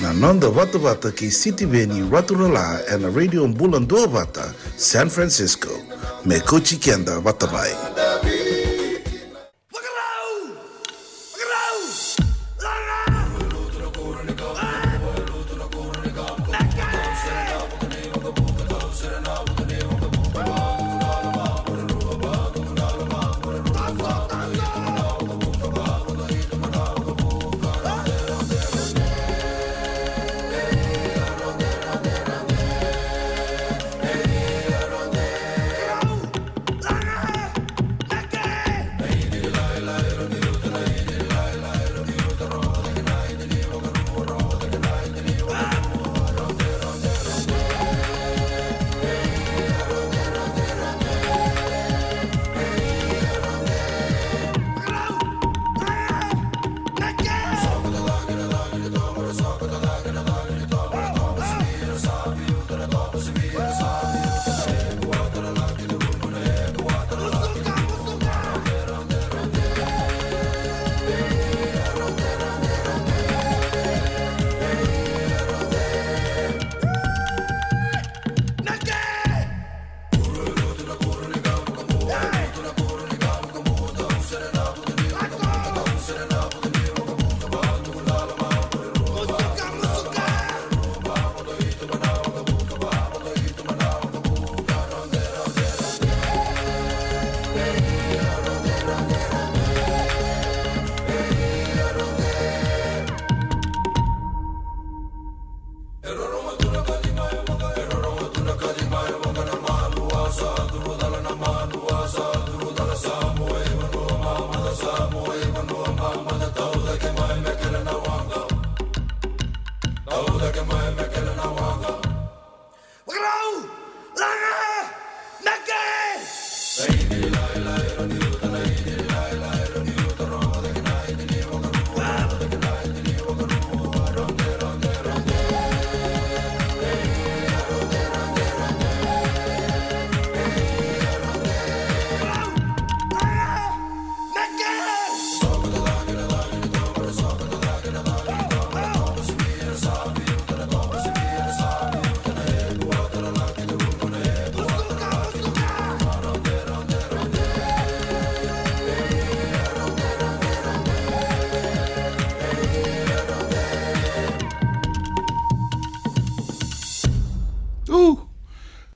Na nonda wata ki City Veni Raturala and a radio Bulan Dua Wata, San Francisco. Me kochi kenda watamai.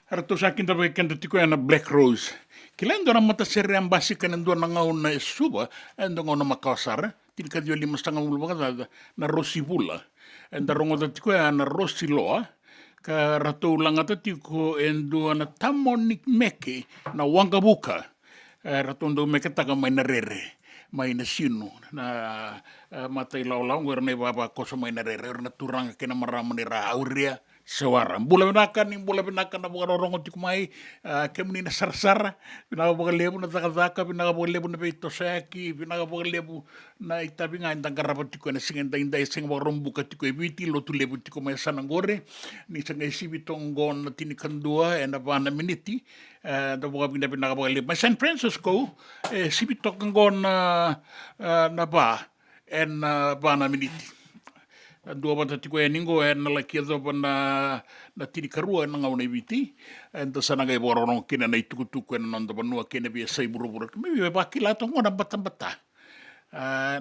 Rato sa akin tapos ikan tiko na Black Rose. Kilendo na mata seri ang basi ka nandun na ngayon na isuba, ando nga na makasar, tinika diyo 5 ulwa na Rosibula. Ando rongo tiko na Rosiloa, ka rato lang ata tiko endo na Tamonik Meke na Wangabuka. Rato ndo meke taga may narere. May na sino na matay law-law, wala na ibaba ko sa may narere, na turang kinamaraman ni Rauria. Sewarang bula binakan na bukan orang untuk kumai kemuni na sarsara binaga bukan lebu na takazaka binaga bukan lebu na beito seki binaga bukan lebu na itabi nga indang karapat tiko na singen inday sing warung buka tiko ibiti lo tu lebu tiko may sanang gore ni sanga isibi tonggon na tinikandua na bana miniti da buka binaga bukan lebu San Francisco sibi tonggon na ba bana miniti dua bata tiko ningo na laki do na tini karua na ngau nebiti ento sana gai borong kina na ituku-tuku na nonda banua kina bi sai buru-buru me bi bakila to ngona bata-bata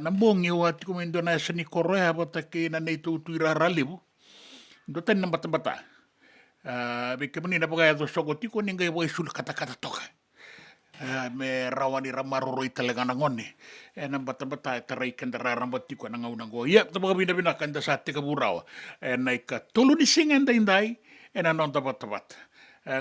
na bongi wa tiko Indonesia ni Korea bata kina na itu ralibu do tan na bata-bata be kemani na bagai do sogo tiko ninga boy sul kata-kata toka me rawani ramaroro italagana ngone na bata-bata tarai kendara rambat tiko na ngaunang go ya tabaga bina-bina kanda sa tika buraw na ika tulo ni singan dainday na nonta bata-bata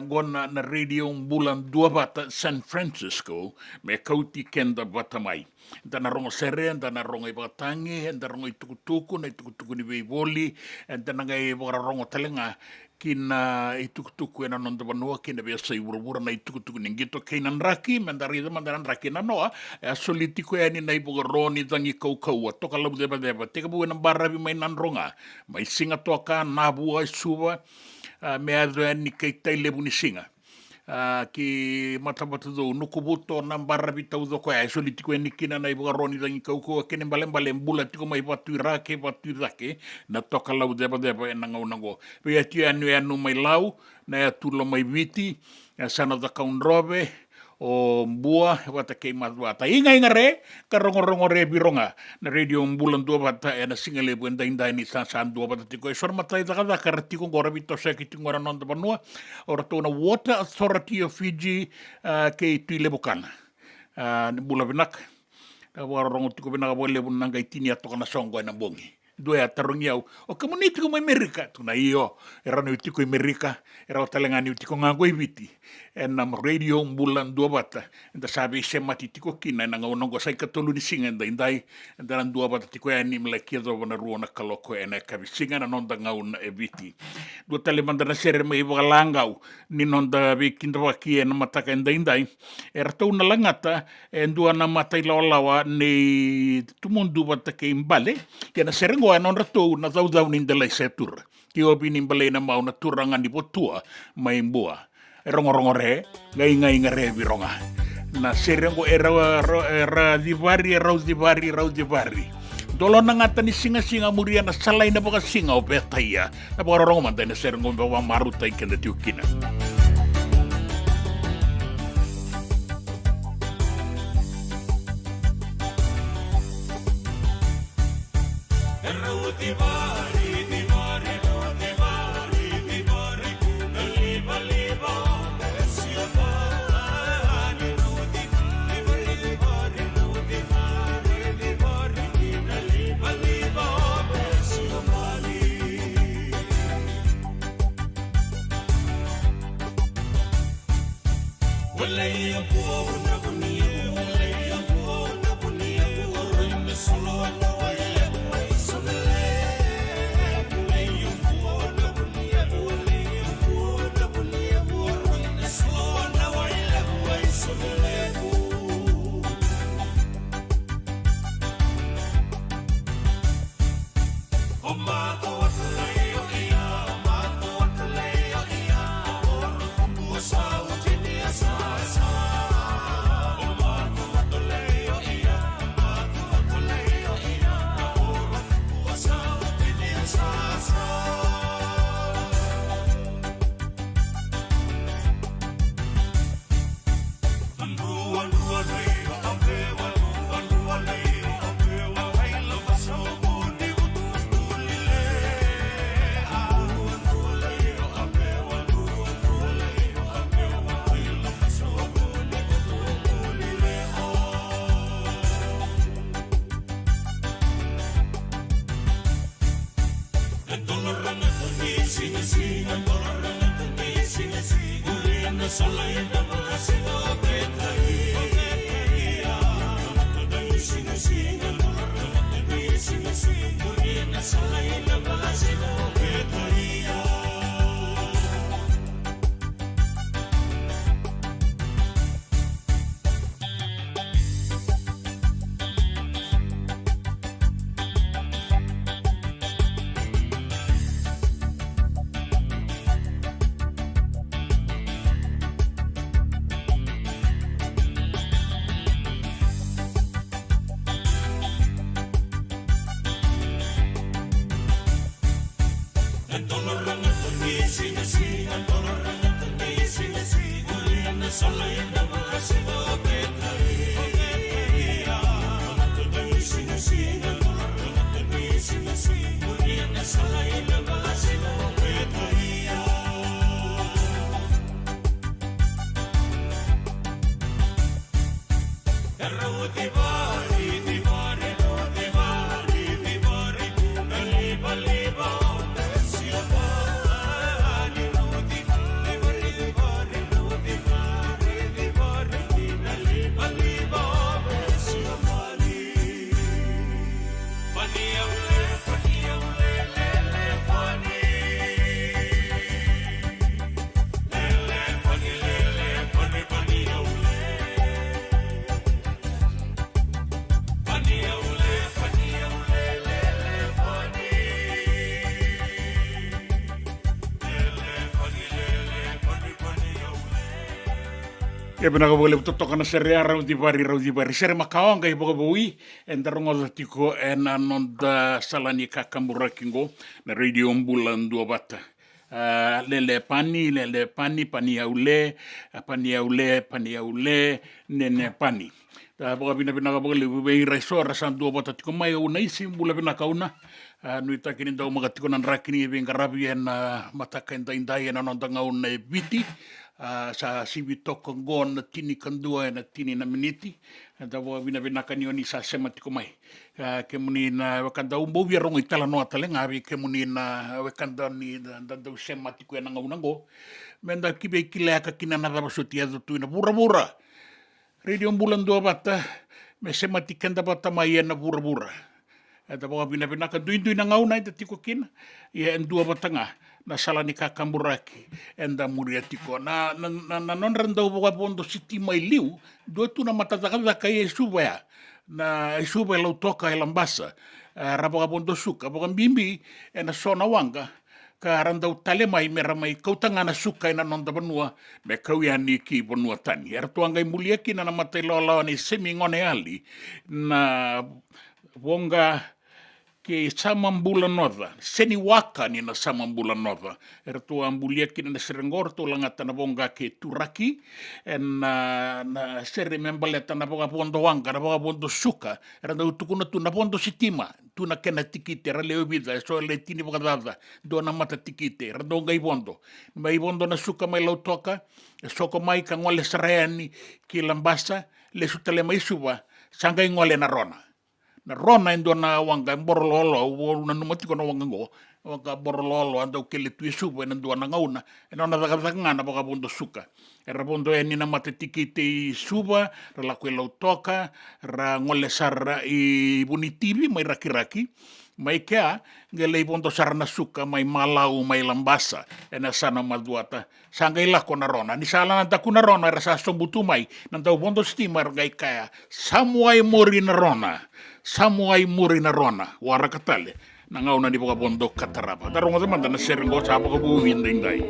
gona na radio bulan 2 bata San Francisco me kauti kenda batamai enta na rongo sere enta na rongo ibatangi enta rongo itukutuku na itukutuku ni beiboli enta na ngai rongo talenga kina itukutuku na nonda banua kina biasa ibura-bura na itukutuku ninggito kainan raki mandarida mandaran raki na noa solitiko ni na ibugaroni tangi kau-kau to kalau deba-deba teka buwe ng barabi may nanronga may singa to ka nabuwa suba me adwa ni kay tay lebu ni singa ki matamata do nukubuto na barra bita udo ko ai soli tiko nikina na ibuga roni dangi kauko kene mbale mbula tiko mai patu rake na toka lau deba na ngau pe anu mai lau na tulo mai viti sana da kaunrobe o mbua wata kei matwata inga re ka rongo re bironga na radio mbulan dua bata na singale buenda inda ni san dua bata tiko sor matai da ka tiko ngora bito sa ki ngora non banua ora tona Water Authority of Fiji kei tuile bukana bula benak wara rongo tiko benaka bole bunanga itini atoka na songo na bongi dua tarongi au o komuniti ko Amerika tuna iyo era no tiko Amerika era talengani tiko ngagoi viti enam radio bulan dua bata enda sabi semati tiko kina na ngongo sai katolu ni singa indai dan dua bata tiko ani mleki do na ruona kaloko ena ka singa na nonda ngauna e viti dua tale mandana sere mai balangau ni nonda be kindwa ki ena mataka indai era tona langata endua na matai lawa ni tumundu bata ke imbale kena serengo anon rato na zau ni ndela setur ki obi ni mbale na mau na turanga ni botua mai mbua rongo re ngai re bironga na serengo era divari dolo na ngata ni singa muria na salai na baka singa o betaya na baka rongo manda na serengo bawa maruta ikenda tiukina E pena ka vole to kana serea rau di bari sere makaonga i boga bui en darongo tiko en anonda salani kakamura kingo na radio mbulan dua bata lele pani aule nene pani boga bina ka boga le be reso rasan dua bata tiko mai una isi mbula bina kauna nui takini dau maga tiko nan rakini e venga rabi en mataka indai en anonda ngauna e viti sa sibi toko ngon na tini kandua na tini na miniti da wa vina kani oni sa sema tiko mai ke muni na wakanda umbo via rongo itala no atale ngavi ke muni na wakanda ni da sema tiko na ngaunango menda kibe kile ka kina na ba sotia tu na bura radio bulan dua bata me sema tikenda bata mai na bura da wa vina ka duin na ngauna ita tiko kina ia en dua batanga na salani kakamburaki enda muria tiko na non randau boga bondo siti mai liu do tu na matataka kai suba ya na suba lo toka elambasa raboga bondo suka boga bimbi ena sona wanga ka randau tale mai mera mai kautanga na suka ina nonda banua me kauiani ki bonua tani er tuanga mulia ki na matai lola ni semi ngone ali na bonga ke samambula nova seni waka ni na samambula nova tu ambulia ki na serengor to langata na bonga ke turaki en na sere membaleta na bonga bondo wanga na bonga bondo suka na tukuna tu na bondo sitima tu na kena tikite ra leo vida so le tini bonga dada do na mata tikite ra do ngai bondo na suka mai lo toka soko mai ka ngole sreani ki lambasa le sutale mai suba sanga ngole na rona endo na wanga borololo na numati kono wanga ngo wanga borololo ando kele tu subu na ndo na ngauna eno na daga ngana boga bondo suka era bondo eni na mate tikite suba la kwelo toka ra ngole sarra i bunitibi mai raki mai kea ngele bondo sarna suka mai malau mai lambasa ena sana maduata sanga ila kona rona ni sala na takuna rona rasa sombutu mai nanda bondo steamer gai kaya samuai mori na rona warakatale na ngauna di boga bondo katarapa darongo zamanda na serengo sa boga buwin dai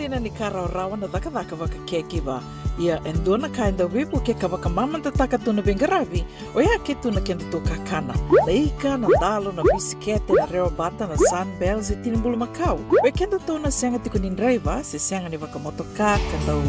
kina ni karaurawa na dhaka kekiva. Ia endona ka enda wipu ke kawaka mamanta taka tuna bengaravi o ia ke tuna kenda to kakana. Na ika, na dalo, na bisikete, na reo bata, na sunbells e tinimbulu makau. We kenda to na senga tiko ni driver se senga ni waka motoka kanda o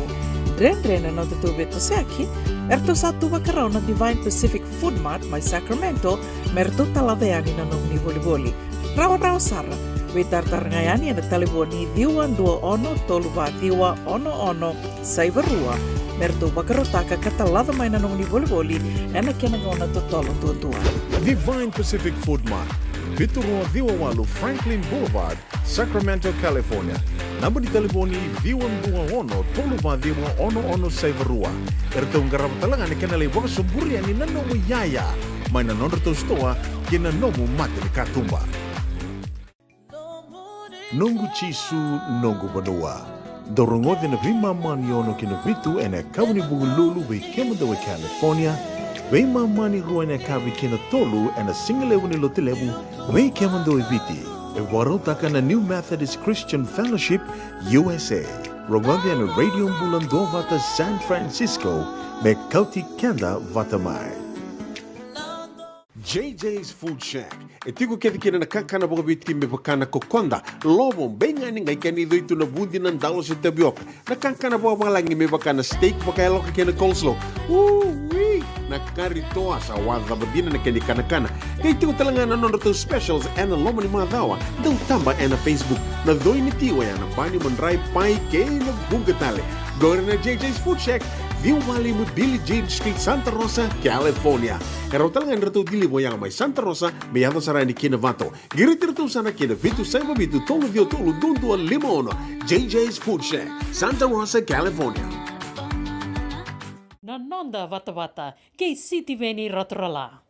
Dren na to beto seki. Erto sa tu wakarau na Divine Pacific Food Mart mai Sacramento merto talaveani na nong ni boli. Rawa sara. We tartarngayani na taliboni diwan dua ono toluva diwa ono saivarua. Merto bakarotaka katalada mai na nong ni boli ena kena ngona totolo tua. Divine Pacific Food Mart, Viturua Diwawalu Franklin Boulevard, Sacramento, California. Namba di taliboni diwan dua ono toluva diwa ono saivarua. Erto ngarabatalanga ni kenale waka soburi ani nanomu yaya. Mai na nonreto stoa kena nomu mate ni katumba. Nungu chisu nungu banua. Dorongode na vima mani ono kina vitu ena kawani bugululu we kemadawe California. Vima mani rua ena kawi kina tolu ena singalewu ni lotelewu we kemadawe viti. E warotaka na New Methodist Christian Fellowship USA. Rongode ena Radio Mbulando vata San Francisco me kauti kenda vatamai. JJ's Food Shack. E tiku kethi kina na kakana boka bitki me pakana kokonda. Lobo benga ni ngai kani doitu na bundi na ndalo sa tapioca. Na kakana boka malangi me pakana steak baka eloka kina coleslaw. Wee! Na karitoa sa wadha badina na kani kanakana. Kaya tiku talanga na nonroto specials and lomo ni madhawa. Daw tamba na Facebook. Na doi ni tiwa ya na bani mandrai pai kaya na bugatale. Gore na JJ's Food Shack. Viu Valley mo Billy James Street, Santa Rosa, California. Karo talangan rato dilibo yang may Santa Rosa, may ato sarani kinavato. Giritirto sana kinavitu sa mabitu tolo vio tolo dundu al limono. JJ's Food Shack, Santa Rosa, California. Nanonda vata kay City Veni Rotorala.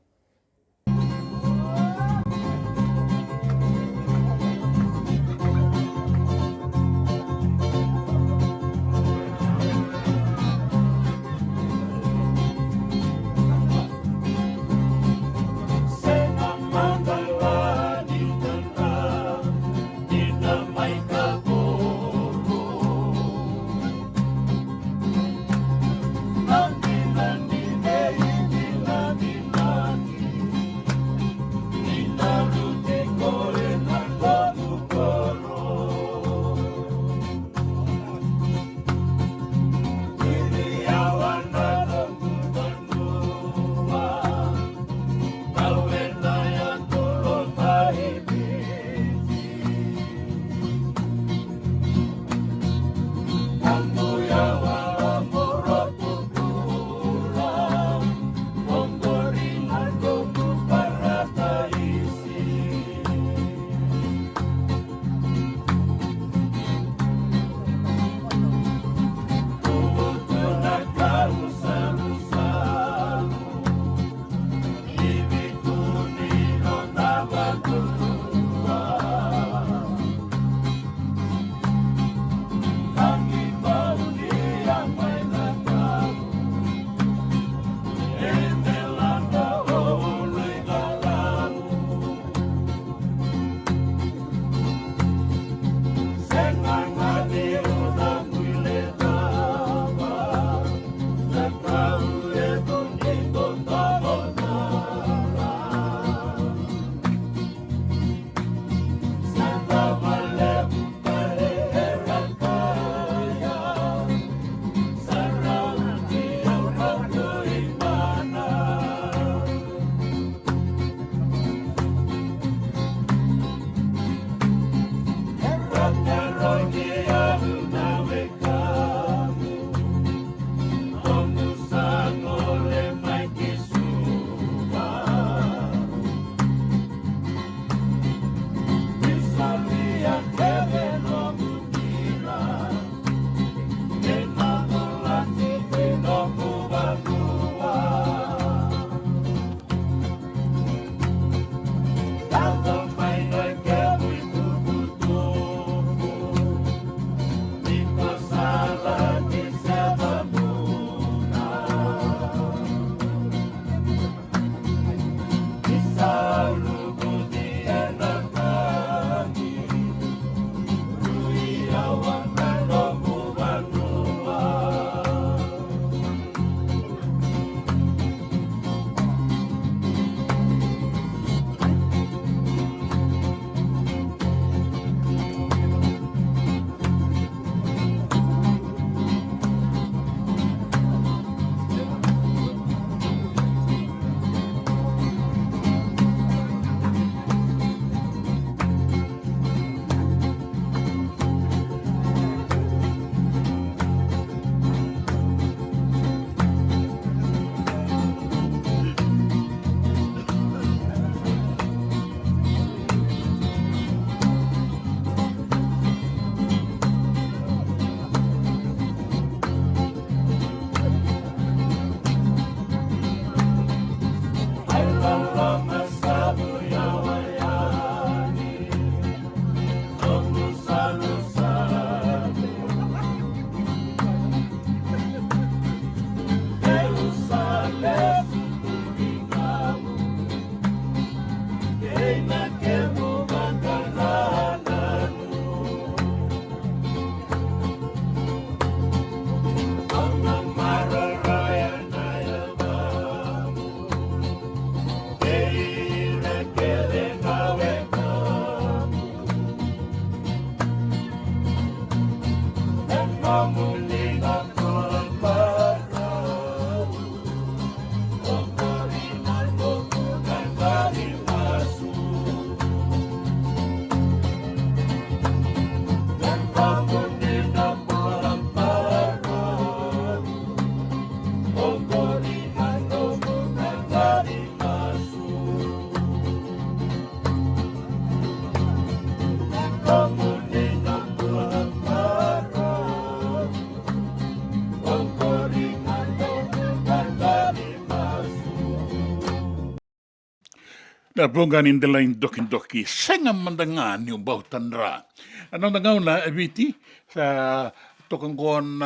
Na pongan in the line doki senga mandangan yung bautan ra. Anong nangaw na abiti sa tokang kon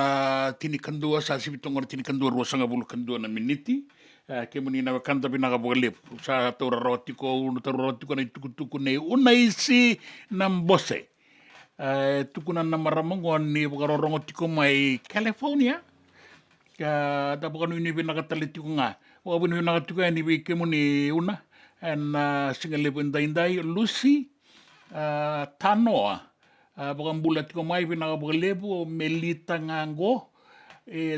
tinikandua sa sibitong tinikandua ruasa nga bulu kandua na miniti. Kemuni na kanta pinakabukalip sa roti ko na itukutuku na unay si ng bose. Tukunan na maramangon ni pagkarorongot ko may California. Tapos kanu ini pinakatalit ko nga. Wabun yung nakatiko yan, ibigay mo ni una. And singalipin dainday, Lucy Tanoa. Bakang bulat ko may pinakapagalipo, Melita Ngango,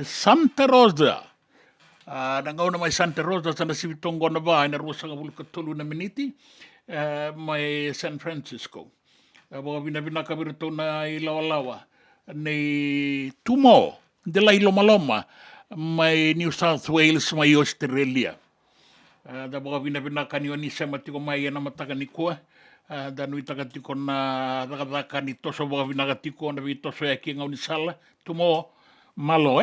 Santa Rosa. Nangaw na may Santa Rosa sa nasibitong ko na ba, narusa nga bulat katulo na miniti, may San Francisco. Baka pinakabirito na ilawalawa, ni Tumo, Delay Loma, may New South Wales, may Australia. Baka pinakaniwa ni siya matiko may na matakan ni ko. Danu itakatiko na nakatakan ito so baka pinakatiko na ito so yaki ngaw ni sala. Tumo malo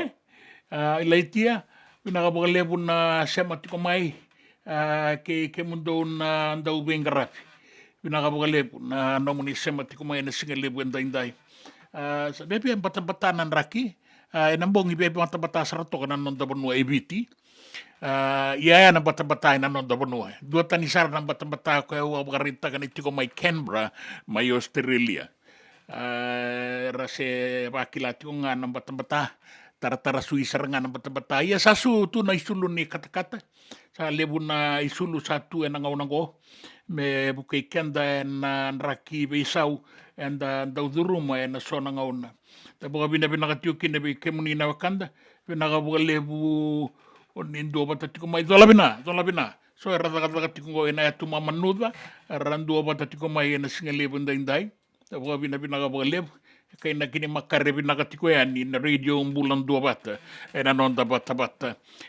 ilaitia pinakabakalebo na siya matiko may ke mundo na daw bengarapi. Pinakabakalebo na naman ni siya matiko may na singalebo ang dainday. Sa bebe ang bata-batanan raki. Nambong ibebe ang bata-bata sa rato ka na nung dabon mo ABT. Iya na bata-bata na non dabon. Dua tanisar na bata-bata ko yung karita ganito ko may Canberra, may Australia. Rase bakilati ko nga ng bata-bata. Tara-tara suisar nga ng bata-bata. Iya sa su tu na isulo ni kata-kata. Sa lebu na isulo sa tu na ngaw ko. Me bukay kenda na raki beisaw and daw duruma na so na ngaw na. Tapos binakatiukin na kemuni na wakanda. Pinakabukalebu nindo batati ko may dolabina. So rata-rata ko ina tumamanuda rando batati ko may na singalebo dainday. Tapos binakabukalebu kay nakini makare binakati ko yan in radio bulan 2 bata na non da bata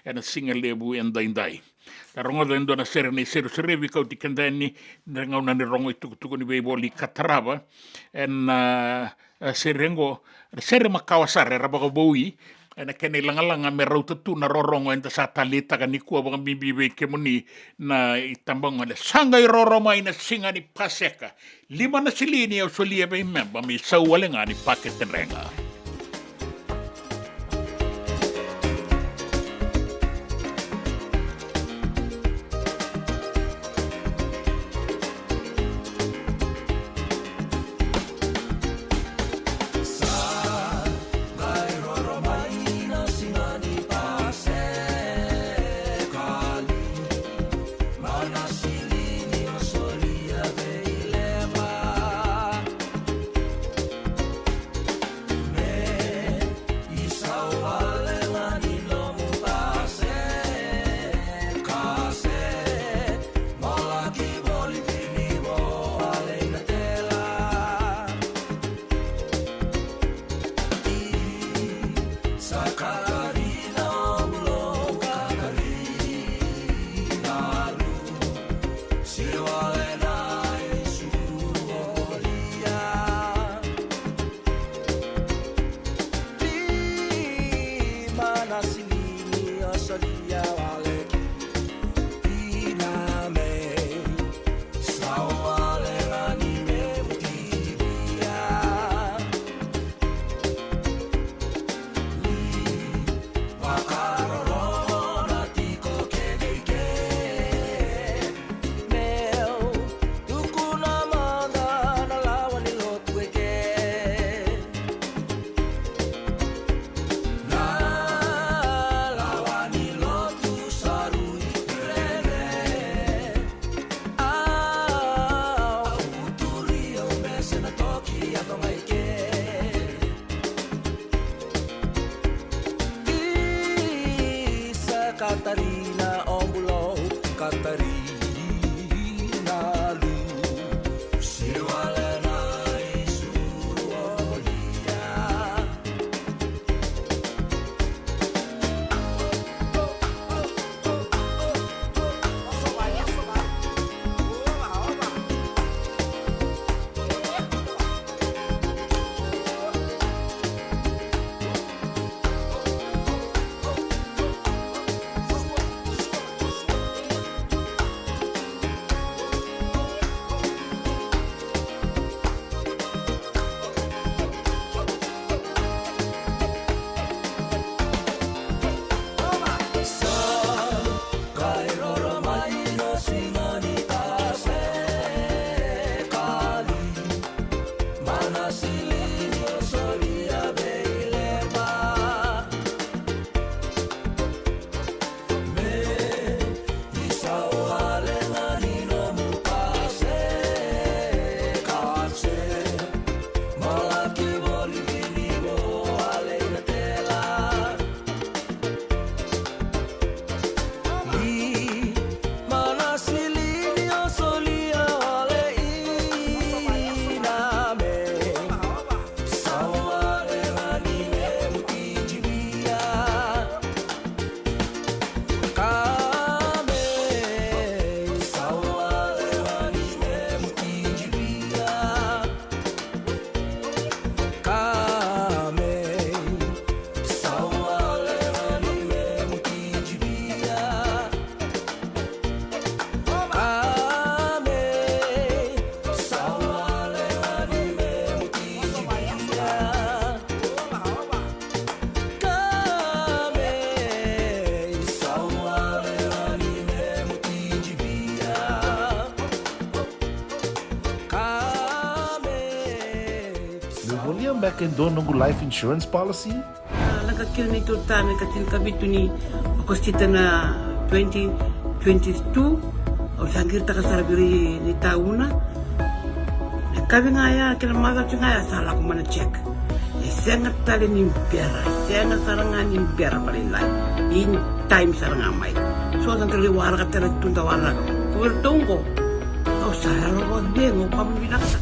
na singalebo dainday. Karongo do na ser ni ser vi kau tikandani ngaw na ni rongo itukutuko ni beboli kataraba en serengo ser makawasar rabako bowi na kanilangalang merauta tu na rorongo enta sa talita kan ikuwa bang bibibe kemuni na itambang ala sangay roromay na singa ni paseka 5 na silini o solia ba memba mi sawale nga ni paket renga. Katarina Ombulo, Katarina Lu, Sirwalena Isuruolia. William back in doon nungu life insurance policy? Nakakil ni Tutan katil kabitu ni kostita na 2022 o sangir ta kasarabiri ni tauna. Kami ngaya kila maga ngaya salah ko mana check. Sengat tali ni biara, sengat sarangan ni biara paling lain. In time sarangan mai. So ang kali warga tala tunda warga. Ko tungko. O sarang ko dengo kami binaksa.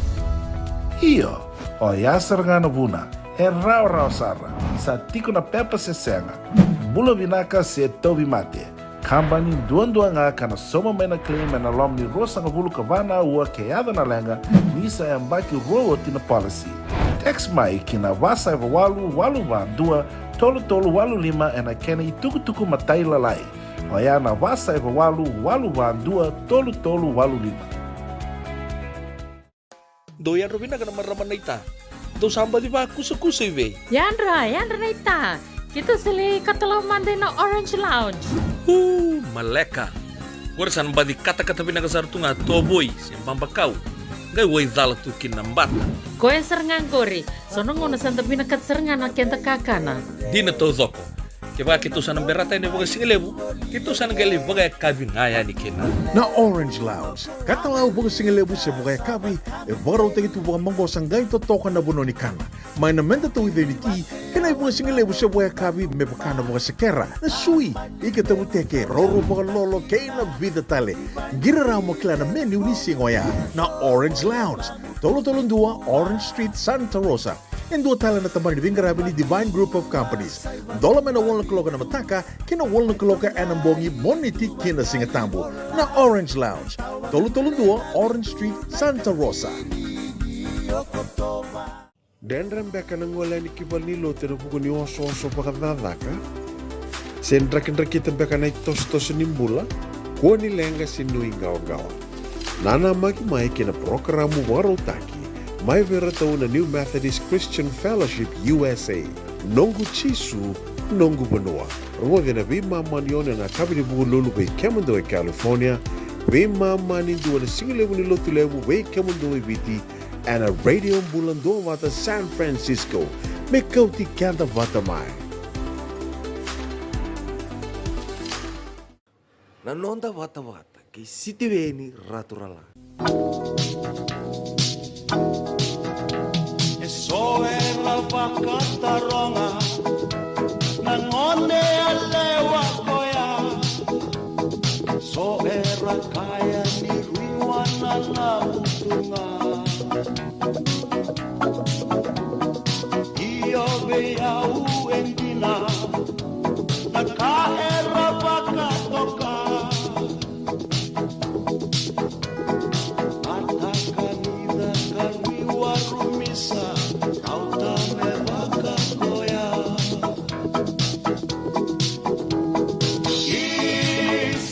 Iyo, o yasar nga na buna, e rau sara, sa tiko na pepa se senga, bula binaka se tobi mate, kambani duan nga kana soma mena claim na lom ni rosa nga bulu kabana ua keada na lenga, nisa e mbaki roa tina policy. Text mai kina wasa e walu ba dua, tolu walu lima e na kena i tuku matai lalai, o ya na wasa e walu ba dua, tolu walu lima. Doyan Robina ka naman raman na ita. Do samba di ba kusa-kusa iwe? Yandra na ita. Kita sili katalaw manday na Orange Lounge. Maleka. Warasan ba di kata-kata pinakasar tu nga toboy, simbang bakaw. Gay way dala tu kinambat. Koe serengan kori, sonong una santa pinakat serengan na kenta kakana. Di na to zoko. Kaya kito sa nang berata ni baga singalebu, kito sa nang gali baga kabi ngaya ni kina. Na Orange Lounge, katalaw baga singalebu sa baga kabi, e baraw tayo ito baga manggo sanggay totokan na buno ni kana. May namenda to identity, kanay baga singalebu sa baga kabi, may baka na baga sakera, na sui, ikatabu teke, roro baga lolo, kay na vida tale. Giraraw mo kila na menu ni singoya, na Orange Lounge, tolo-tolong dua, Orange Street, Santa Rosa. And dua tala na tamang nibingarabi ni Divine Group of Companies. Dola may na walang kaloka na mataka, kina walang kaloka anambongi moniti kina singatambo na Orange Lounge. Tolo-tolong dua, Orange Street, Santa Rosa. Dendram beka nang wala ni kibal nilo tira buko ni oso-oso pakadadaka. Sendra-kendra kita beka na itos-tos nimbula, kuha ni lenga sinuing gawa-gawa. Nana magi-mai kina programo warotaki. May veratao na New Methodist Christian Fellowship USA. Nongu Chisu, Nongu Banoa. Ruwag na vimaman yon na kabini buko lulu bay Kemando e California. Vimaman indu na singilewu ni lotulewu bay Kemando e Viti. And a radio bulando vata San Francisco. May kauti kanda vata mai. Nanonda vata kay City Veni Raturala. Eso es la vaca taronga, nangone alewa koya.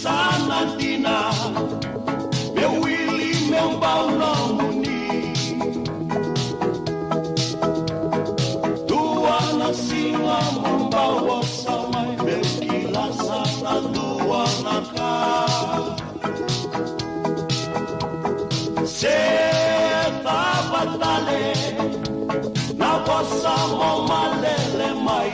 Sana tina, meu Willy, meu baulão muni. Tua nasinga mambawa samai, meu kila sana tua naka. Seta batale, na bossa momalele mai.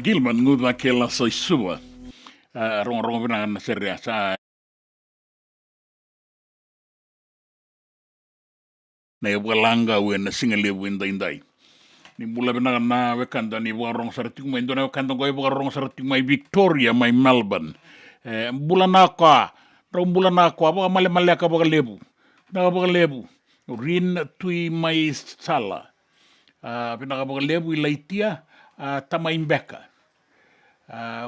Gilman nguda kela soy sua. Rong binangan na seria sa na walanga wen singale wen dai. Ni bula binangan na wekanda ni warong sarting mai ndona wekanda go warong sarting mai Victoria mai Melbourne. Bula na ka, rong bula na ka ba male ka ba lebu. Na ba lebu. Rin tui mai sala. Pinaka ba lebu ilaitia tamai mbeka.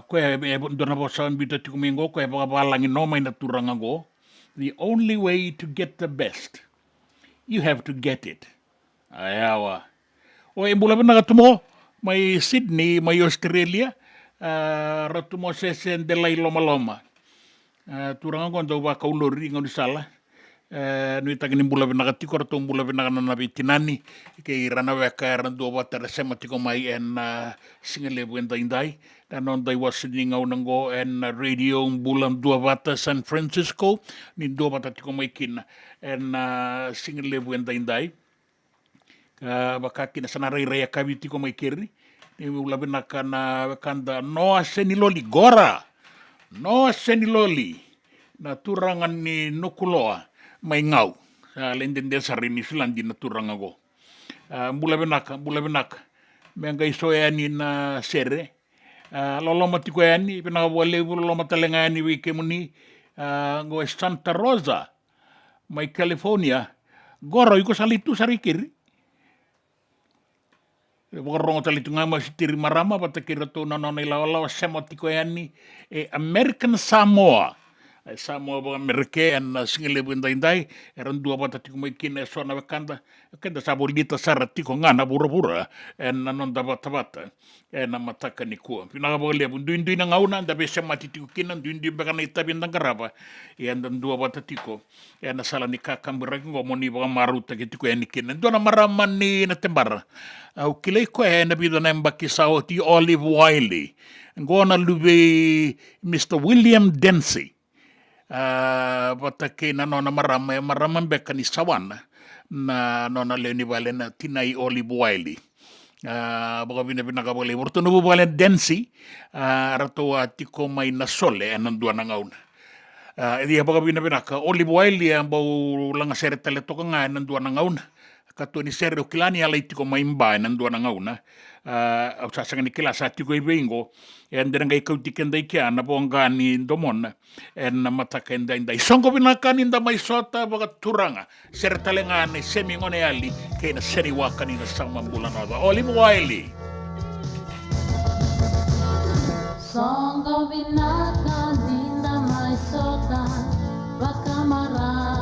Koe dona bosan bita tikumingo koe bakabalangi no mai naturanga go. The only way to get the best, you have to get it. Ayawa. O bula bina katumo mai Sydney mai Australia ratumo sesen de lai loma. Turanga go ndo ba kaulori ngau sala. Nui tagini bula bina katiko ratum bula bina kana nabi tinani ke rana weka rando ba tara sematiko mai en singale buenda indai. Dan on they was sitting out and go and radio bulan dua bata San Francisco ni dua bata tiko mai kin and single lebu and indai baka kina sanarai raya kabi tiko mai kiri ni ulabi nakana kanda no aseniloli gora no aseniloli na turangan ni nukuloa mai ngau lenden desari ni silandi na turanga go bulabi nak menga isoya ni na sere loloma tiko yani pina wale loloma talenga yani wike muni go Santa Rosa mai California goro iko salitu sarikiri Bokorong talitu ngama sitiri marama patakira to nonone lawa sema tiko yani American Samoa Samoa ba Amerike na singile bundai eran dua bata tiko mai kina so na kanda sabolita sara tiko ngana bura en non da bata na mataka ni ko pina ba le bundu na ngauna da be sema tiko kina ndu ba kana ita bindang karaba en dua bata tiko na sala ni kakambira ngo moni ba maruta ke tiko en kina dona maramani na tembara au kilei ko na bido na mbaki sao ti Olive Wiley ngona lube Mr. William Dempsey bata ke na nona marama beka ni sawana na nona leni vale na tinai Olive Wiley baka bina ka bole borto no vale Dempsey rato atiko mai na sole anandua na ngauna dia baka bina ka Olive Wiley ang bau langa sere tele toka nga anandua na ngauna kato ni sere o kilani ala itiko maimba anandua na ngauna au sasanga ni kila sa tiko ibengo en deranga ikau tikenda ikia na bonga ni domona en na mataka inda isongo binakani inda mai sota baga turanga sere talenga ni semi ngone ali ke na seri wakani na sama bulana da Olive Wiley Songo binakani inda mai sota baka marama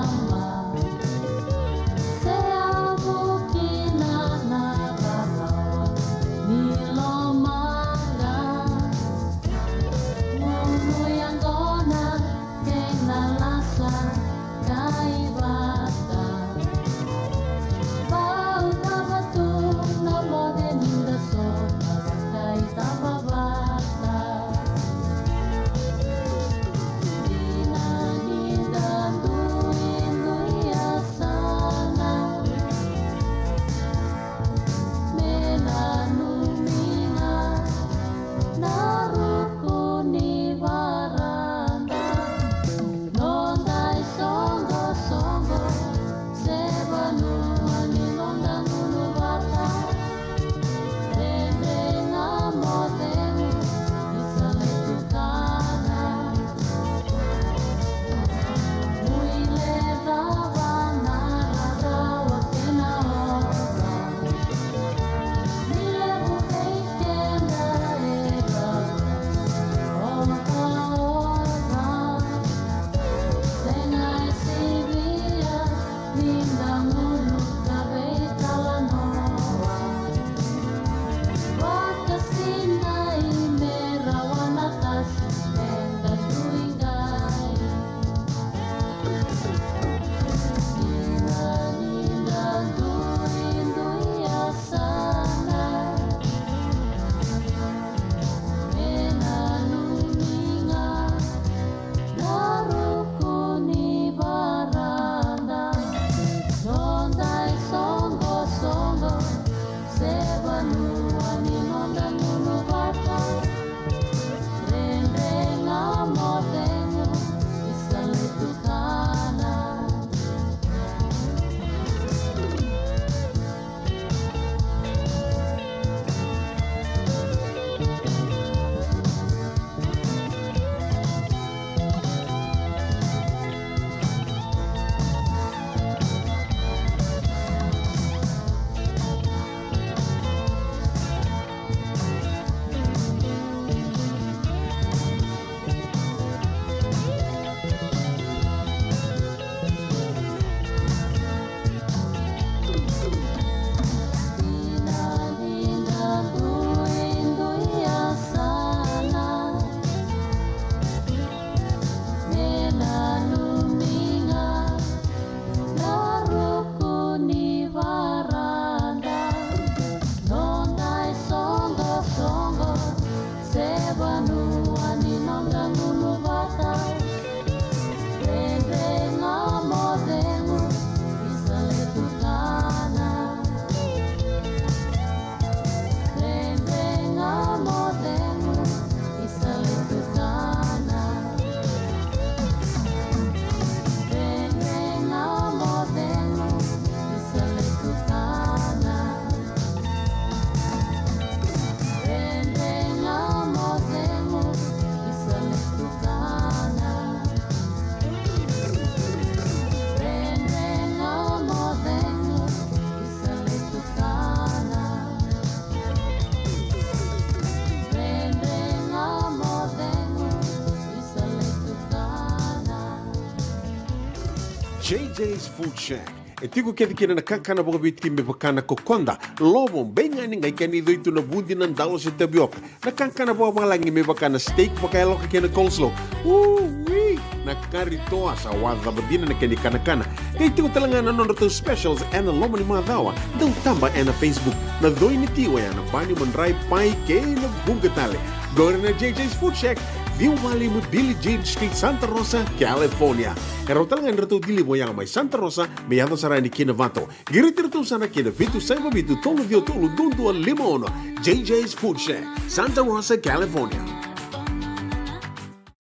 JJ's Food Shack. E tiku kevi kina na kankana boka bitki me bakana kokonda. Lobo benga ni ngai kani do itu na bundi na dalo se tabioka. Na kankana boka malangi me bakana steak boka eloka kena coleslaw. Wee! Na kari toa sa waza badina na kani kana. Kay tiku talangana non to specials and lomo ni madawa. Dau tamba na Facebook. Na doi ni tiwa ya na bani mandrai pai ke na bugatale. Gore na JJ's Food Shack. Viu Valley mo Billy Jean Street, Santa Rosa, California. Karo talangan rato dili mo yang may Santa Rosa, may yato sarani kinavato. Giritirto sana kinavitu sa mabitu tolo vio tolo dundu al limono. JJ's Food Shack, Santa Rosa, California.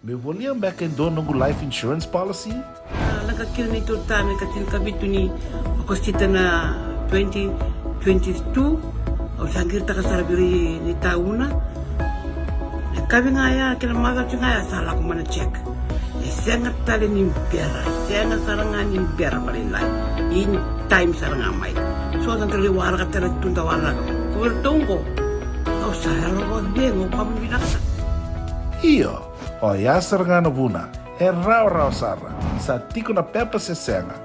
Me voliam back and do nungu life insurance policy? Nakakira na ito tayo, katil kabito ni Akostita na 2022. O sagir takasarabiri ni tauna. Kami ngaya kila mara ngaya salah ko mana check. Sengat tali ni pera, sengat sarangan ni pera paling lain. In time sarangan mai. So ang terliwara ka tala tunda wala. Kuwertongko. Au sahara ko bengo kamu binasa. Iyo, o yasar nga na buna, e rau sara, sa tiko na pepa se senga,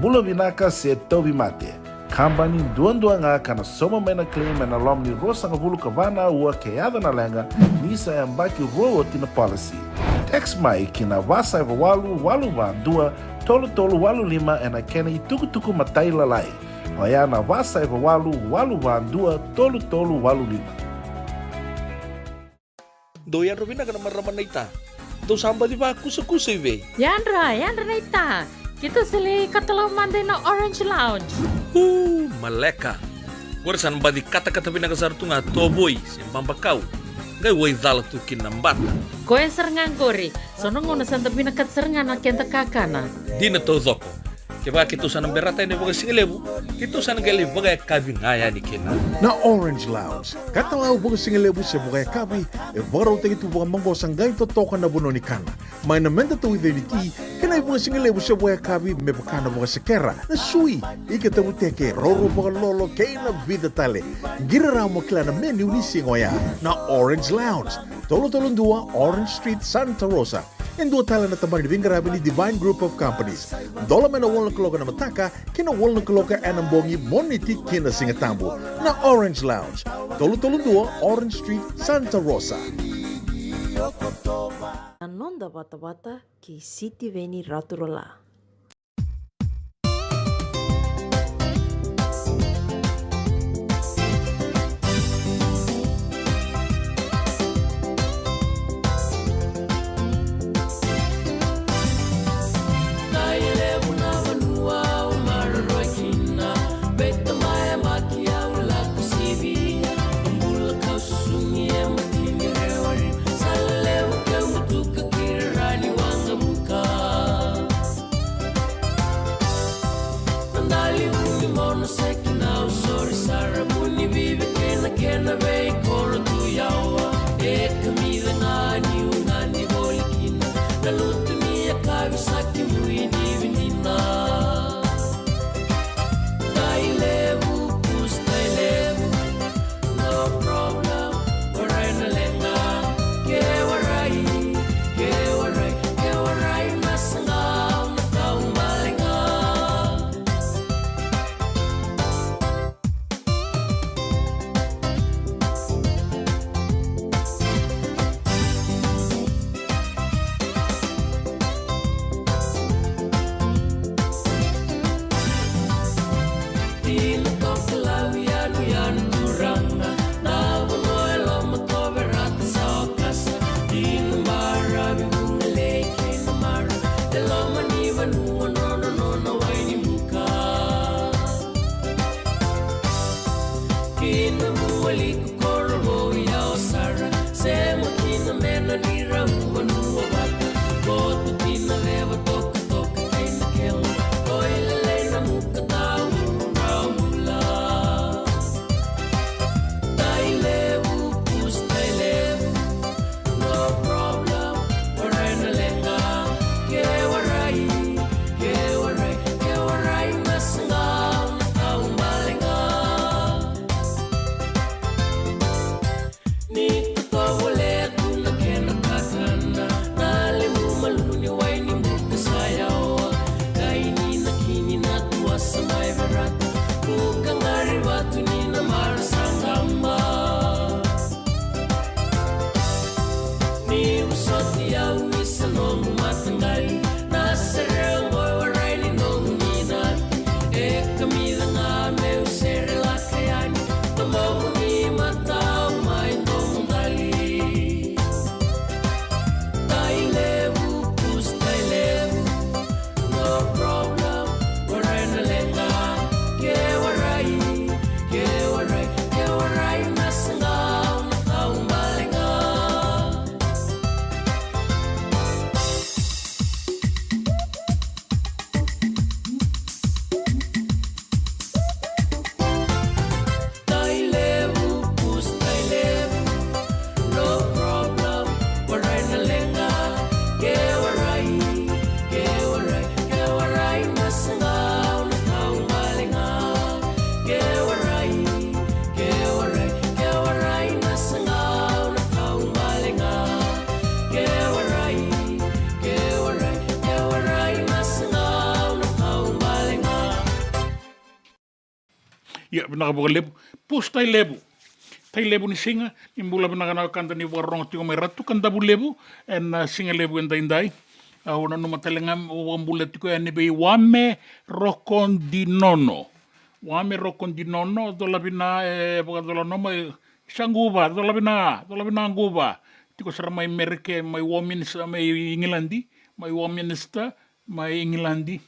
bulo binaka se tobi mate. Kambani duan nga kana soma mena claim na lom ni rosa nga bulu kavana ua keada na lenga nisa e mbaki roa tina policy. Text mai kina wasa eva walu van dua tolu walu lima e na kena i tuku matai lalai. Oya na wasa eva walu van dua tolu walu lima. Doyan Robina kana maraman na ita. Do samba di ba kusa iwe. Yandra na ita. Kita sili katalaw Monday na Orange Lounge. Maleka. Warasan ba di kata-kata pinakasarto nga toboy, simpang bakaw. Ngay way dala tukin ng bata. Koe serengan gori, sonong una santa pinakat serengan na kenta kakana. Di na to zoko. Kaya kito sa nang beratay na baga singilebu, kito sa nang gali baga kabi ngaya ni kina. Na Orange Lounge, katalaw baga singilebu sa baga kabi, e baraw tayo ito baga manggosang gayon totokan na buno ni kana. May namenda to with niti, kanay baga singilebu sa baga kabi, may baka na baga sekera, na sui, ikatabuteke, roro baga lolo, kay na vida tale. Giraraw mo kila na menu ni singoya, na Orange Lounge, tolo-tolong dua, Orange Street, Santa Rosa. And dua tala na tamang ni Grabe ni Divine Group of Companies. Dola man na walong kaloka na mataka, kina walong kaloka anambongi moniti kina singatambo na Orange Lounge. Tolo-tolong dua, Orange Street, Santa Rosa. Anonda bata-bata ki Siti Veni Raturola. Ia, pinaka lebu. Pus tai lebu. Tai lebu ni singa, ni mula pinaka na kanta ni warongo tiko mai ratu kanta bu lebu, en singa lebu en daindai. Una numa telengam o mbula tiko ya nebe wame rokon di nono. Wame rokon di nono, dola bina baka dola noma sanguba, dola bina nguba. Tiko sara mai merke, mai wominista, mai Ingilandi, mai wominista, mai Ingilandi.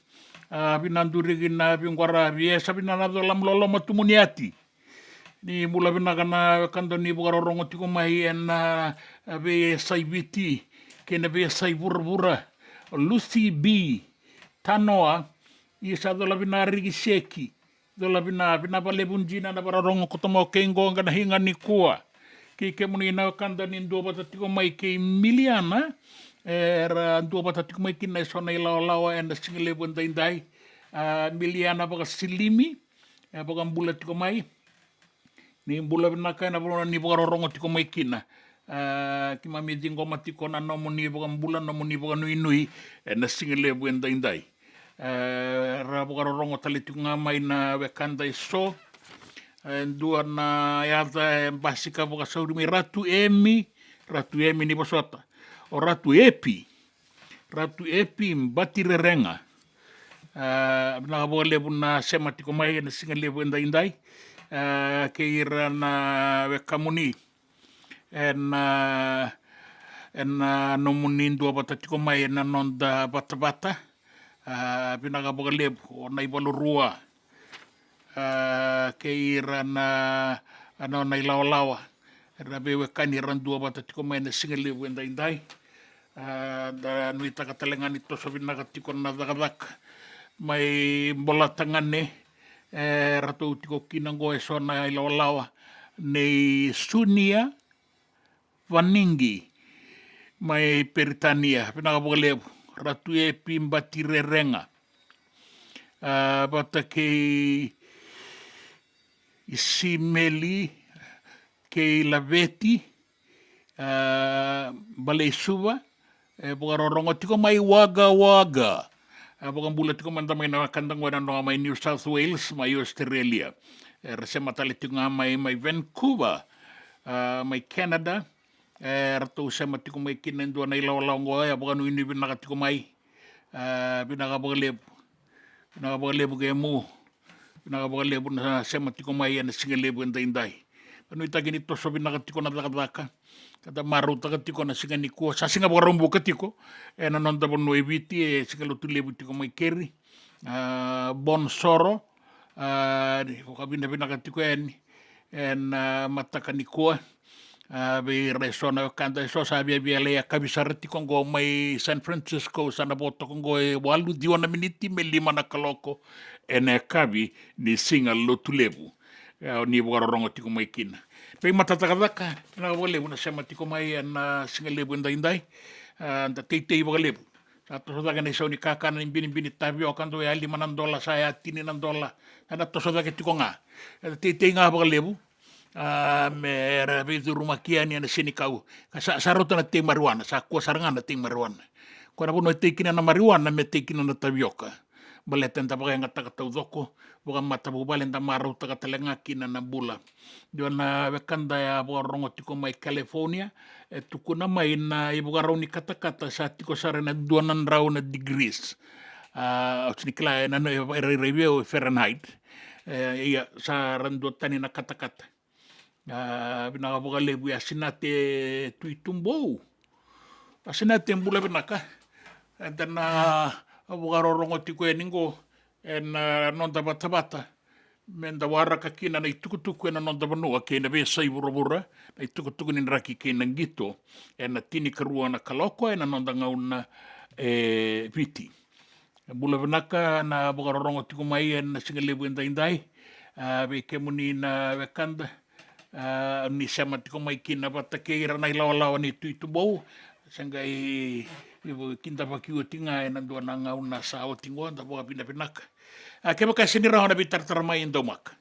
Binanduri gina bingwara biasa binana dolam lolo matumuniati ni mula binagana kando ni bugarorongo tiko mai en be saibiti kena be saibura Lucy B Tanoa isa dola binari giseki dola bina balebunjina na bararongo kotomo kengo ngana hinga ni kuwa ke muni na kando ni ndo bata tiko mai ke miliana era dua bata tiko mai kina sona ilawa en single bundai miliana baka silimi baka mbula tiko mai ni mbula binaka na baka ni baka rorongo tiko mai kina kima midi ngoma tiko na nomo ni baka mbula nomo ni baka nui en single bundai ra baka rorongo tali tiko ngamai na bekanda iso dua na yata basika baka saurimi Ratu Emi ni basota o Ratu Epi Mbatire Renga na boa lebu na sema tiko mai na singa lebu indai ke ira na wekamuni en nomuni ndua bata tiko mai na nonda bata binaga boa lebu o na ibalurua ke ira na na ilaolawa na bewe kani randua bata tiko mai na singa lebu indai da nui takatalengani toso binaga tiko na dagadak mai bola tangane ratu tiko kinango e sona ilaolawa nei Sunia Vaningi mai Peritania pinaga bolebu Ratu Epi Mbatire Renga bata ke Isimeli ke Laveti Balei Suva bogarorongo tiko mai waga Bokang bulat ko man tamay na kandang wala no may New South Wales, may Australia. Rasa matalitik nga may Vancouver, may Canada. Rato sa matiko may kinendo na ilaw-law ko ay bokang ini binakatiko may binakabagalebo. Binakabagalebo kaya mo. Binakabagalebo na sa matiko may na singalebo inday. Ano itagin ito sa binakatiko na dakadaka. Kada maruta katiko na singa niko sa singa barombo katiko na nonda bon noibiti singa lutu lebu tiko mai keri bon soro ko kabina bina katiko en mataka niko be resona kanda so sabi le kabisarti ko go mai San Francisco sana boto ko go walu diona miniti me lima na kaloko kabi ni singa lutu lebu ni bogarongo tiko mai kina Pei matatakadaka, na wale una sema tiko mai na singa lebu indai da teitei waga lebu. Sa tosodaga na isaw ni kakana ni bini tabio kando ya $5 saya $10 na tosodaga tiko nga. Teitei nga waga lebu me rabitu rumakia ni na sinikau. Sa sarota na ting marijuana, sa kuasaranga na ting marijuana. Kung na puno teikina na marijuana me teikina na tabioka. Baleten ta pakai ngata kata udoko bukan mata bubalen ta maru ta kata lengaki na bula diona bekanda ya borongo tiko mai California tukuna mai na ibu garoni kata sa tiko sarena 200 degrees nikla na review Fahrenheit ia sa randua tani na katakata. Binaka boka lebu ya sinate tuitumbou. Sinate mbula binaka. Dan boka rorongo tiko e ningo nonda bata. Menda waraka kina na itukutuku na nonda banua ke na vesa i burabura. Na itukutuku ni raki ke na ngito. Na tini karua na kaloko na nonda ngauna viti. Bula binaka na boka rorongo tiko mai na singalebu indai. Ve ke muni na vekanda. Ni sama tiko mai kina bata ke ira na ilawa ni tuitubou. Sanga kinta pakiu tinga na dua na ngauna sa o tingo da boka pinaka. Ke baka sinira hona bitar mai indo mak.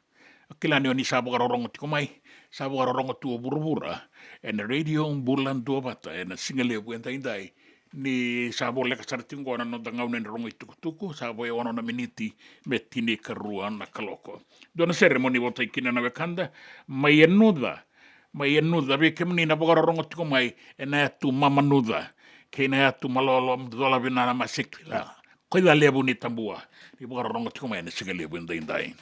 Kilani oni sa boka rorongo tiko mai. Sa boka rorongo tuo burubura. Na radio bulan dua bata. Na singalebu indai. Ni sa boleh kasar tingo na nonda ngauna ni rongo itukutuku. Sa boya ono na miniti me tini karua na kaloko. Dona seremoni bota ikina na wekanda. Mai enuda. Ve ke muni na boka rorongo tiko mai. Na tu mama nuda. Ke na tu malolo mdola vina na masikila. Koila lebu ni tambua. Ni boka rorongo tiko mai na singa lebu indai.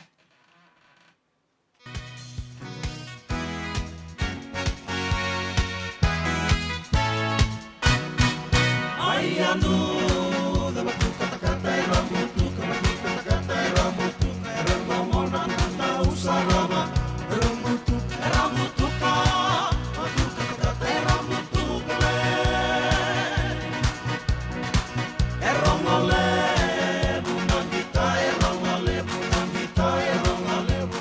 Ai anu da batu kata-kata e ramutu kata-kata e ramutu ramona na usarama ramutu ka batu kata-kata e ramutu le rongole bunangita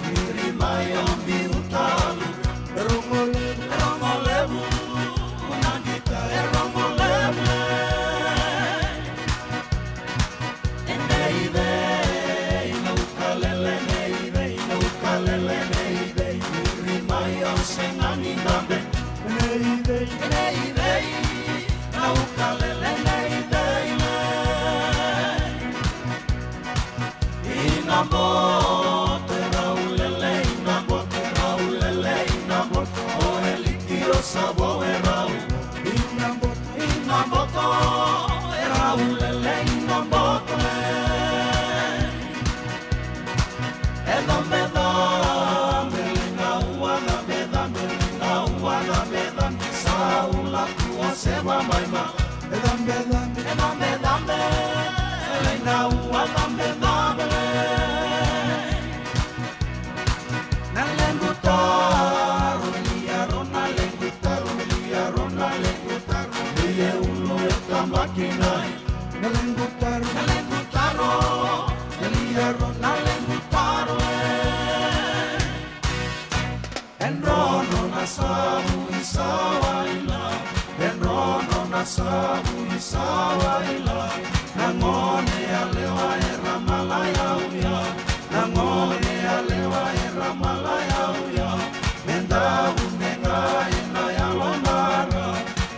mirima yombi utalu rongole bunangita rongole Sabu isawaila nangone alewa era malaya uya nangone alewa era malaya uya menda unenga ina ya lomara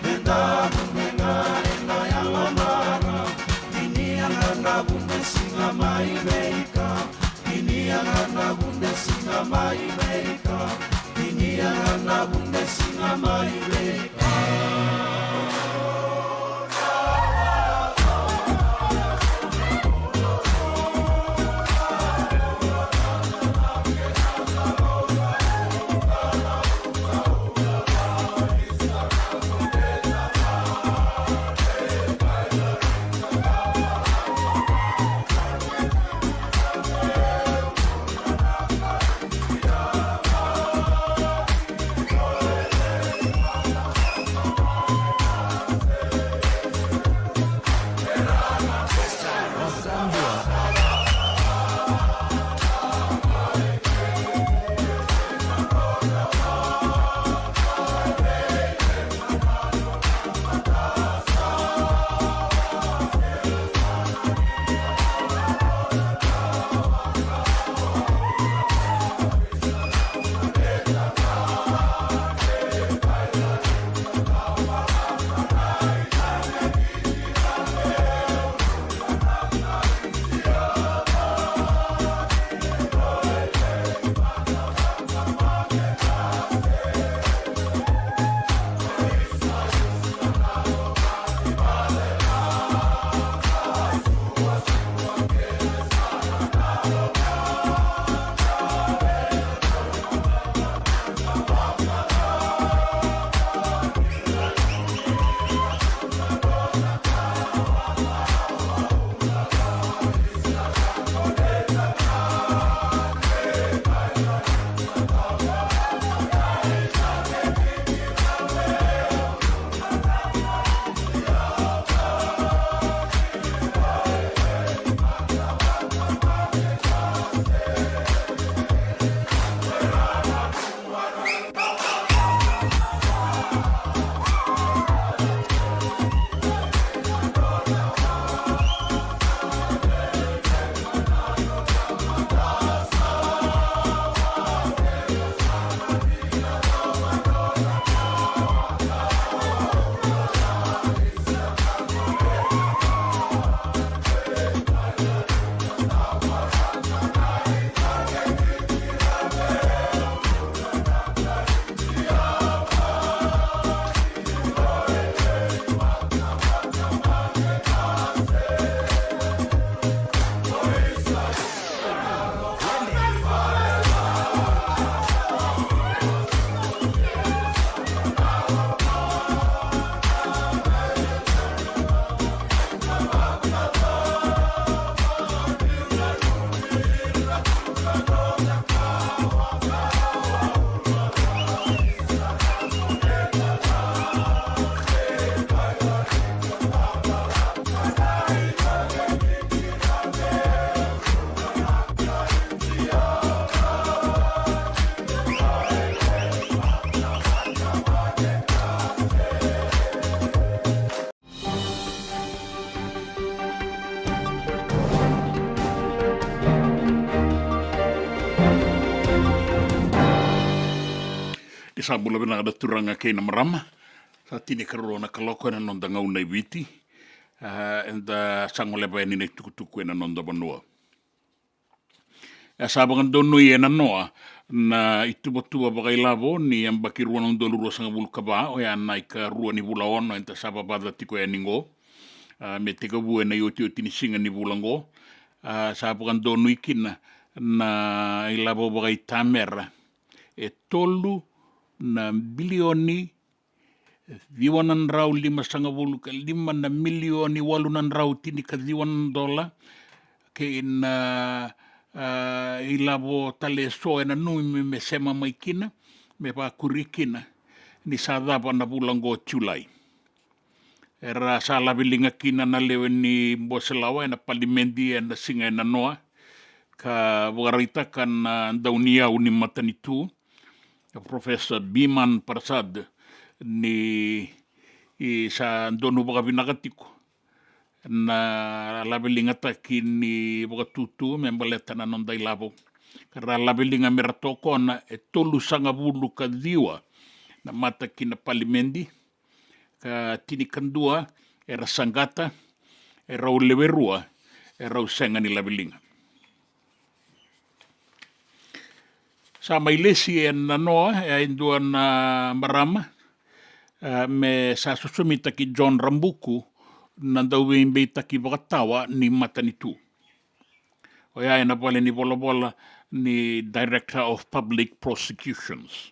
menda unenga ina ya lomara ini angana bunde singa mai meika ini angana bunde singa mai meika ini angana bunde singa mai meika. Isa bula bina kada turanga kei na marama. Sa tini karoro na kaloko na nonda ngau na viti. Enda sangole ba ni tukutuku na nonda banua. Sabangan dono ye na noa na itubatua bagai lavo ni ang bakirua ng doluro sa ngabul kaba o yan na ikarua ni bulaon no enta sababada tiko ya ningo. Me teka bue na yoti ni singa ni bulango. Sabangan dono ikin na ilavo bagai tamera. Tolu na bilioni diwanan rau 5,5 na milioni 8 rau tini ka $1 ke na ilavo tale so na nui me sema mai kina me pa kurikina ni sadapa na bulango Julai era sala bilinga kina na lewe ni boselawa na palimendi na singa na noa ka warita kan daunia uni matanitu Professor Biman Prasad ni sa donu baka binakatiko na labelinga taki ni baka tutu membaleta na nondai labo karena labelinga meratoko na tolu sanga bulu ka diwa na mata kina palimendi ka tini kandua era sangata era ulewerua era usenga ni labelinga sa mailesi na noa indua na marama me sa susumita ki John Rambuku na dawin beita ki bakatawa ni matanitu. O ya na pale ni bola ni Director of Public Prosecutions.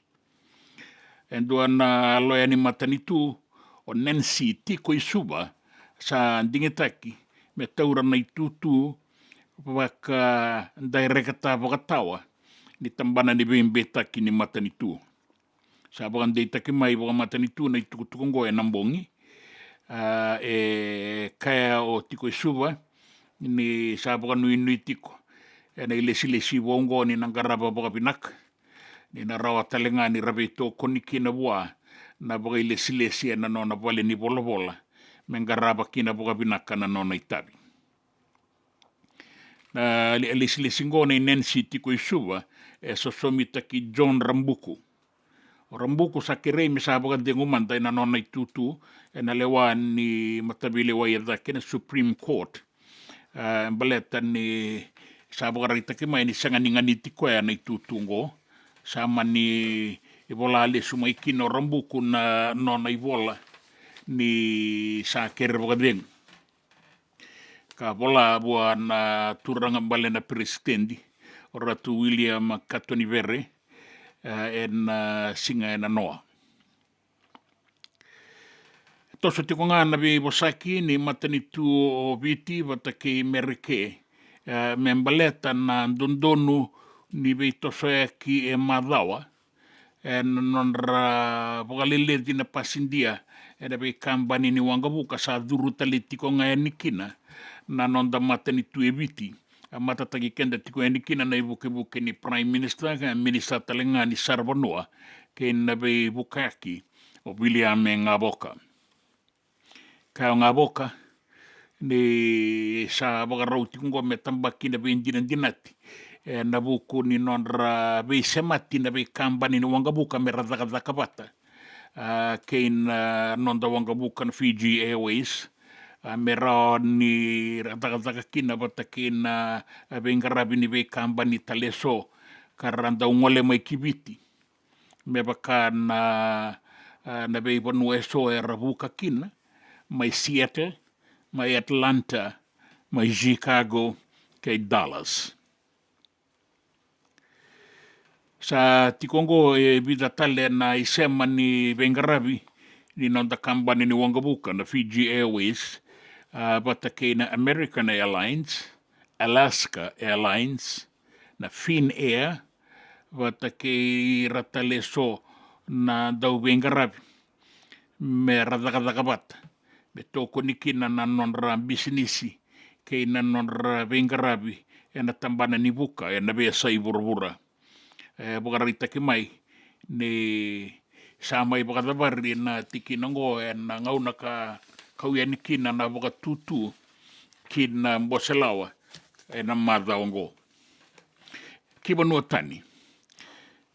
Indua na loya ni matanitu o Nancy Tiko Isuba sa dingitaki me taura na itutu baka director bakatawa ni tambana ni beta ki ni matanitu. Sabangan data ki mai baka matanitu na itukutukungo nambongi. Kaya o tiko isuba ni sabangan nui tiko. Na ilesi wongo ni nangaraba baka pinak. Ni narawa talenga ni rabito koni kina bua. Na baka ilesi na nona bale ni bola. Mengaraba kina baka pinak na nona itabi. Na ilesi ngo ni Nancy tiko isuba. Sosomita ki John Rambuku. Rambuku sa kirei misabaga denguman tayo na nona itutu na lewa ni matabile wa yada kina Supreme Court. Baleta ni sabaga rita kima ni sanganingan itiko ya na itutu ngo. Sama ni ibolali sumaikino Rambuku na nona ibola ni sa kirei deng. Ka bola buwan turangan bale na presidendi. Ratu William Katonivere singa na noa. Toso tiko nga nabi bosaki ni matanitu o viti vatake merike membaleta na dondonu ni beitoso ki madawa nonra pogalileti na pasindia be kambani ni wangabuka sa duru talitiko nga nikina na nonda matanitu e viti. Matatagi kenda tiko enikina na ibuke ni Prime Minister ka Minister talenga ni Sarvanoa ke na be bukaki o William Ngaboka. Kaya Ngaboka ni sa bagarauti ko metambaki na be dinati na buku ni nonra be semati na be kambani ni wangabuka meradakabata ke na nonda wangabuka na Fiji Airways mera ni rataka kina batakina bengarabi ni be kamba ni taleso karanda ngole mai kibiti me baka na be bonu eso rabuka kina mai Seattle mai Atlanta mai Chicago ke Dallas sa tikongo vida tale na isema ni bengarabi ni nonda kamba ni wangabuka na Fiji Airways batake na American Airlines, Alaska Airlines, na Finnair, batake rataleso na daw bengarabi, me radakadakabat, beto konikina na nonra bisnisi, kay na nonra bengarabi, na tambana ni buka, na besa iburbura. Bukarita kimay, ni samay bakadabari na tikinango, na ngaw naka kauyan kina na baka tutu kina boselawa na madaongo. Kiba no tani.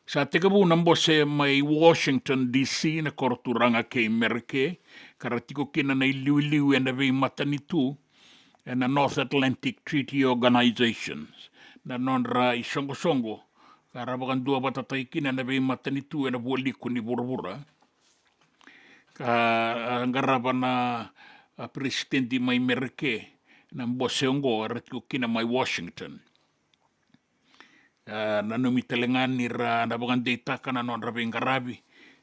Sa teka bu nambose mai Washington DC na korturanga ke Merke, karatiko kina na iliu na vei matanitu, na North Atlantic Treaty Organization. Na nonra isongo-songo, karabakan dua batatai kina na vei matanitu na bualiku ni burabura. Ngaraba na presidenti mai Merke, na mbose ongo, karatiko kina mai Washington. Na numi telengani ra na bagan data kana non ra bengarabi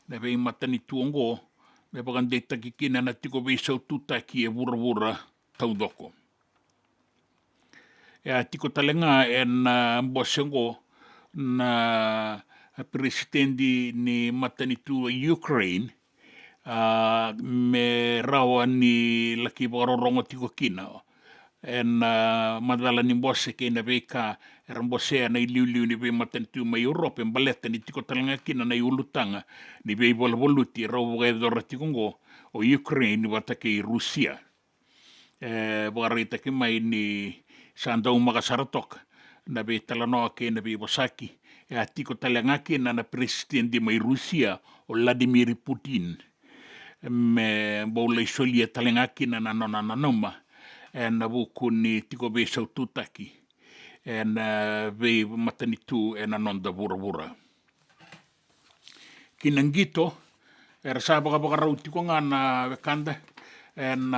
na be matani tuongo na bagan data kikina na tiko be so tuta ki e vura taudoko tiko talenga en bosengo na presidenti ni matani tu Ukraine me rawa ni laki bororongo tiko kina en madala ni bosse ke na beka rambose na iliu ni be matentu mai Europe baleta ni tiko talanga kina na ulutanga ni be voluti rawa dorati kongo o Ukraine wata ke Rusia barita ke mai ni sandau makasaratok na be talano ke na be bosaki tiko talanga kina na presidente mai Rusia o Vladimir Putin me bola isolia talanga kina na noma en buku ni tiko be sau tutaki en be matanitu en anonda vura kinangito sabaga rau tiko ngana vekanda en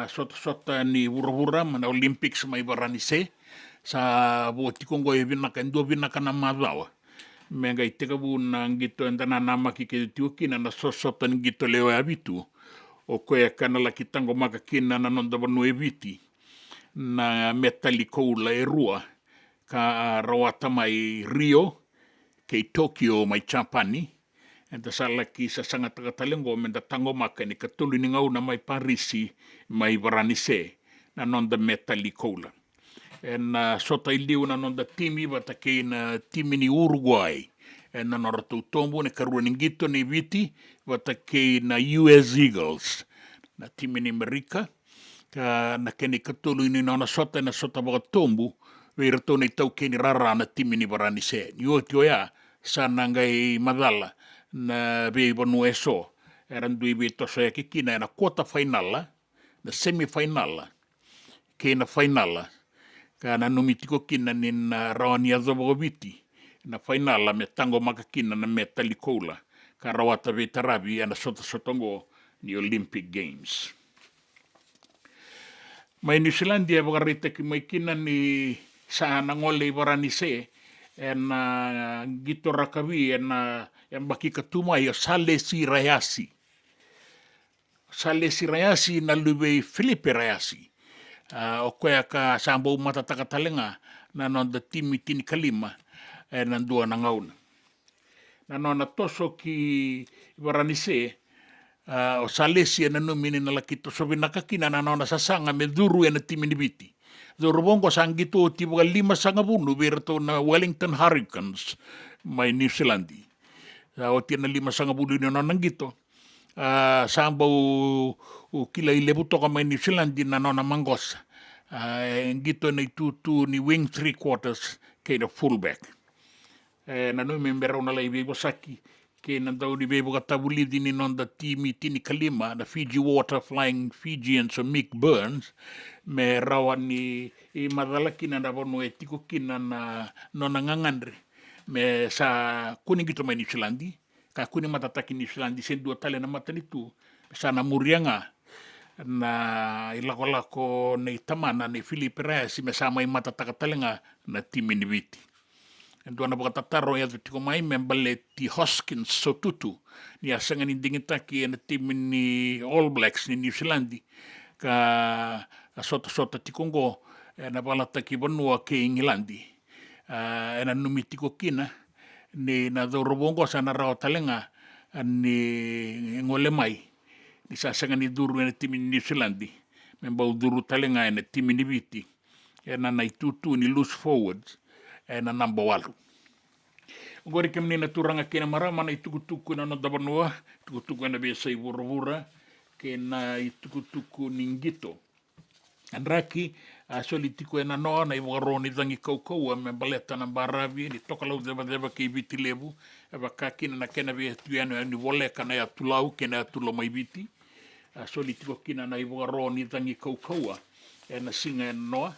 sota ni vura mana Olympics mai baranise sa bo tiko ngo vinaka ndo vinaka na madawa menga iteka bu nangito endana nama kike tiko kina na sota ngito leo abitu o koe kana la kitango maka kina na nonda vanu eviti na metalikoula e rua ka rawata mai Rio ke Tokyo mai Japani enta sala ki sa sanga takatalengo menda tango maka ni katulu ni ngau na mai Parisi mai Varanise na nonda metalikoula en sota iliu na nonda timi bata ke na timi ni Uruguay en na noratu tombo ne karua ningito ni viti bata ke na US Eagles na timi ni Amerika na keni katulu ni nona sota na sota baga tombu veira tona tau keni rara na timi ni Varanise ni o tio ya sana ngai madala na be bonu eso eran dui be toso ya kikina na quarter final na semi final ke na final ka na numitiko kina ni na rawani azoboviti na final me tango makakina na metalikoula ka rawata vetarabi na sota sotongo ni Olympic Games. Mai New Zealandia bagarita ki mai kina ni sa nangole Varanise en gito rakawi en baki katumai o Salesi Rayasi. Salesi Rayasi na lube Filipe Rayasi. O koea ka sambo matataka talenga na nonda timi tini kalima na dua na ngauna. Na nona toso ki Varanise o Salesi na numini na lakito so binakakina na nona sasanga me duru na timi ni biti. Duru bongo sangito tiba 5 sangabunu berto na Wellington Hurricanes mai New Zealandi. O tina 5 sangabunu ni nona ngito. Samba o kila ilebu toka mai New Zealandi na nona mangosa. Ngito na itutu ni wing 3/4 ke na fullback. Na nui membera una lai bebo saki ke na dau ni bebo katabuli di ni nonda timi tini kalima na Fiji Water Flying Fijians o Mick Burns me rawa ni madala kina na bono etiko kina na nona ngangandre me sa kuning gitu mai New Zealandi ka kuning matataki New Zealandi sen dua tale na matanitu sa na murianga na ilako-lako na itamana ni Filipe Reyes me sa mai matataka talenga na timi ni viti. Endo na bakatataro ya tiko mai membale ti Hoskins Sotutu ni asanga ni dingitaki na tim ni All Blacks ni New Zealandi ka sota tikongo na balata ki banua ke Ingilandi na numi tiko kina ni na dorobongo sana rao talenga ni ngole mai ni sasanga ni duru na tim ni New Zealandi membau duru talenga na tim ni viti na itutu ni loose forwards na namba 8. Gori ke menina turanga kena marama na itukutuku na no dabanua, itukutuku na besa i vura ke na itukutuku ningito. Anraki soli tiko e na noa na i waro ni dangi kaukau me baleta na baravi ni toka lau deva ki viti levu e wakakina na kena vi tu anu ni wole kana ya tulau kena tulo mai viti soli tiko kina na i waro ni dangi kaukau e na singa e na noa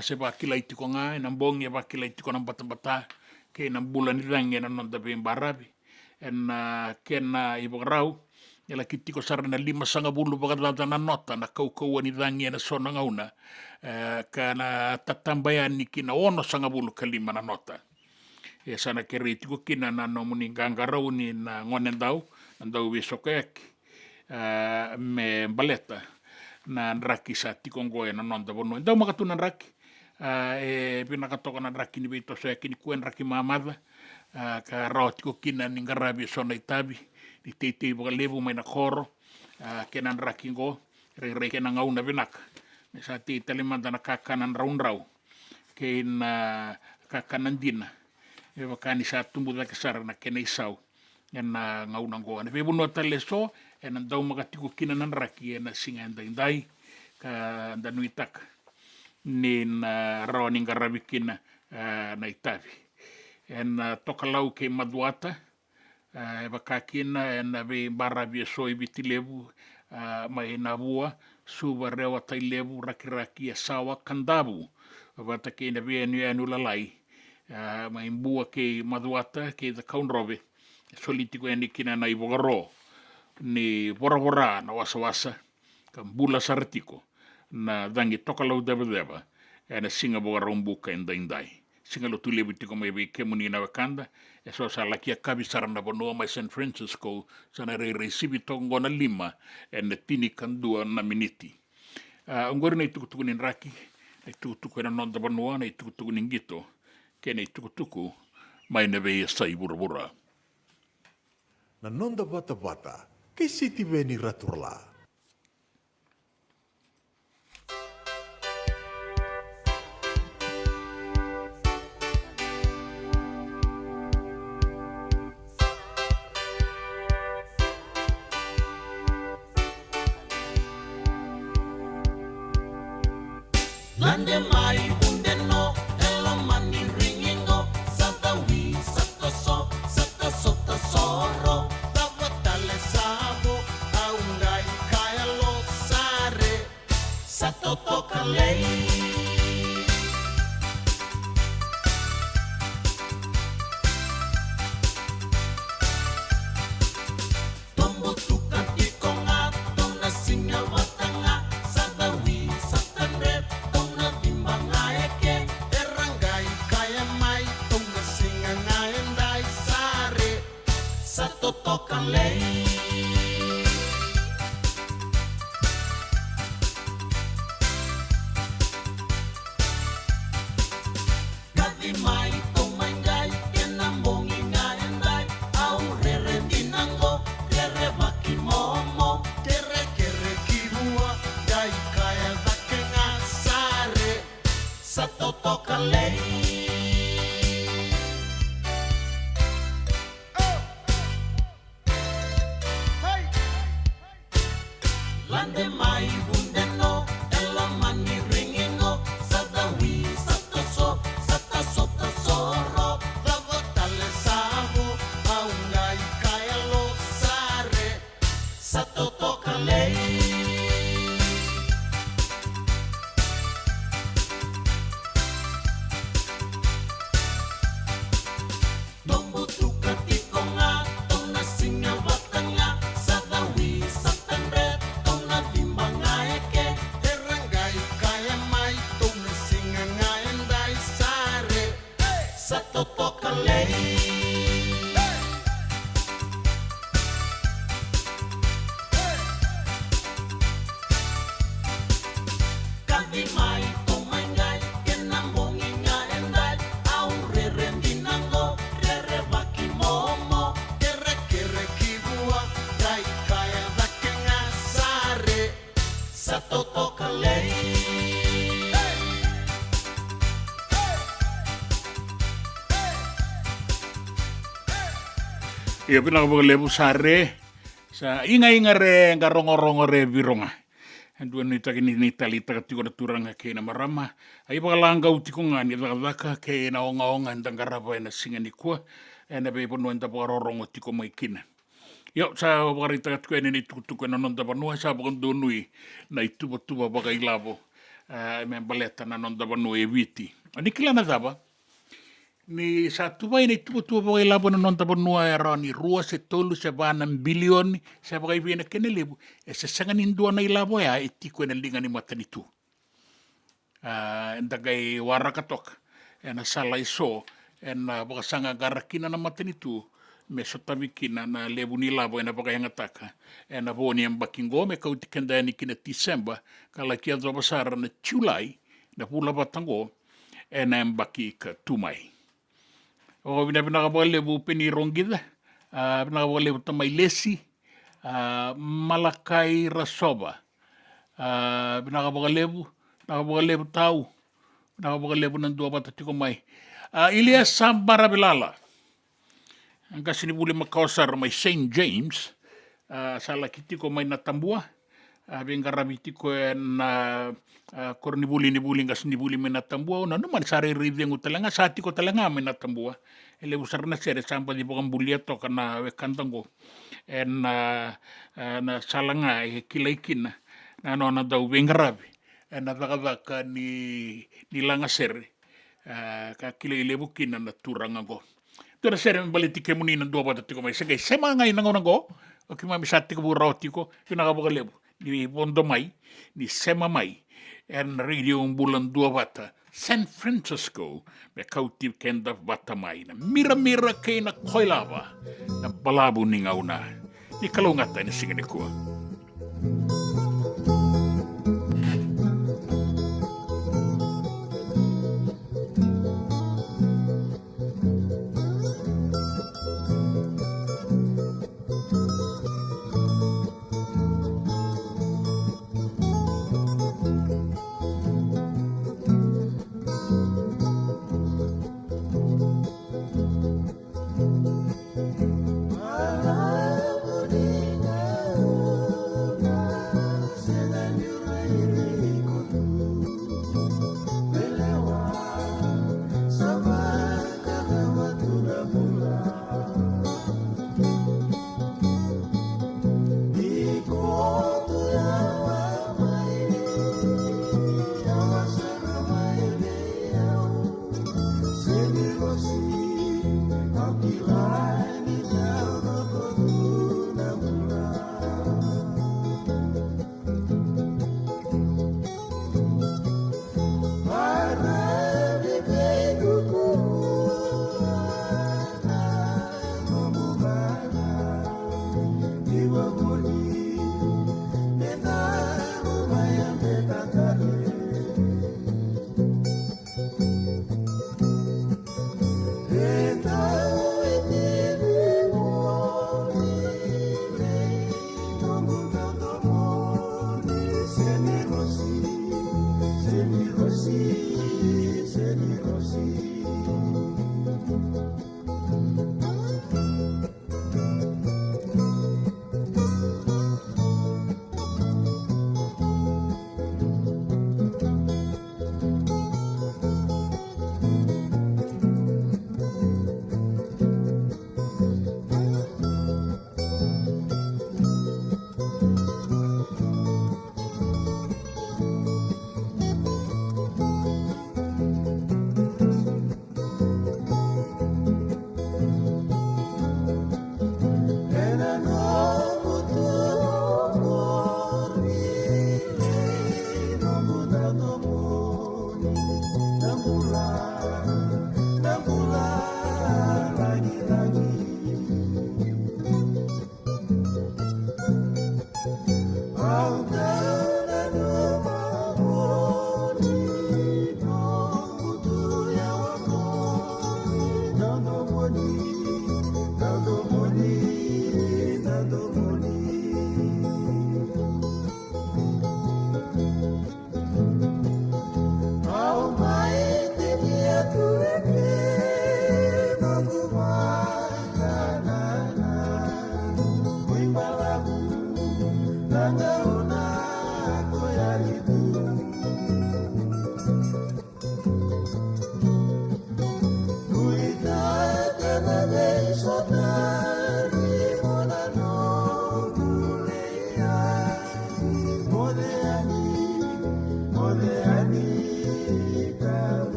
se wakila i tiko ngā e na mbongi e wakila i tiko na batabata ke na bula ni dangi e na nonda ve baravi e na kena i warau e la ki tiko sara na 5 sanga bulu wakatata na nota na kaukau ni dangi e na sona ngauna ka na tatambaya ni kina 1 sanga bulu ka 5 na nota e sana kere tiko kina na no muni gangarau ni na ngone ndau we sokeki me baleta na raki sa tiko ngoe na nonda bono ndau makatu na raki e pina katoka na raki ni beito so yakini kuen raki mamada ka rao tiko kina ni ngarabi sona itabi ni teitei boka levu mai na koro kena raki ngo re kena ngauna vinaka me sa te talimanda na kakanan raunrau ke na kakanan dina e wakani sa tumbu da kasara na kena isau na ngauna ngo na bebu no tale so e na dau makatiko kina nan raki e na singa ndai ka ndanuitaka ni na rao ni ngarabi kina na itavi e na toka lau ke maduata e wakakina e na ve barabi e soi biti levu mai na vua suwa rewa tai levu raki e sawa kandavu wata ke na ve anu lalai mai mbua ke maduata ke the kaunrove solitiko e ni kina na i wogaro ni wora na wasa ka mbula saratiko na dangi toka lau deva e na singa wogaro mbuka indai singa lo tulevu tiko mai ve kemuni na wakanda e so sa lakia kabi sarana bonoa mai San Francisco sana resibi tongo na 5 e na tini kandua na miniti ngori na itukutuku ni raki itukutuku na nonda bonoa na itukutuku ni ngito ke na itukutuku mai na ve sai burabura Na nonda bata-bata, kay City Veni Raturla. Lande mai bunde no elo mani ringingo sata wi sata so tesoro tava tale sabo aungai kaya lo sare sato toka lei tombo tuka tikonga tona singa watanga sada wi sata red tona bimbanga eke erangai kaya mai tona singa ngaendai sare sato toka lei Kadi mai tomangai kenambongi ngaendai au rere dinango kere baki momo kere kibua dai kaya dakenga sare sato toka lei Lande mai bunde no ela mani ringingo sada wi sata so tesoro lava tale sabo aungai kaya lo sare sato toka lei Tombo tuka tikonga tona singa watanga sada wi satandre tona bimbanga eke erangai kaya mai tona singa ngaendai sare sato toka lei Kadi mai tomangai kenambongi ngaendai au rere dinango rere baki momo kere kibua dai kaya dakenga sare sato toka lei ia pina ko levu sare sa inga re ngarongo re vironga Andua ni taki ni tali taka tiko na turanga ke na marama. Ai pakalanga utiko ngani daka ke na onga ndangarapa na singa ni kua. E na pe pono enda pakarorongo tiko mai kina. Yo, sa wakari taka tiko ni tukutuku na nonda panua sa pakandu nui na itupa baka ilavo. Me baleta na nonda panua e witi. Ani kila na tapa. Ni sa tuwai na itupa baka ilavo na nonda panua e rani rua se tolu se vana bilioni se baka iwi na kene lebu. E se sanga ni ndua na ilavo ya e tiko na linga ni matani tu. Enda kai warakatok. E na sala iso. E na baka sanga garakina na matani tu. Me sotawikina na lebu ni lavo e na baka yangataka. E na voni ang bakingo me kauti kenda ni kina December. Kala kia drawasara na July. Na pula batango. E na ang baki ka tumai. O pinaka lebu penirongida. Pinaka lebu tamay lesi. Malakai rasoba. Pinaka lebu tau. Pinaka lebu ng dua batatiko may. Ilias Sambara Bilala. Ang kasi ni buli makausar may St. James, sa lakiti ko may natambua, bingarabi ko na kor ni buli kasi ni buli may natambua, na naman sari reading ko talaga, sa ati ko talaga may natambua. Ele usar na sere, sampa di bukang bulyato ka na wekantang ko, na salanga, kilaikin na ano na daw bingarabi, na nakadaka ni langasere, kakilailebukin na naturang ako. Tuna sere baliti ke muni ng dua batatiko may sagay. Sema ngay nangonang ko. O kimamisati ko burauti ko. Yung nakabakalebo. Ni Bondo May. Ni Sema May. And radio ang bulan dua bata. San Francisco. May kauti kenda bata may. Na mira-mira kay na koilaba. Na balabo ni ngaw na. Ni kalungatan ni singa ni kuwa.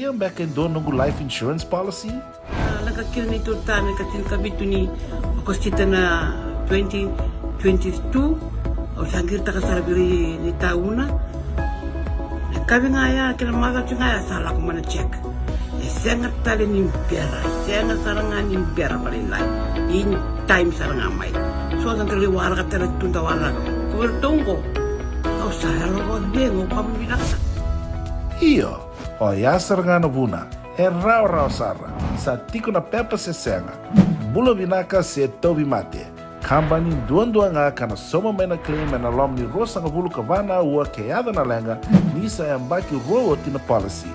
Ia back in doon nunggu life insurance policy? Nakakira ni tuta na katin kabitu ni makostita na 2022 o sangir takasarabiri ni tauna. Kabi nga ya kila mada nga ya sala ko mana check. Sengat tali ni pera, sengat sarangan ni pera palilay. In time sarangan mai. So ang kaliwara ka tala tunda wala ko. Kuwertongko. O sahalo ko dengo pamilaksa. Ia, o yasar nga na buna, rau sara, sa tiko na pepa se senga, bula vinaka se tobi mate, kambani duan nga kana soma may na claim na lom ni rosa nga bulu kavana ua keada na lenga, nisa ambaki roa tina policy.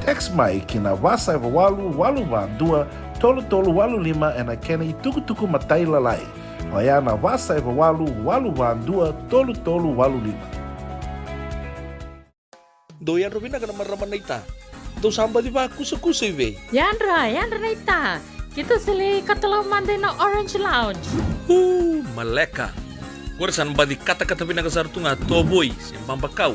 Text mai kina wasa walu van dua, tolu walu lima ena kena ituku matai lalai. O ya na wasa walu van dua, tolu walu lima. Doyan Robina ka naman raman na ita. Do samba di ba kusa iwe? Yandra na ita. Kita sila katalaw Monday na Orange Lounge. Maleka. Warasan ba di kata-kata pinakasartunga toboy siyang pambakaw.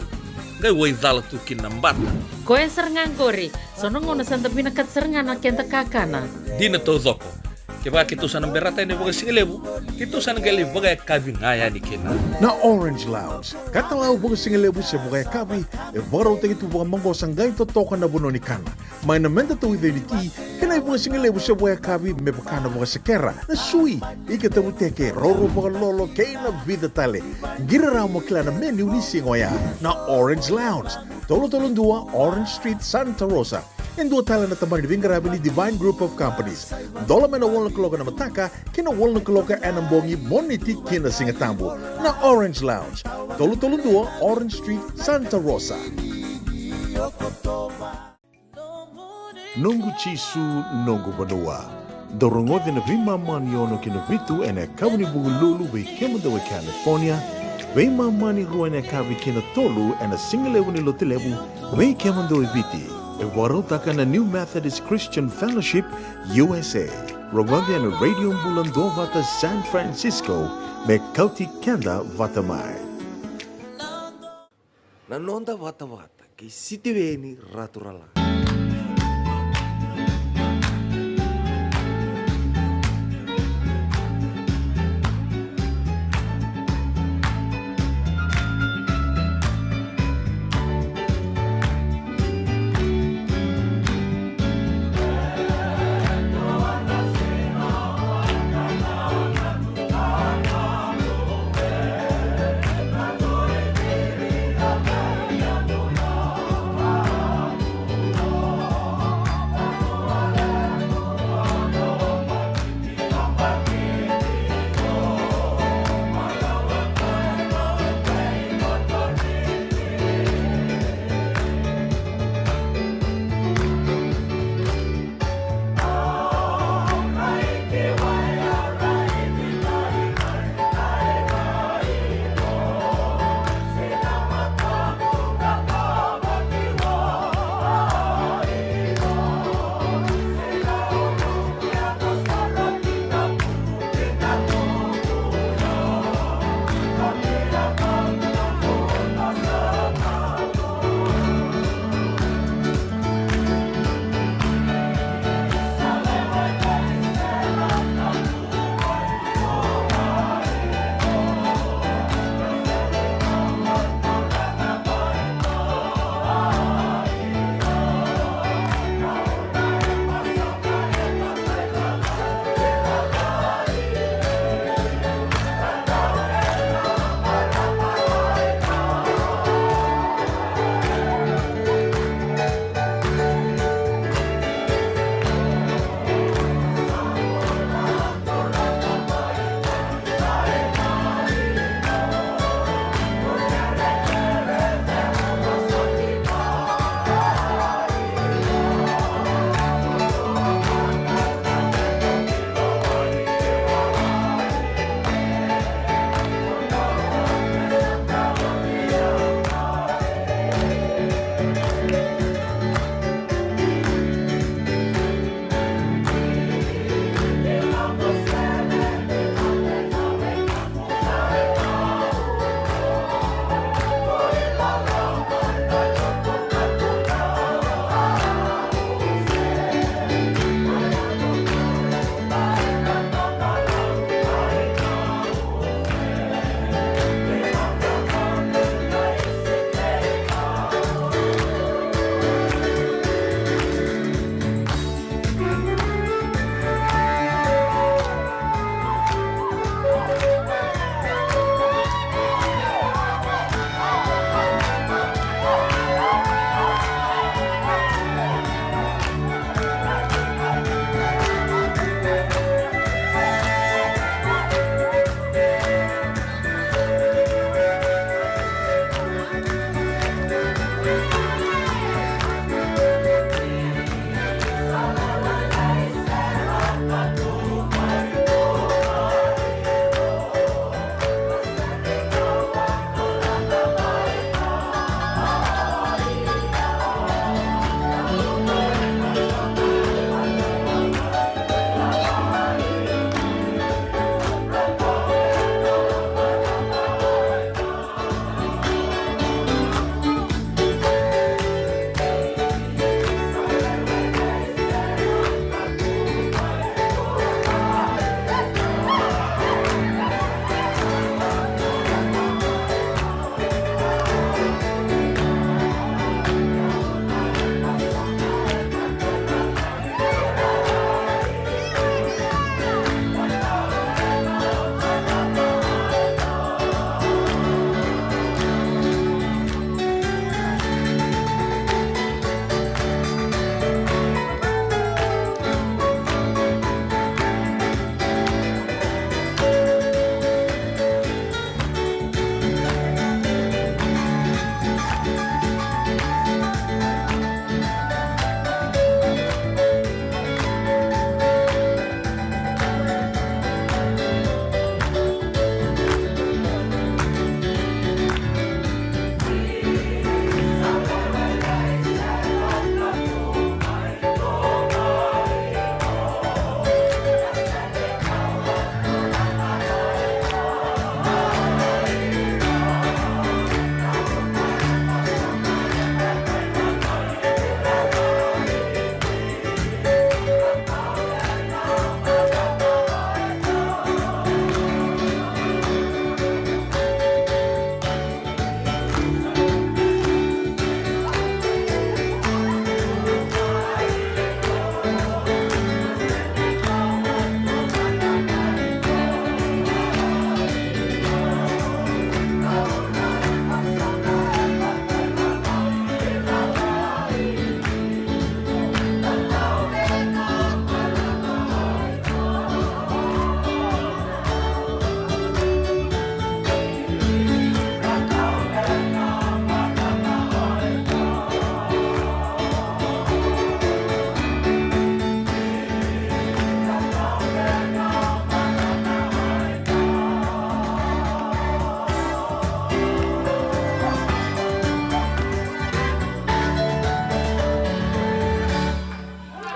Ngay way dala tukin ng bata. Koe serangan kori. Sonong na santa pinakat serangan na kenta kakana. Di na to zoko. Kaya kitusan ng berata ni baga singalebu, kitusan ng gali baga kabing ngaya ni kina. Na Orange Lounge, katalaw baga singalebu siya baga kabi, baraw tayo ito baga manggosang gayon totokan na buno ni kana. May namenda to identity, kanay baga singalebu siya baga kabi, may baka na baga sakera, na sui, ikatabu teke, roro baga lolo, kaya na vida tale. Giraraw mo kila na menu ni singoya, na Orange Lounge, tolo-tolong dua, Orange Street, Santa Rosa. And dua tala na taman ni Vingarabi ni Divine Group of Companies. Dola man na wala kaloka na mataka, kina wala kaloka anambongi moniti kina singatambo na Orange Lounge. Tolo-tolo dua, Orange Street, Santa Rosa. Nungu chisu, nungu banua. Dorongo de na vima maniono kina vitu ene kawani bugululu we kemanda we California. We mani rua ene kawi kina tolu ene singalewu ni lotilewu we kemanda we viti. Ewarotaka na New Methodist Christian Fellowship, USA. Rogavia na Radio Bulando Vata San Francisco, me Kauti Kenda Vatamai. Nanonda Vata ki sitiweni raturala.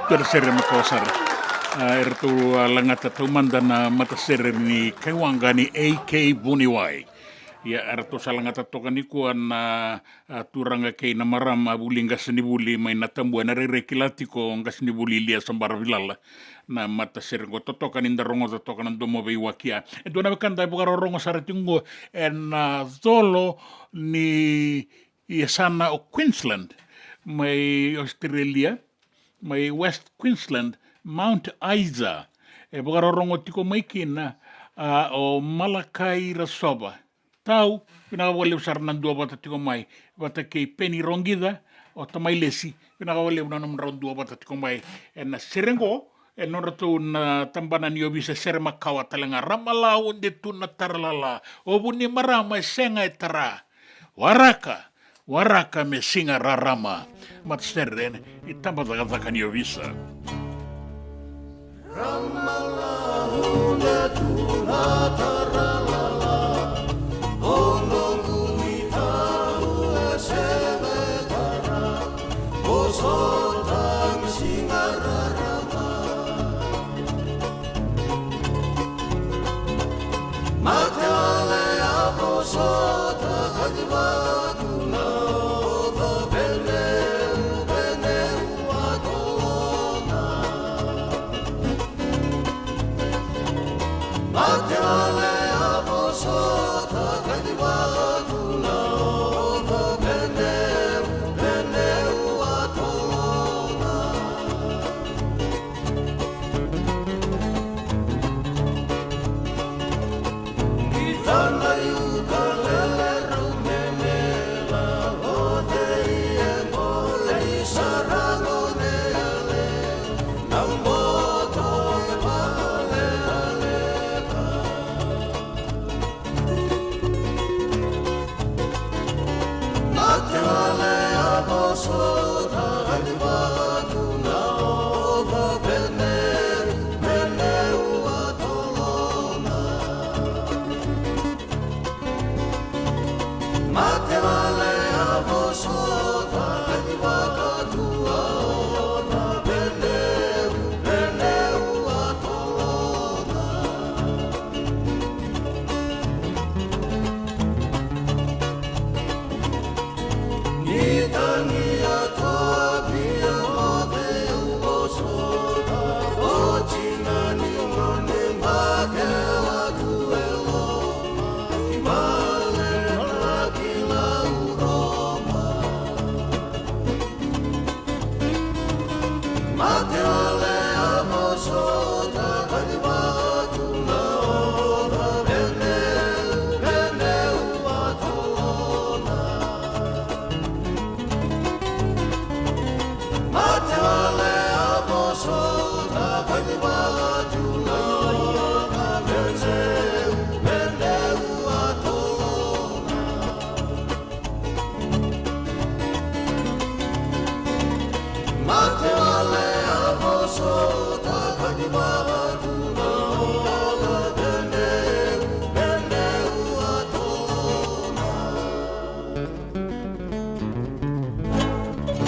Tercera makosar. Ertu langata tumanda na matasere ni kaiwangani AK Buniwai. Ya ertu salangata tokani kuan turanga kei na marama bulinga senibuli mai natambu na rerekilati ko nga senibuli lia sambara vilala na matasere ko totokan inda rongo totokan ndomo be wakia. Edo na bekanda bugaro rongo saratingo en zolo ni yasana o Queensland mai Australia mai West Queensland Mount Isa e bugaro tiko mai kina o Malakai Rasoba tau pinakawali usar ng dua bata tiko mai bata kay Penny Rongida o tamay lesi pinakawali unang round dua bata tiko mai na serengo norato na tambanan yobi sa serma kawa talanga ramalaw de tu na tarlala o buni marama senga etara waraka me singa rarama matsteren itamba dagan yobisa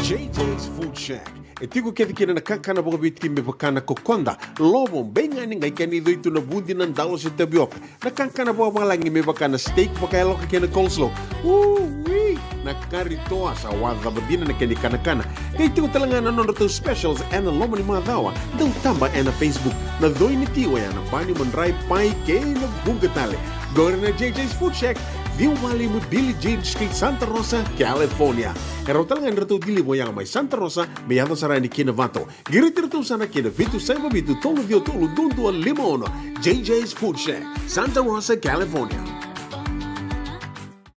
JJ's Food Shack. E tiku kevi kina na kakana boka biti me pakana kokonda. Lobo benga ni ngai kani do itu na bundi na dalo se tabioka. Na kakana boka malangi me pakana steak pakai loka kena coleslaw. Wee! Na kari toa sa wadha badina na kani kana. Kay tiku talanga na nono to specials and na lomo ni madawa. Dau tamba na Facebook. Na doi ni tiwa ya na pani manrai pai kay na bungatale. Gore na JJ's Food Shack. Viu Valley mo Billy Jean Street, Santa Rosa, California. Karo talaga nrito dili mo yang may Santa Rosa, may yato sarani kinavato. Giritirto sana kinavitu sa mabitu tolo vio tolo dundu al limono. JJ's Food Shack, Santa Rosa, California.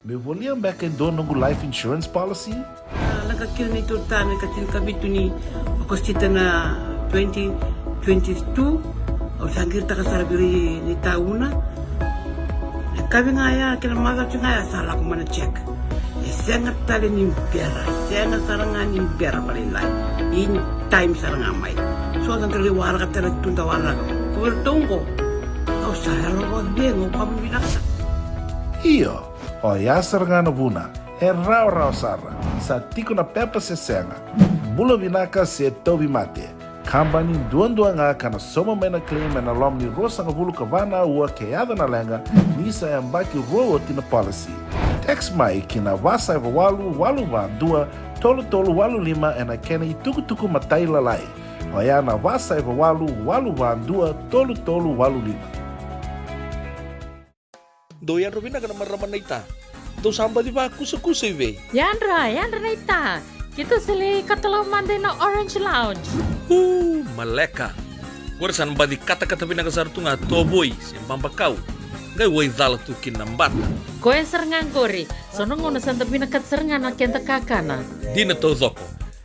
Me volia back in dono life insurance policy? Nagkakil nito tayo katil kabito ni Agostita na 2022. O sangir ta kasarabiri ni tauna. Kami ngaya kila mada ngaya salah ko mana check. Sengat tali ni biara, sengat sarangan ni biara paling lain. In time sarangan mai. So ang kaliwara ka tala tunda wala. Kuwertongko. Kau saya lo bengo kamu binasa. Iyo, o ya sarangan buna. E rau sara. Sa tiko na pepa se senga. Bulo binaka se tobi mate. Kambani dua nga kana soma mena claim na lomni rosa nga vulu kavana ua keada na lenga nisa e ambaki roa tina policy. Text mai kina vasa eva walu dua tolu walu lima e na kena i tuku matai lalai. Oia na vasa eva walu dua tolu walu lima. Doyan Robina kana marama naita. Do samba di ba kusa iwe. Yandra naita. Kita sili katalau mande na Orange Lounge. Maleka. Gurasan ba di kata-kata pinakasar tunga toboy simbang bakau. Gai wai dala tu kinambat. Koe serengan gori. Sono ngono santa pinakat serengan na kenta kakana. Dina to zoko.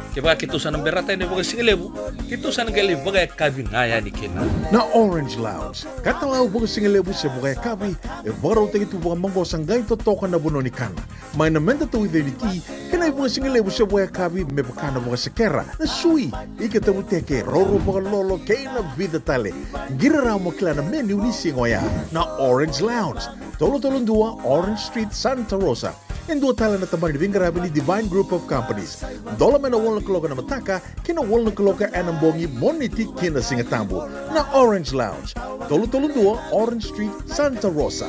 Keba kitusan ang berata ini baga singelebu. Kitusan gali baga kabi ngaya ni kena. Na Orange Lounge, katalau baga singelebu se baga kabi, e baro tegi tu baga mangosang gai totoka na buno ni kana. Mai na menta tu identity, kena baga singelebu se baga kabi me bakana baga sekera. Na sui, ika tabu teke, roro baga lolo kei na vida tale. Gira ramo kila na menu ni singoya. Na Orange Lounge, tolo-tolong dua Orange Street, Santa Rosa. En dua tala na tamani di Vingarabi ni Divine Group of Companies. Dola mena wala kaloka na mataka, kina wala kaloka anambongi moniti kina singatambo. Na Orange Lounge, tolo-tolong dua Orange Street, Santa Rosa.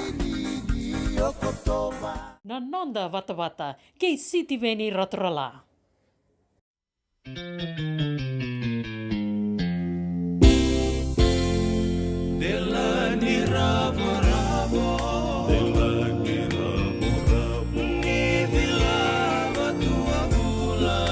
Na nonda vata kei siti veni rotrola. Della ni rabo della ni rabo ni vilava tua bula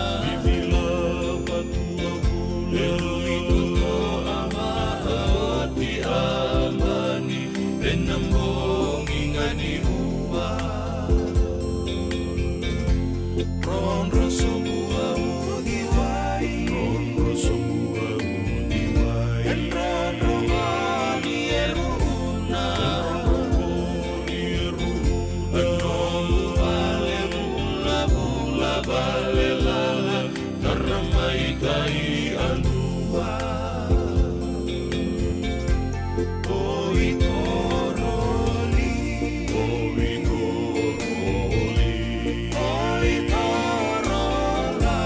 itu to ama oti amani penambongi ngani uwa ron rosomua udiwai Enran romani eruna Bale bula bale lala Karamai tai andua Oi toroli Oi torola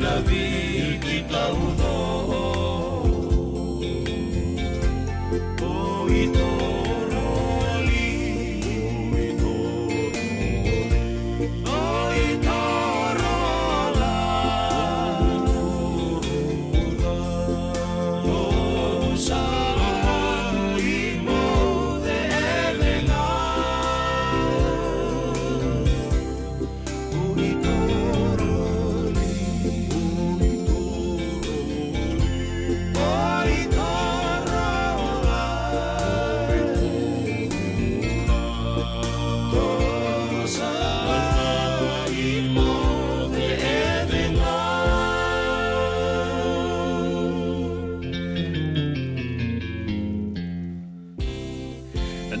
nabi kita udo o itoroli o itorola o sala imo de evena o itoroli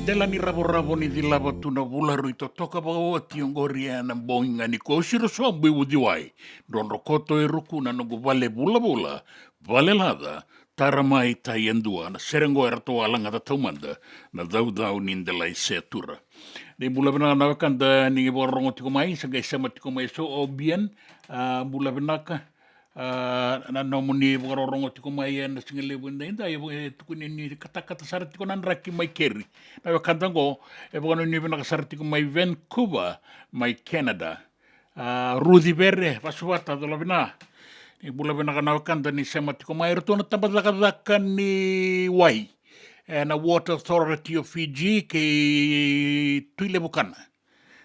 Dela ni rabo-rabo ni dilava tuna vularu i toka bao ati ongoria na boinga ni kosiro sombi udiwai. Don rokoto e ruku na nogu vale bula-bula, vale lada, taramai tai endua na serengo e rato alanga da taumanda na dau-dau nindela i seatura. Ni bula benaka na wakanda ni borongo tiko mai, sagai sama tiko mai so obian, bula benaka, na nomuni borongo tiko mai na singale bunda inda e tuku ni kata-kata sara tiko nan raki mai keri. Na wakanda ngo e borongo ni benaka sara tiko mai Vancouver, mai Canada. Rudy Bere, pasuata dola bena. Ni bula benaka na wakanda ni sama tiko mai rutona tabalaka ni wai. Na Water Authority of Fiji ke tuile bukana.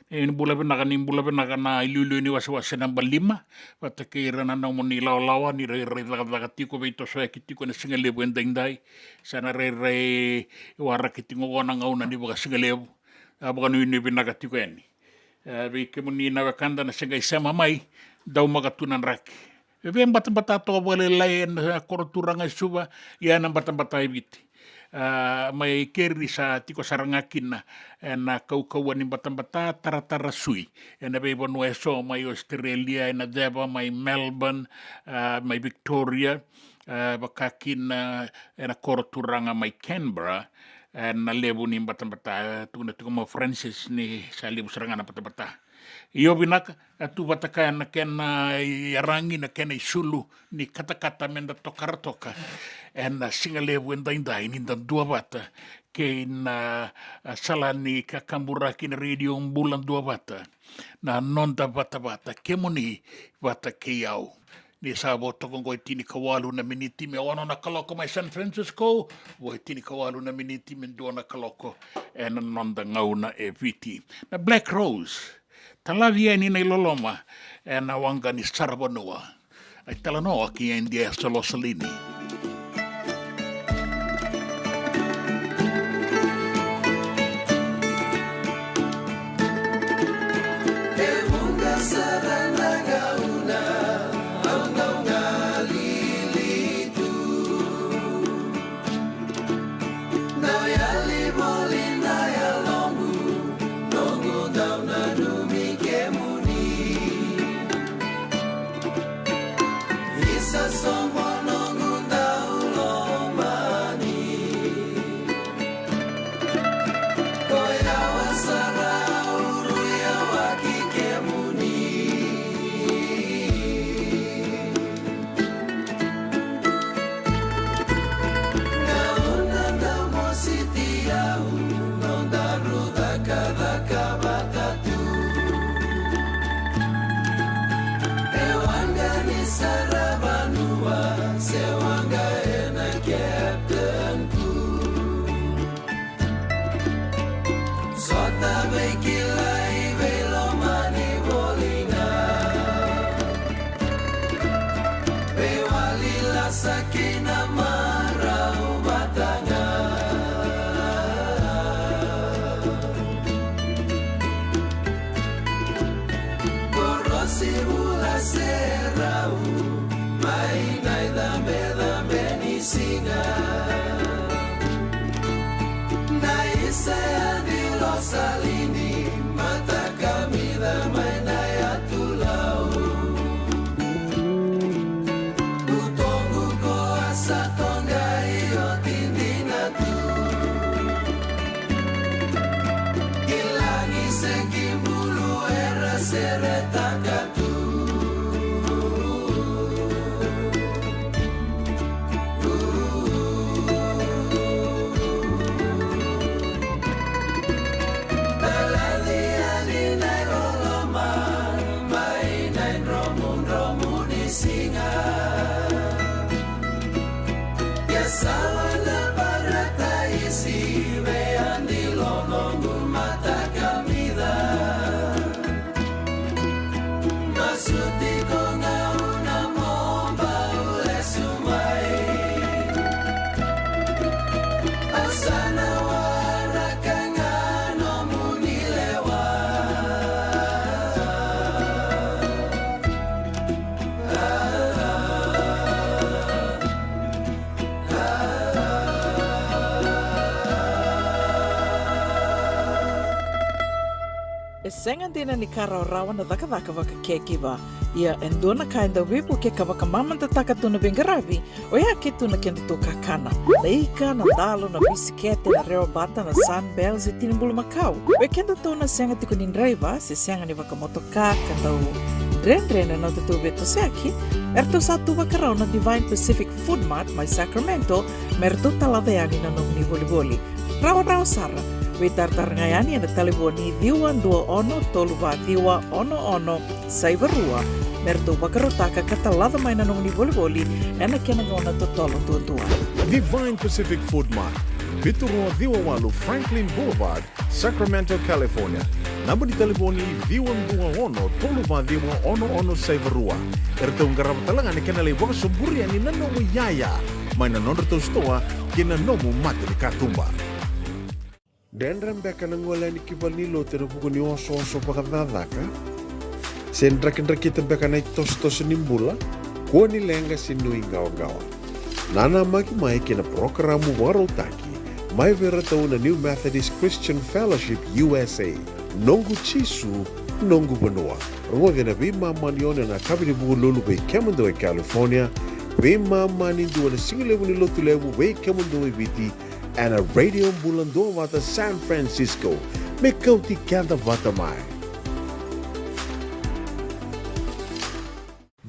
Ni bula benaka na ilu ni wasa namba 5. Wata ke rana na mo ni lawa ni re tiko beito so ki tiko na singale buendai. Sana re wara ki tingo wana ngauna ni boga singale. Aboga ni benaka tiko eni. Be ke mo ni na wakanda na singai sama mai dau magatunan raki. Ve mbata to bole lai na koroturanga suba ya na mbata ibiti. Mai keri sa tiko sarangakin na kau-kauan ni bata-bata tara-tara sui. Na be bonu eso mai Australia, na Deva, mai Melbourne, mai Victoria, bakakin na koroturanga mai Canberra, na lebu ni bata-bata, tuna mo Francis ni sa lebu sarangana bata-bata. Iyo binaka atu bataka na kena yarangi na kena isulu ni kata-kata menda toka na singale wenda indai ni dua bata ke na salani kakambura ki na radio bulan 2 bata na nonda bata ke moni bata ke yau ni sabo tokong ko tini kawalu na miniti me ono na kaloko mai San Francisco wo tini kawalu na miniti men do na kaloko na nonda ngauna e viti na Black Rose talavia ni na iloloma na wanga ni Sarabanua ai talanoa ki India Solosalini. E senga dina ni kara rawa na daka waka kekiwa. Ia endona kainda wipu ke kawaka mamanta taka tuna bengaravi, o ia ke tuna kenda to kakana. Leika na dalo na bisikete na reo bata na sunbells e tinimbulu makau. We kenda to na senga tiko ni driver, se senga ni waka motoka kandau Dren na te tube to seki, erto sa tuba karao na Divine Pacific Food Mart mai Sacramento, merto talaveani na nung ni boli-boli. Rao sara, we tartar ngayani na taliboni diwa dua ono toluwa diwa ono saivarua, merto bakarotaka katalada mai na nung ni boli-boli, ena kena ngona to tolo tua. Divine Pacific Food Mart, Viturua Diwawalu Franklin Boulevard, Sacramento, California. Namba di telefoni ono toluva diwa ono saivarua. Erto ngarap talangan ni kena lewak suburi ani nanomu yaya. Maina nondor to stoa kena nomu mati ni katumba. Dendram beka nangola ni kibalilo tena buku ni oso pakadadaka. Sendra kita beka na tos nimbula. Kua ni lenga sinui gawa. Nana maki mai kena programu warotaki. Mai vera tau na New Methodist Christian Fellowship USA. Nongu chisu, nongu banua. Rungwa na bima manione na kabini buku lulu bei Kemundo e California. Bima mani dua na singilewu ni lotu lewu bei Kemundo e Viti. And a radio bulando wata San Francisco. Me kauti kanda wata mai.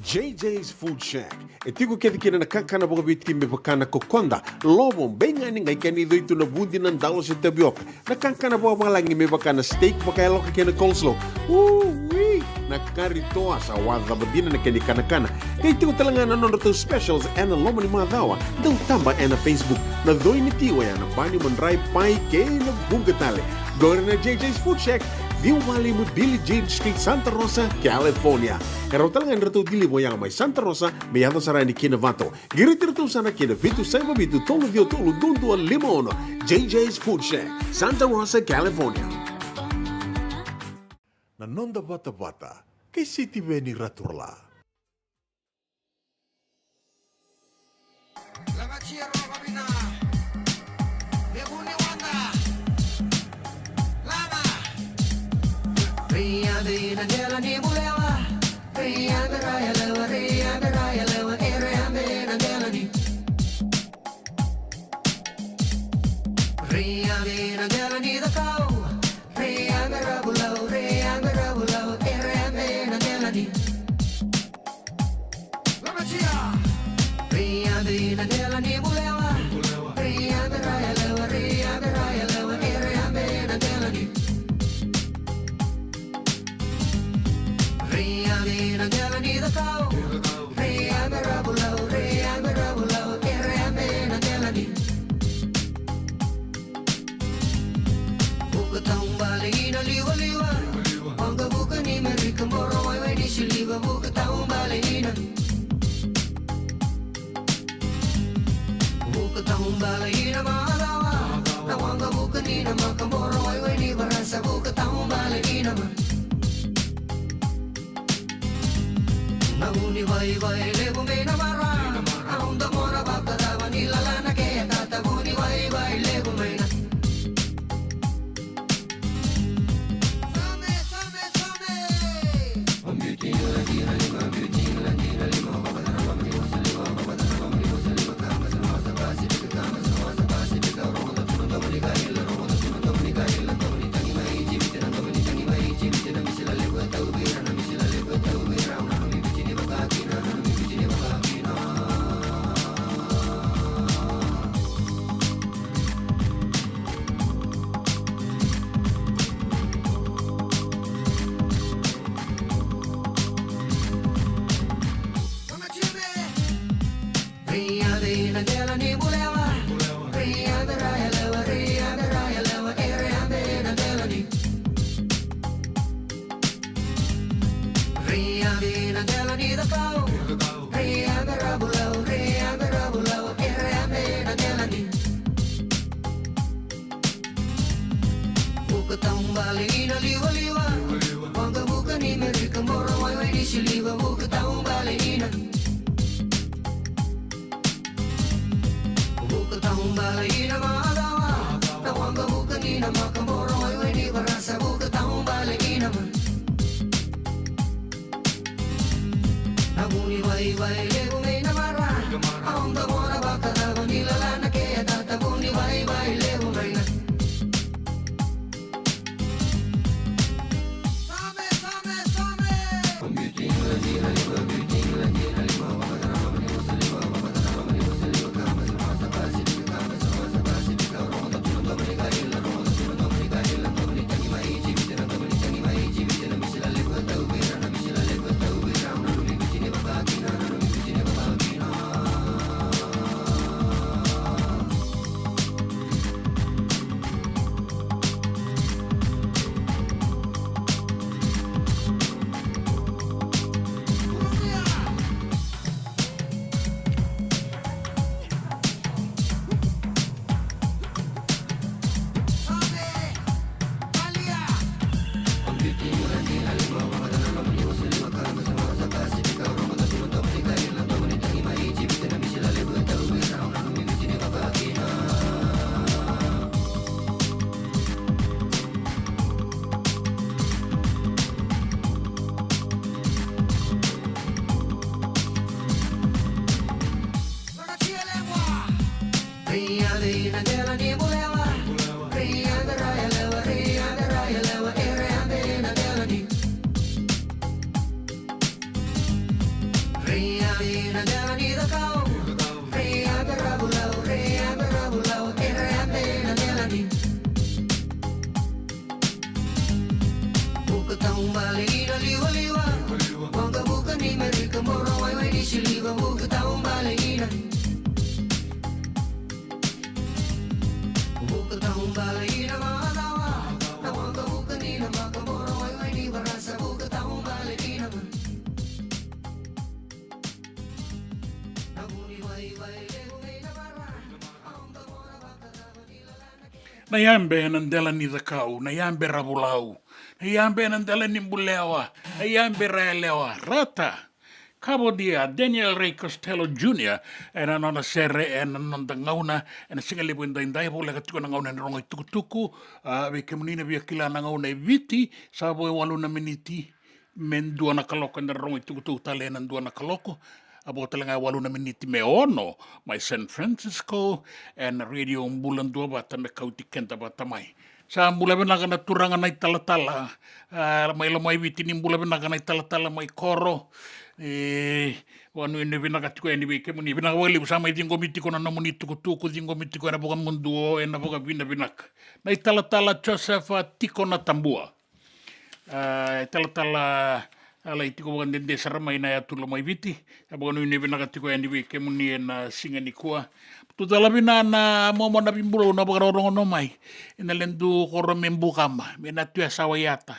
JJ's Food Shack. E tiku kena na kakana boka biti me pakana kokonda. Lobong benga ni ngai kani itu na bundi nan dalos e tabioka. Na kakana boka malangi me pakana steak baka eloka kena coleslaw. Wee! Na karitoa sa wadha badina na kani kana. Kaya tiku talangana non to specials and lomani madawa. Dau tamba na Facebook. Na doi ni tiwa ya na bani mandrai pai kaya na bugatale. Gore na JJ's Food Shack. Viu Valley mo Billie Jean Street, Santa Rosa, California. Kaya talangan rito dili mo yang may Santa Rosa, may yato sa rani kinavato. Giritirto sana kinavitu sa mabitu tolo dio tolo dundu al limono. JJ's Food Shack, Santa Rosa, California. Nanonda bata-bata, kay City Veni Raturla. Na yambe nandela ni zakau, na yambe rabulau, na yambe nandela ni mbulewa, na yambe raelewa, rata. Cabo dia, Daniel Ray Costello Jr. En anona sere en anonda ngauna, en singale bunda indai bola katuko na ngauna ni rongo tukutuku, we kemunina via kila na ngauna e viti, sabo e waluna miniti, men dua na kaloko na rongo tukutuku tale na dua na kaloko, abo talanga waluna miniti me ono, mai San Francisco, en radio umbulan dua bata me kauti kenta bata mai. Sa mbula benaga na turanga na talatala, mai lo mai viti ni mbula benaga na talatala mai koro, wanu ene benaga tiko ene be kemuni benaga wali sama idingo mitiko na namuni tukutuku dingo mitiko na boga munduo ena boga bina benak. Na talatala Joseph tiko na tambua. Talatala ala itiko boga ndende sarama ina ya tulo mai viti, boga ene benaga tiko ene be kemuni ena singa ni kua. Tutalabina na momo na bimbulo na bagarongo no mai ina lendu koro membukama mena tua sawayata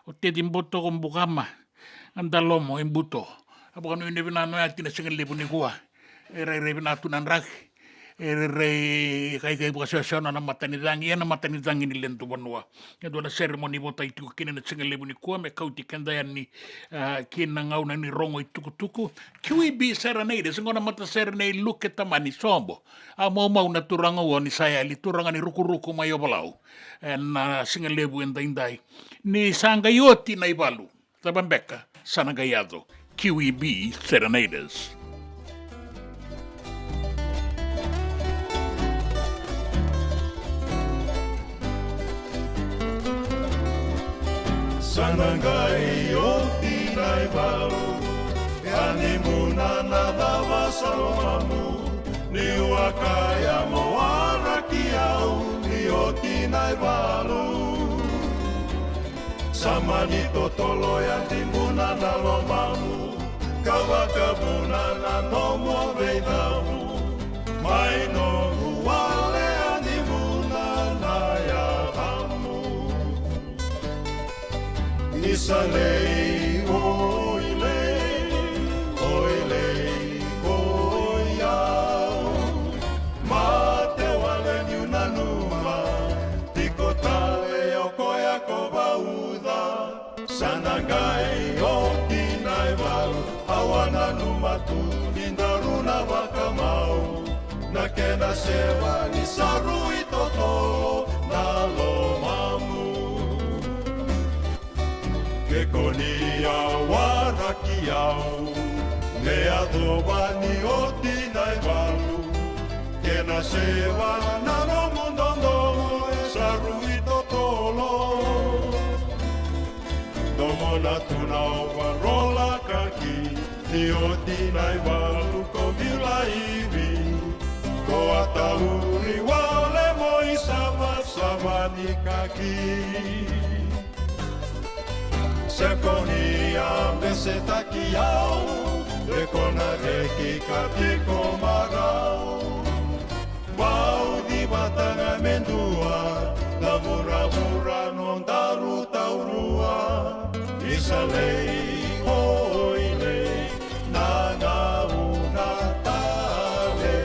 o te dimboto kombukama andalomo embuto abogano ine bina no ati na singa lebu ni kuwa ere bina tunan rak ere kai buka na matanidangi na matanidangi ni lendu banua ndo na ceremony bota itu kine na singa lebu ni kuwa me kauti kenda ya ni kina ngauna ni rongo itukutuku QEB serenade singona mata serenade look at tamani sombo amo na turanga woni saya li turanga ni ruku mai obalau en singa lebu indai ni sanga yoti na ibalu tabambeka sanagayado QEB serenades. Sanangai o tinai balu, animuna na dava salomamu, ni wakaya moara kiau, ni o tinai balu. Samani totolo ya timuna na lomamu, kawakabuna na nomo veidamu, mai no huale animuna na yavamu. Isalei oilei, oilei oiau, mate wale ni unanuma, tiko tale okoya kobauda, sanangai o tinai walu, awana numatu nindaruna wakamau, nakena sewa ni sarui toto na lomamu. Kekonia warakiau, Mea dovani o tinai walu Ke na sewa na no mundondo Sa ruito tolo Domo na tuna o warola kaki Ni o tinai walu ko vila iwi Ko atauri wale moi sama ni kaki Sekonia mese takiao Rekona reki katiko marao Wau di batanga mendua La vura non daru taurua Isalei hoile Nana una tale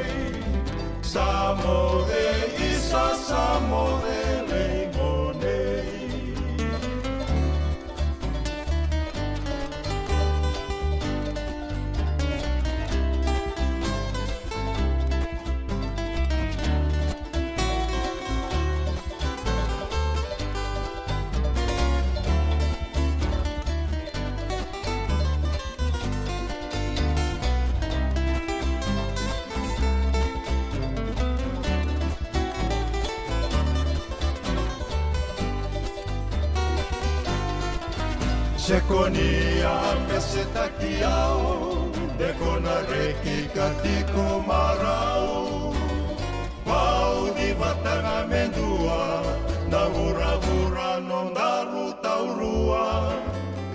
Samode isa samode leimonei Sekonia meseta kiao Dekona reki katiko marao Pau di batanga mendua Na vura non daru taurua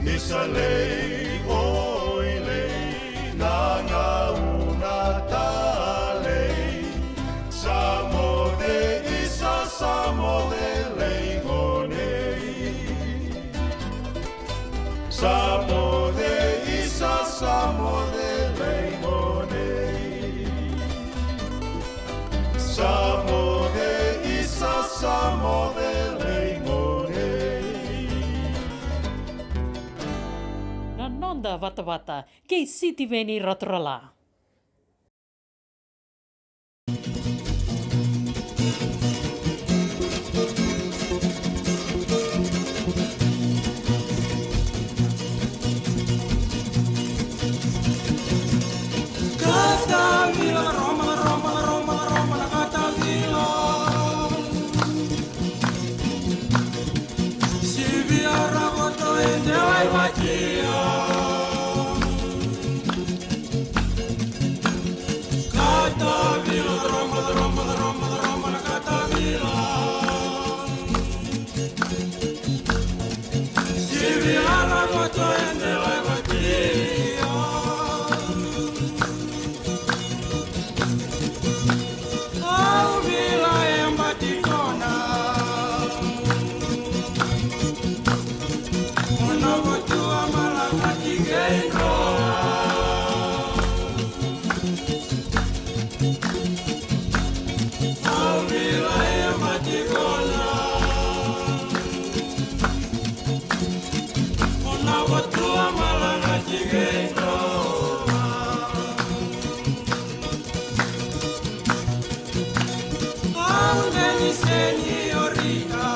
Isalei oilei Nanga una talei Samode isa samode leigonei Samode isa samode leimonei Samode isa samode leimonei Nanonda wata kei siti veni ratrala. Katavila, Roma, Katavila. Silvia Ragoto and Dewey Matia. Katavila, Roma, Katavila. Silvia Ragoto and Dewey Matia. Señorita,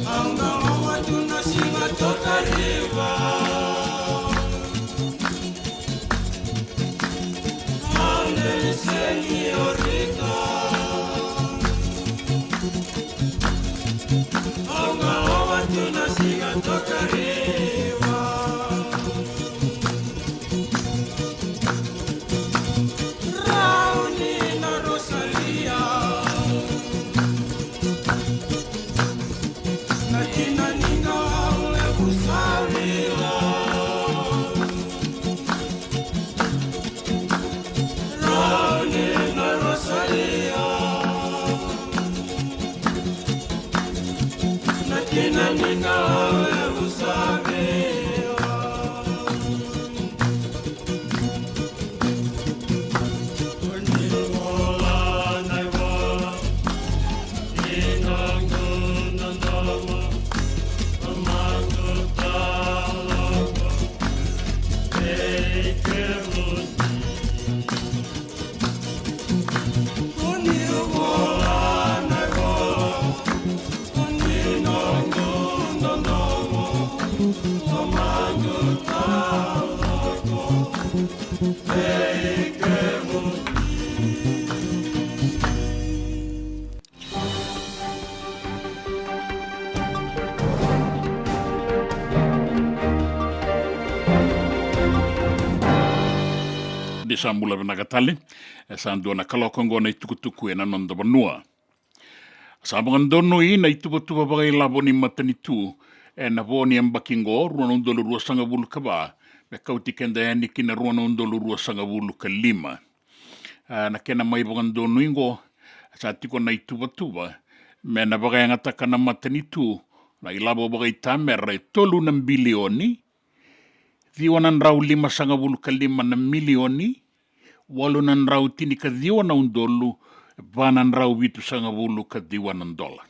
angalau tuna singa toka riva, ande señorita, angalau tuna singa toka riva. Oh, de sambula vinakatali sanduana kalokongo na itukutuku e na nonda banua. Sabang dono I na itukutuku bagai labo ni matanitu e na voni ambakingo ruana undolo rua sanga bulu kaba me kauti kenda yani kina ruana undolo rua sanga bulu ka 5. Na kena mai bagan dono ingo sa tiko na itukutuku me na bagai ngataka na matanitu na ilabo bagai tamera 3 bilioni Diwanan rau 5.5 na milioni, 8 rau tini ka diwana undolu, banan rau 8.5 ka diwanan dola.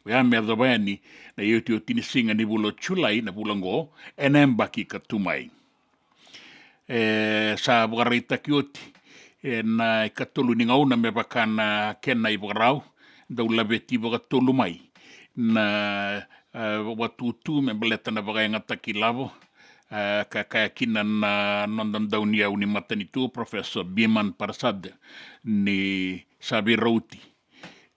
Wea mea dhabani na yoti o tini singa ni bulo chulai na bulango, enembaki ka tumai. Sa bukarita kioti, na ikatolu ni ngauna me bakana kena I bukarau, dau labeti bakatolu mai, na watutu me baleta na bakai ngataki lavo, kaya kina na nondan dauni au ni matanitu Professor Biman Parsad ni sabi rauti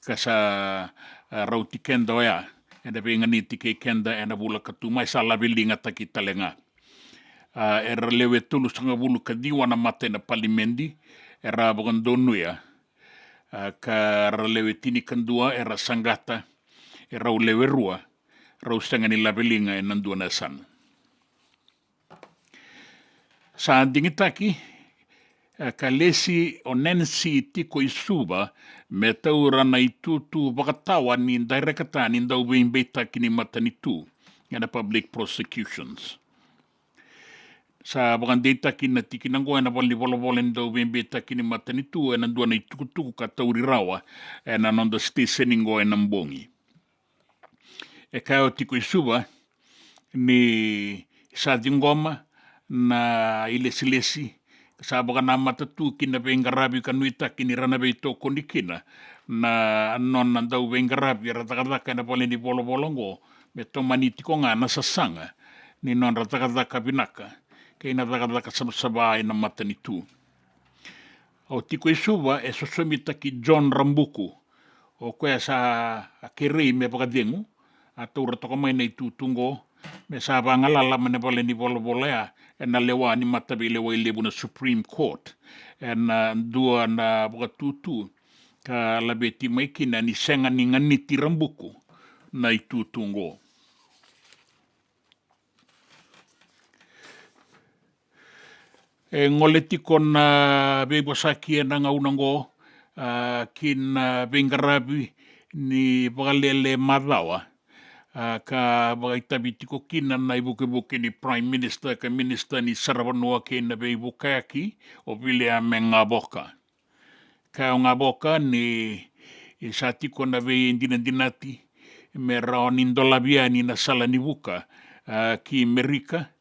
kasa rauti kenda ya enda bengani tike kenda enda bula katumai sala bilinga taki talenga era lewe tulu sanga bulu kadiwa na matena palimendi era bagandonu ya ka lewe tini kandua era sangata era lewe rua rau sanga ni labelinga enandua na sana. Sa dingitaki, ka lesi o nensi tiko isuba me taura na itutu wakatawa ni direcata ni ndau beimbeita kini matanitu ngana public prosecutions. Sa bagandeita kina tiki nango ena wali volobole ndau beimbeita kini matanitu ena ndua na itukutuku ka tauri rawa ena nonda stationingo ena mbongi. E kao tiko isuba ni sa dingoma na ilesi-lesi sabaga na matatu kina bengarabi kanuita kini rana beito kondikina na non nandau bengarabi ratakataka na pole ni bolo-bolongo me tomaniti ko nga nasasanga ni non ratakataka binaka kay ratakataka sabay na matanitu. O tiko isuba e sosomita ki John Rambuku o kaya sa kirei me pakadengu atau ratokamay na itutungo me saba ngalala mane pole ni bolo-bolea na lewa ni matabile wa ilebu na Supreme Court na dua na wakatutu ka labeti maikina ni senga ni nganiti Rambuku na itutungo. Ngoleti na bebosaki na ngaunango kin bengarabi ni bagalele madawa ka bagaitabi tiko kina na ibuke-buke ni Prime Minister ka Minister ni Saravanua ke na beibukaki o William Ngaboka. Ka o Ngaboka ni sa tiko na beindinandinati me raonin dolabiani na sala ni buka ki Amerika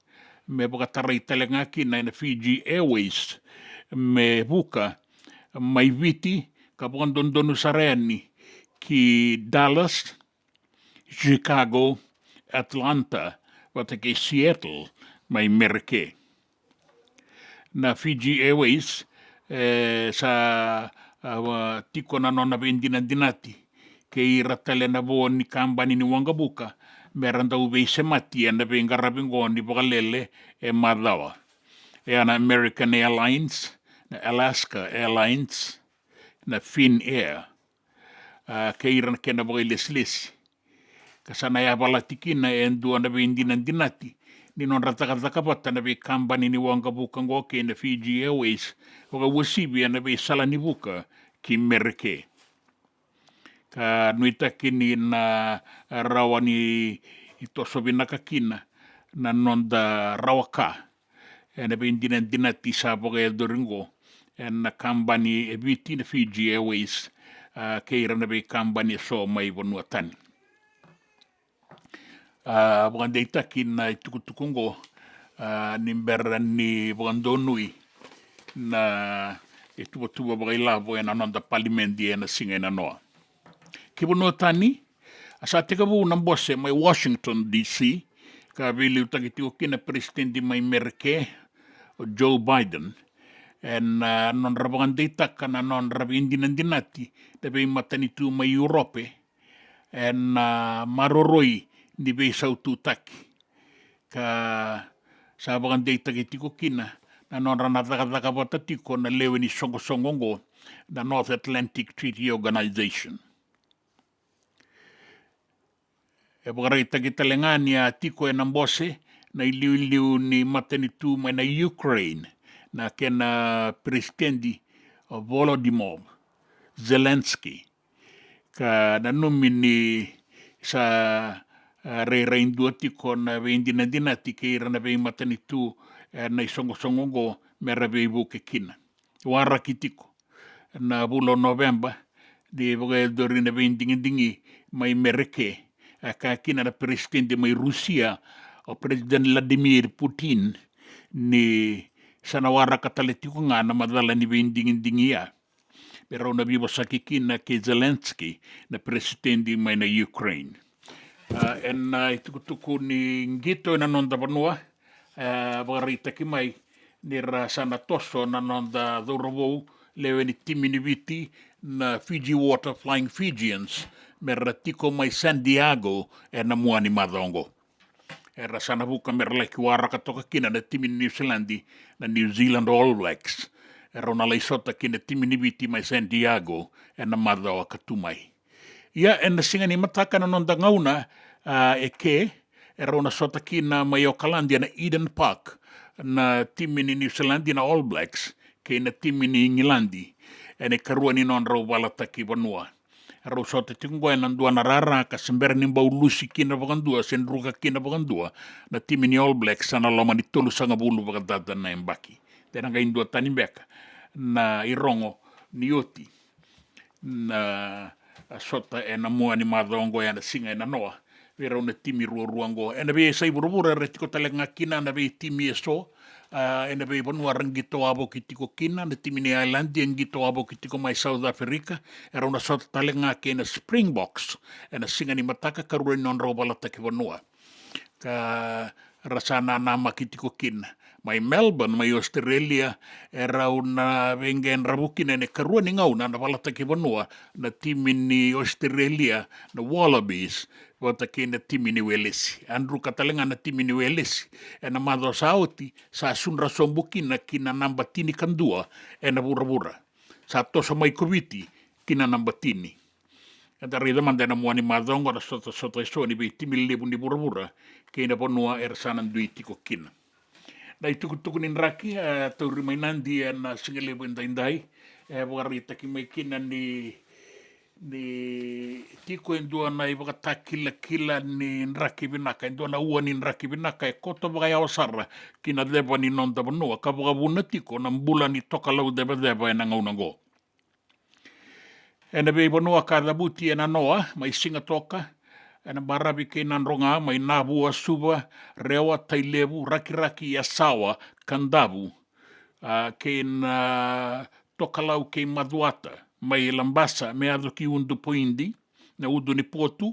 me bugataray talenga ki na Fiji Airways me buka may viti ka bugandondonu sareni ki Dallas Chicago, Atlanta, watake Seattle, may merke. Na Fiji Airways, sa tiko na nona bindinandinati, kay ratale na buon ni kambani ni Wangabuka, meron daw bay semati, na bengarabingon ni Bagalele, madawa. Na American Airlines, na Alaska Airlines, na Finnair, kay ran kena bagay les-les. Kasana ya balatikin na endua na bindinandinati ni non ratakataka pata na be kambani ni Wangabuka ngoke na Fiji Airways waka wasibi na be sala ni buka ki merke ka nuita kini na rawa ni ito sobinakakina na non da rawaka na bindinandinati sa baka doringo na kambani ebiti na Fiji Airways kaira na be kambani so may Vanuatan. Bukandeita kina itukutukungo nimberan ni bukandonui na itukutuba bakailabo na nonda palimendi na singa na noa. Kibuno tani asa tekabu nambose may Washington DC ka bili utagitiwo kina presidente may merke Joe Biden en non rabukandeita kana non rabindinandinati dabe matanitu may Europe en maroroi di be sautu taki ka sabakan day tagitiko kina na non rana taka wata tiko na lewe ni songo na North Atlantic Treaty Organization. E wakarai takita lengani a tiko e nambose na iliu ni matanitu mai na Ukraine na kena presidendi Volodymyr Zelensky ka nanumi ni sa reindua tiko na veindina tike ira na vei matanitu na isongo me rave buke kina. Wara kitiko na bulo November di vore dori na veindingi mai mereke ka kina na presidente mai Rusia o President Vladimir Putin ni sanawara kataletiko nga na madala ni veindingi ya. Pero na vivo sa kikina ke Zelensky na presidente mai na Ukraine. En itukutuku ni ngito na nonda banua varita ki mai ni sana toso na nonda dhorovo lewe ni timini viti na Fiji Water Flying Fijians mera tiko mai San Diego na muani madongo. Era sana buka mera leki waraka toka kina na timini New Zealandi na New Zealand All Blacks. Era ona leisota kina timini viti mai San Diego na madao katumai. Ia na singa ni mataka na nonda ngauna era ona sota kina mai Aucklandia na Eden Park na timini New Zealand na All Blacks ke na timini Ingilandi ene karua ni non rau walataki vanua. Rau sota tingua na ndua na rara ka sembera ni baulusi kina vakandua sendruka kina vakandua na timini All Blacks sana loma ni tolu sanga bulu vakadada na embaki. Tena ka indua tani beka na irongo ni oti na sota na mua ni madongo na singa na noa. Vera una timi ruango. Ena be sai burubura retiko talenga kina na be timi eso. Ena be vanua rangito abo kitiko kina na timi ni Islandi ngito abo kitiko mai South Africa. Era una sota talenga kena Springboks. Ena singa ni mataka karua ni non robala taki vanua. Ka rasana nama kitiko kina. Mai Melbourne, mai Australia, era una vengen rabukina ne karua ni ngau na walata ki vanua na timi ni Australia na Wallabies wata ki na timi ni Welesi. Andrew katalenga na timi ni Welesi. Na madho saoti sa sunra sombukina kina namba tini kandua na bura. Sa tosa mai koviti kina namba tini. Eta rida manda na muani madhongo na sota iso ni be timi lebu ni bura kina vanua era sanan duitiko kina. Na itukutuku ni raki tauri mai nandi na singalebu indai warita ki mai kina ni tiko endua na iwaka takila ni nraki binaka endua na ua ni nraki binaka koto waka yaosara kina deba ni nonda banua ka waka wuna tiko na mbula ni toka lau deba na ngaunango. Ena bei banua ka dabuti na noa mai singa toka na barabi ke nanronga mai nabu asuba rewa tailebu raki ya sawa kandabu ke na tokalau ke maduata mai lambasa me ado ki undu poindi na udu ni potu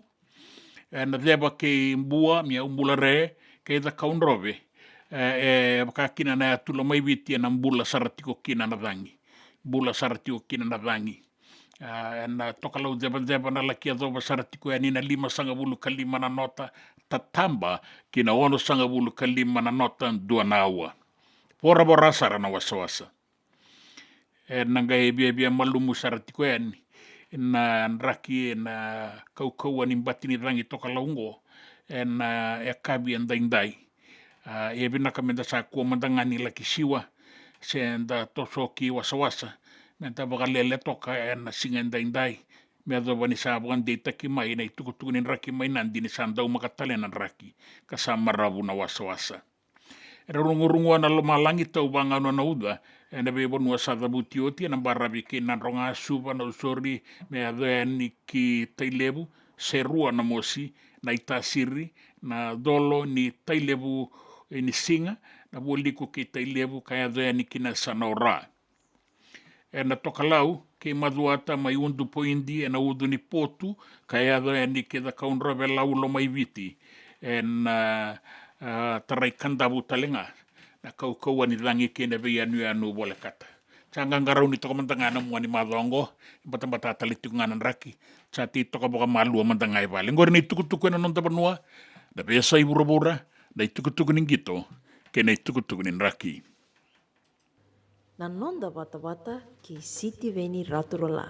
na deba ke mbua mia umbula re ke da kaunrove wakakina na tulo mai viti na mbula saratiko kina na vangi mbula saratiko kina na vangi na tokalau deba na laki adoba saratiko ya nina 5 kalima na nota tatamba kina 1 kalima na nota 2 na awa. Pora borasara na wasawasa. Nanga bia malumu saratiko ya ni na nraki na kaukau ni batini rangi tokalau ngo na kabi andaindai. Bina kamenda sa kuwa mandangani laki siwa senda tosoki wasawasa. Menta bakalele toka na singendaindai me adova ni sabuan data ki mai na itukutuku ni raki mai nandi ni sandau makatale na raki kasama rabu na wasa era rungu na lomalangi tau banga no nauda na be bonua sa dabuti oti na barabi ki na ronga suba na usori me adova ni ki tailebu serua na mosi na itasiri na dolo ni tailebu ni singa na boliko ki tailebu kaya adova ni ki na sanora. Na tokalau ke maduata mai undu poindi na udu ni potu kaya ni ke da kaunrove laulo mai viti na tarai kandabu talenga na kaukau ni langi ke na vei anu bole kata. Sanga ngarau ni toka mantangana muani madongo bata talitu ngana raki sa ti toka boka malu mantangai vale ngor ni tukutuku na nonta banua da besa ibura na itukutuku ni gito ke na itukutuku ni raki. Nanonda wata ki siti veni raturala.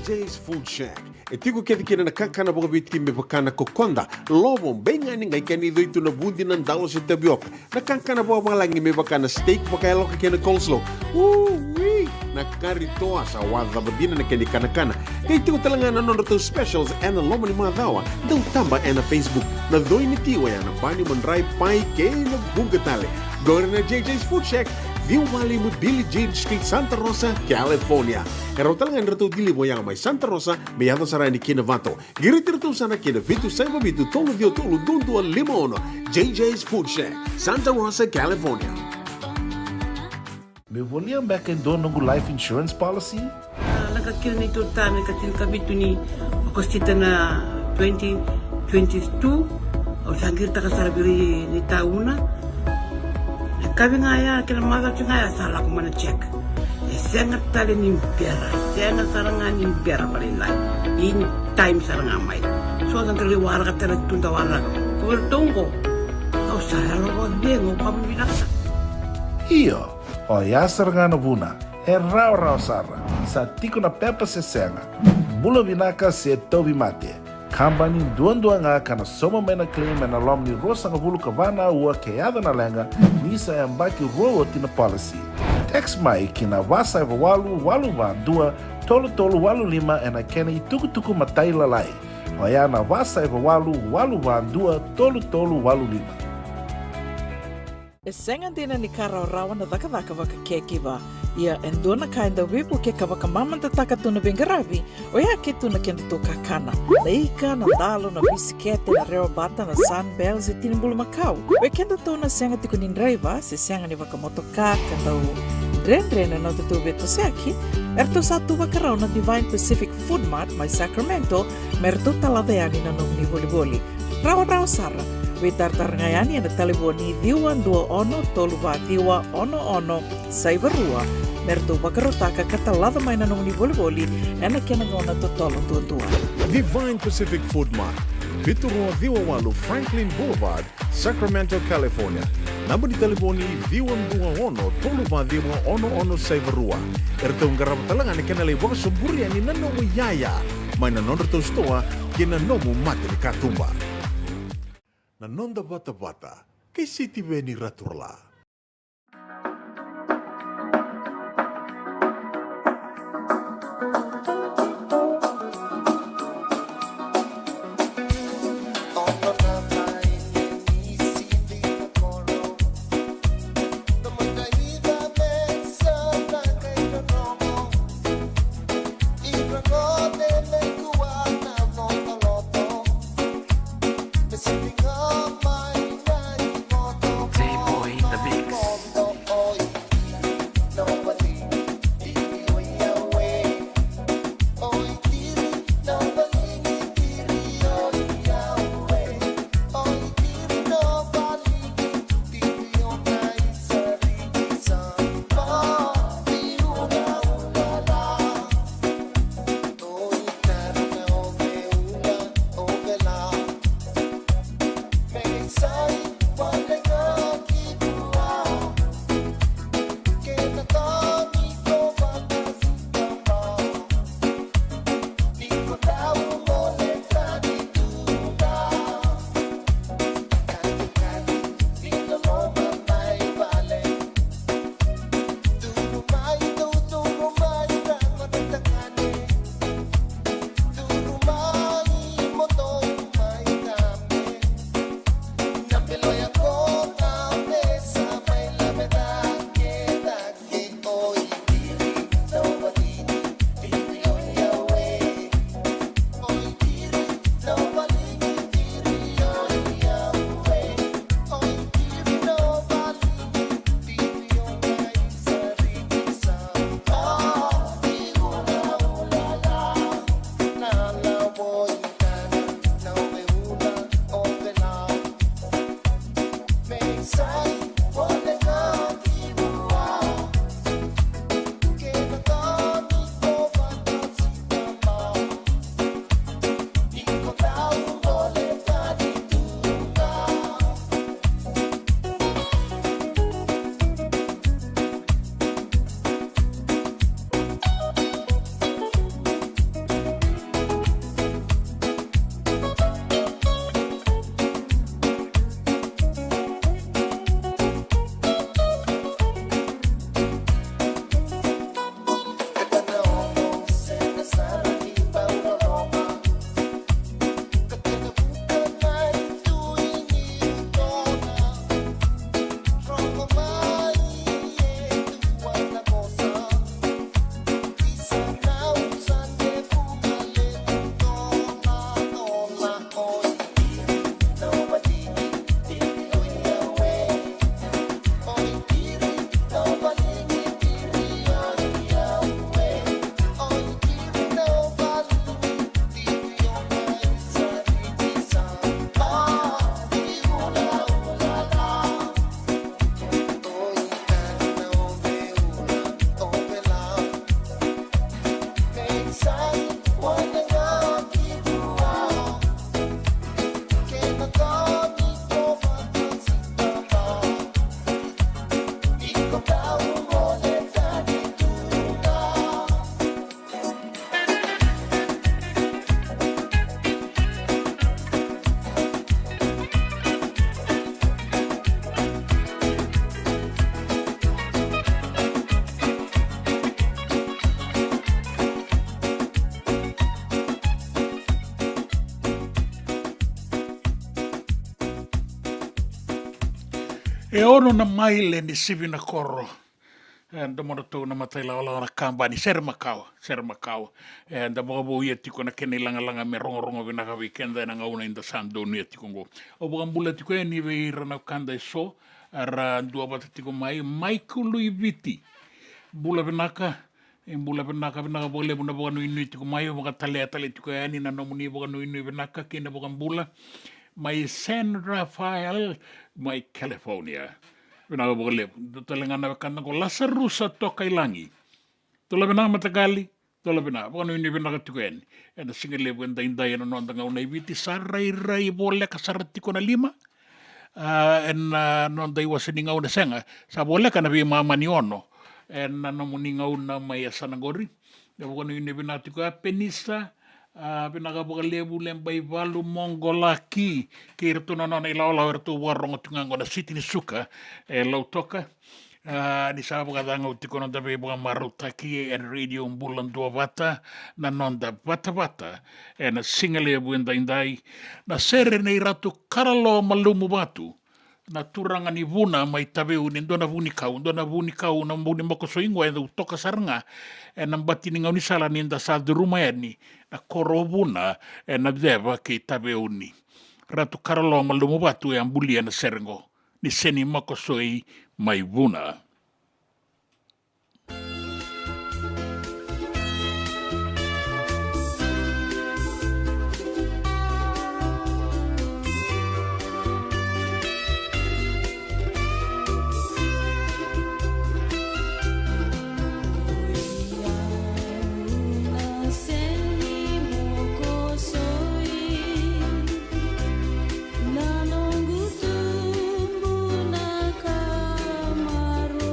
JJ's Food Shack. E tiku kevi kina na kakana boka biti me bakana kokonda. Lobo benga ni ngai kani doitu na bundi na ndalo se tapioca. Na kakana boka malangi me bakana steak baka eloka kena coleslaw. Wee! Na kari toa sa wadha badina na kani kana. Kay tiku talangana non to specials and the lomani madawa. Dau tamba and na Facebook. Na doi ni tiwa ya na bani mandrai pai kena bungatale. Go na JJ's Food Shack. Viu Valley mo Billy Jane Street, Santa Rosa, California. Karo talagang rato dili mo yang may Santa Rosa, may yato sarani kinavato. Giritirto sana kinavitu sa mabitu tolo dio tolo dundu al limono. JJ's Food Shack, Santa Rosa, California. Me voliam back in doon ng life insurance policy? Nakakira na ito tayo, nakatil kabito ni Akostita na 2022. O sagir ta kasarabiri ni tauna. Kami ngaya kila mada ngaya salah ko mana check. Sengat tali ni biara, sengat sarangan ni biara palilai. In time sarangan mai. So ang terliwara ka tala tunda wala. Kuwertongko. Au saralo ko dengo kami binaksa. Iyo, o yasar nga na buna, e rau sara, sa tiko na pepa se senga. Bulo binaka se tobi mate. Kambani duan nga kana soma mena claim na lom ni rosa nga bulu kavana ua keada na lenga nisa e mbaki roa tina policy. Text mai kina wasa e walu ba dua tolu walu lima e na kena i tuku matai lalai. Oya na wasa e walu ba dua tolu walu lima. E senga dina ni kara rawa na daka waka keki ba. Ia endona kainda wipu ke kawaka mamanta taka tuna bengaravi, o ia ke tuna kenda to kakana. Leika, na dalo, na bisikete, na reo bata, na sunbells e tinimbulu makau. O kenda to na senga tiku nindraiva, se senga ni waka motoka, kanda u drendre na te tu beto seaki, erto sa tu wakarao na Divine Pacific Food Mart mai Sacramento, merto talaveani na nom ni boli. Rawa sara. Witar ngayani na taliboni diwa 21 toluwa diwa ono saibarua merto bakarotaka katalada mai na nung ni boli ena kena ngona totolo tua. Divine Pacific Food Mart, Vitorua Viwawalu Franklin Boulevard, Sacramento, California. Namba di taliboni diwa 21 toluwa diwa ono saibarua. Erto ngarap talangan ni kena lewa suburi ani nanomu yaya. Mai na nondor to stoa kena nomu mate ni katumba. Na nonda bata-bata, kay City Veni Raturla. Boy, the E ono na maile ni sivi na koro. Da mora tau na matai la ola kambani ser makau. Da mora bo ia tiko na kene langa me rongo vinaka weekenda na ngauna inda sando ni tiko ngo. O bula tiko e ni ve rana kanda so ara dua bata tiko mai kului viti. Bula vinaka bole buna boga nui tiko mai boga tale tiko e ani na nomuni boga nui vinaka kina boga bula. Mai San Rafael, mai California. Vinaka boga lebu. Talengana kanda ko Lasarusa toka ilangi. Tola vinaka matagali, tola vinaka. Boga nui vinaka tiko e ani. E na singa lebu enda indai na noanda ngauna i viti. Sarai bole ka saratiko na lima. Na noanda iwa sini ngauna senga. Sa bole ka na vi mamani ono. Na nomuni ngauna mai asanagori. Boga nui vinaka tiko a penisa. Pinaka boka lebu lembai valu mongolaki ke retuna nana i laolau retu warongo tungango na siti ni suka e lautoka ni sa boka danga utiko na dabe boka marutaki e radio mbulan dua vata na nonda vata e na singale bu indai na sere nei ratu karalo malumu batu na turanga ni vuna mai tabeu ni ndona vuni kau na mbuni moko soingwa e toka saranga e na mbati ni ngau ni sala ni nda sa duruma e ni na koro vuna e na deva ke tabeu ni ratu karalo malumu batu e ambuli e na serengo ni seni moko soi mai vuna. Maru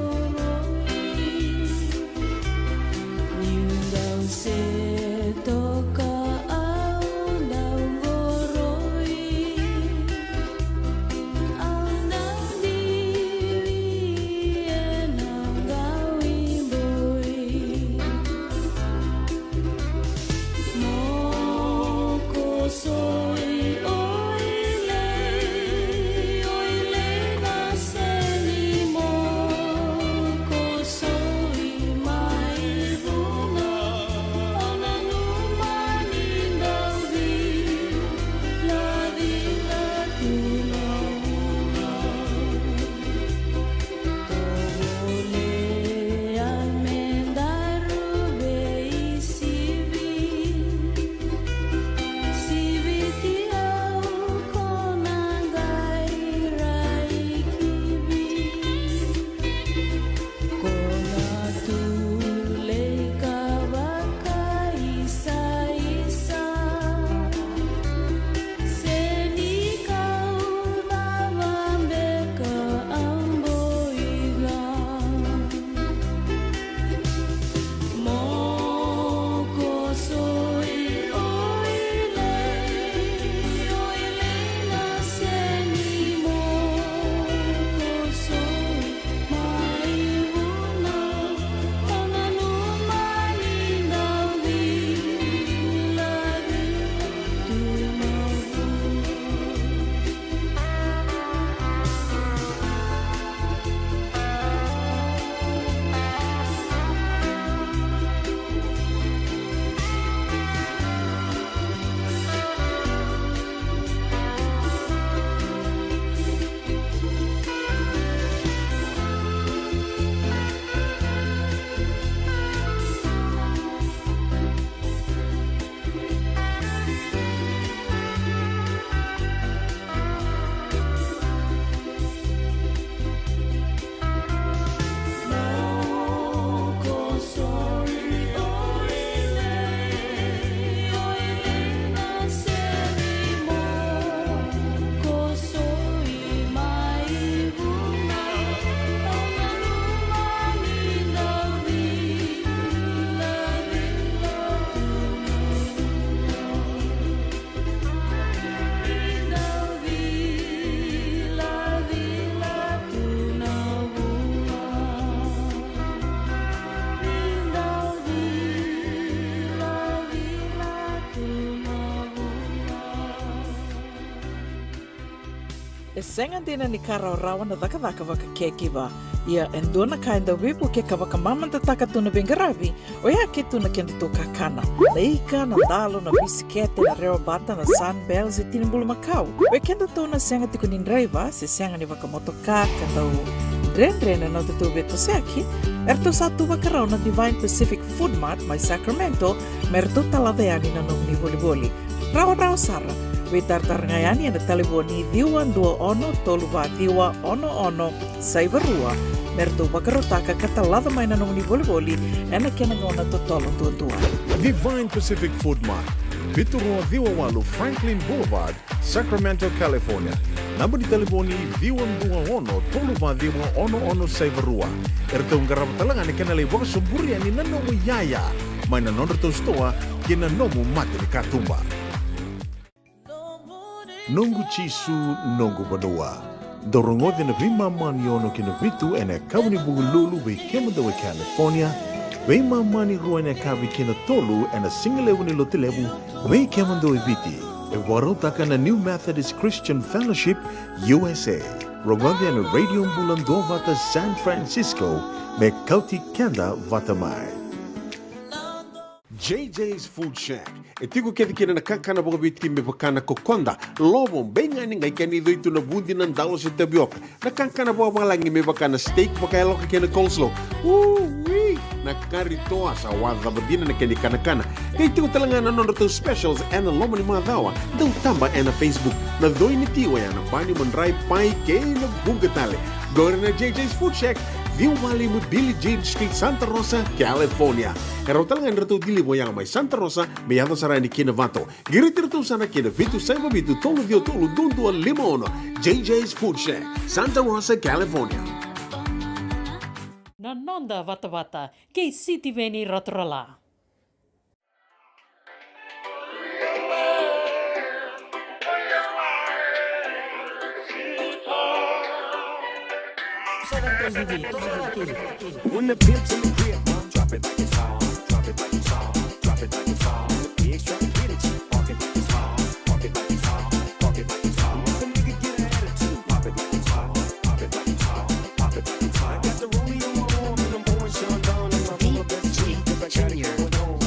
E senga dina ni kara rawa na daka waka keki wa. Ia endona kainda wipu ke ka waka mamanta taka tuna bengaravi, o ia ke tuna kenda tō kakana. Na ika, na dalo, na bisikete, na reo bata, na sunbells e tinimbulu makau. O kenda tōna senga tiko ni nreiva, se senga ni waka motoka, kandau Dren na te tū beto seaki, erto sa tū wakarau na Divine Pacific Food Mart mai Sacramento, merto talaveani na nung ni voliboli. Rawa sara, we tartarangayani na taliboni diwa ndua ono, toluwa diwa ono, saivarua, merto wakarotaka katalada mai na nung ni voliboli, ena kena ngona to tolo tua. Divine Pacific Food Mart, Viturua Viwawalu Franklin Boulevard, Sacramento, California. Namba di telefoni ono, toluwa diwa ono saivarua. Erto ngarama talanga ni kena lewa sumburi ani nanomu yaya. Mai na nono to stoa, kena nomu mate ni katumba. Nungu chisu, nungu badua. Dorongode na vima mani ono kina vitu ene kawani bugululu we kemadawe California. Vima mani rua ene kawi kina tolu ene singalewu ni lotilewu we kemadawe viti. E warotaka na New Methodist Christian Fellowship, USA. Rongode na Radio Mbulando vata San Francisco me kauti kenda vata mai. JJ's Food Shack. E tiku kethi kena na kakana boka biti me pakana kokonda. Lobo benga ni ngai kani doi tu na bundi nan dalo se tabioka. Na kakana boka malangi me pakana steak pakai loka kena coleslaw. Woo-wee! Na kari toa sa wadha badina na keni kana. Kaya tiku talanga na nono to specials ena loma ni mga dawa. Daw tamba ena Facebook. Na doi ni tiwa ya na bani manray pai kaya na bugatale. Gore na JJ's Food Shack. Viu Valley mo Billy Jean Street, Santa Rosa, California. Karo talagang rito dili mo yang may Santa Rosa, may yato sarani kinavato. Girit-rito sana kinavitu sa mabitu tolo dio tolo dundu al limono. JJ's Food Shack, Santa Rosa, California. Nanonda vata kei siti veni rotorala. When the pimp's in the crib, drop it like it's hot. Drop it like it's hot. Drop it like it's hot. The pigs try to get it, park it like it's hot. Park it like it's hot. Park it like it's hot. The nigga get an attitude, pop it like it's hot. Pop it like it's hot. Pop it like it's hot. I got the rollie on my arm and I'm pouring Sean down and my mama best chick. Cause I got it going on.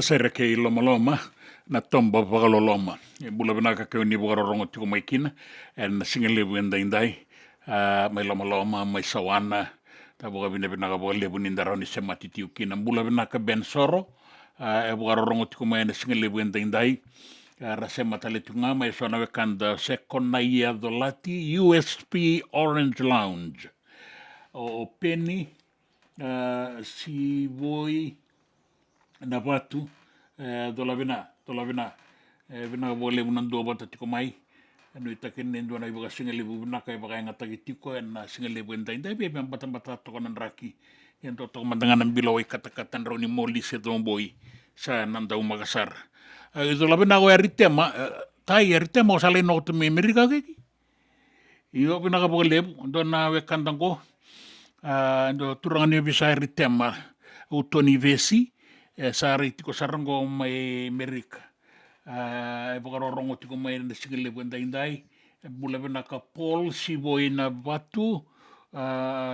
Sere ke loma na tomba vagaloloma. Bula vinaka ke ni vagarorongo tiko mai kina and singele wenda indai mai loma mai sawana ta boga vinaka boga lebu nindaroni se matiti kina bula vinaka ben soro e vagarorongo tiko mai na singele wenda indai rase matale tunga mai sona wekanda sekona ia dolati USP Orange Lounge o Penny si voi na watu dola vina vina vole unando bata tiko mai anu itaken nendo na ibaga singale bu na kai baga ngata tiko na singale bu ndai ndai be bata to kanan raki yang to mandangan bilo kata-kata roni moli se domboi sa nanda umagasar dola vina go eritema tai eritema sale no to memerica ke io vina ga bolebu ndo na we kandango ndo turangani bisa eritema utoni vesi sari tiko sarango mai Amerika e bagarorongo tiko mai na singile wenda indai bula vina ka Paul si voi na batu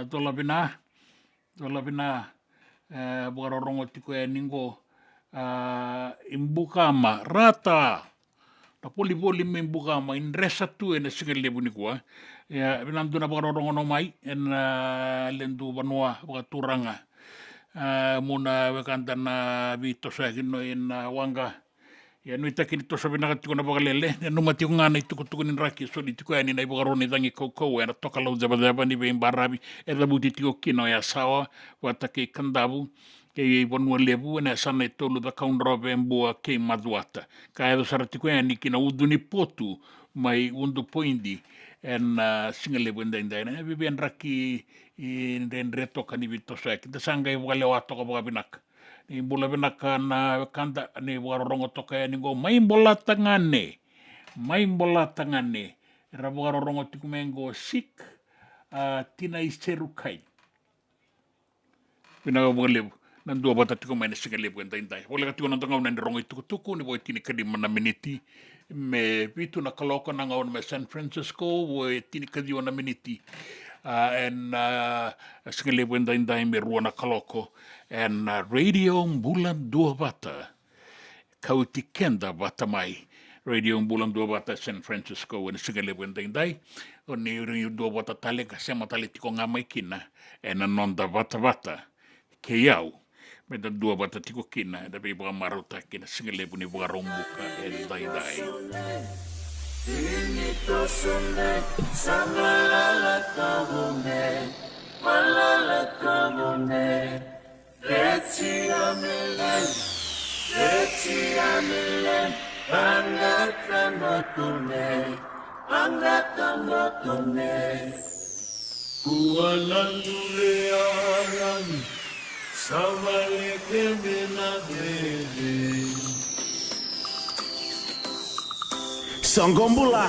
dola vina bagarorongo tiko e ningo imbukama rata na poli me imbukama indresa tu e na singile bunikua ya vina nduna bagarorongo no mai en lendu vanua bagaturanga muna wekanda na vito sa kino na wanga ya nui takini to sa binaka tiko na bagalele ya numa tiko ngana tuku ni raki so di tiko yani na ibagaroni dangi koko ya na toka lau zaba ni be imbarabi e da buti tiko kino ya sawa wata ke kandabu ke bonua lebu na sana tolu da kaunrobe mbua ke maduata ka edo sara tiko yani kina uduni potu mai undu poindi en singale wenda indai bibi en raki in reto kani vito sa kita sanga i wale wa toka boga binak ni bola binak na kanda ni warongo toka ni go mai bola tangane ra warongo tikumengo sik tina iserukai bina boga lebu nan dua bata tiku mai singale wenda indai bola tiku nan tanga nan rongo tuku ni boy tini kadi mana miniti me vitu na kaloko na ngaon me San Francisco boy tini kadi ona miniti en singale wenda indai me ruana kaloko en radio bulan dua bata kauti kenda bata mai radio bulan dua bata San Francisco en singale wenda indai oni uri dua bata tale ka sema tale tiko ngamai kina en nonda bata ke yau me da dua bata tiko kina da be bra maruta kina singale buni bra rombuka en dai Finito sonne, samalala kabone, malala kabone, reci amelen, angatambotune, kualangulearan, samaleke menadele. Songombula.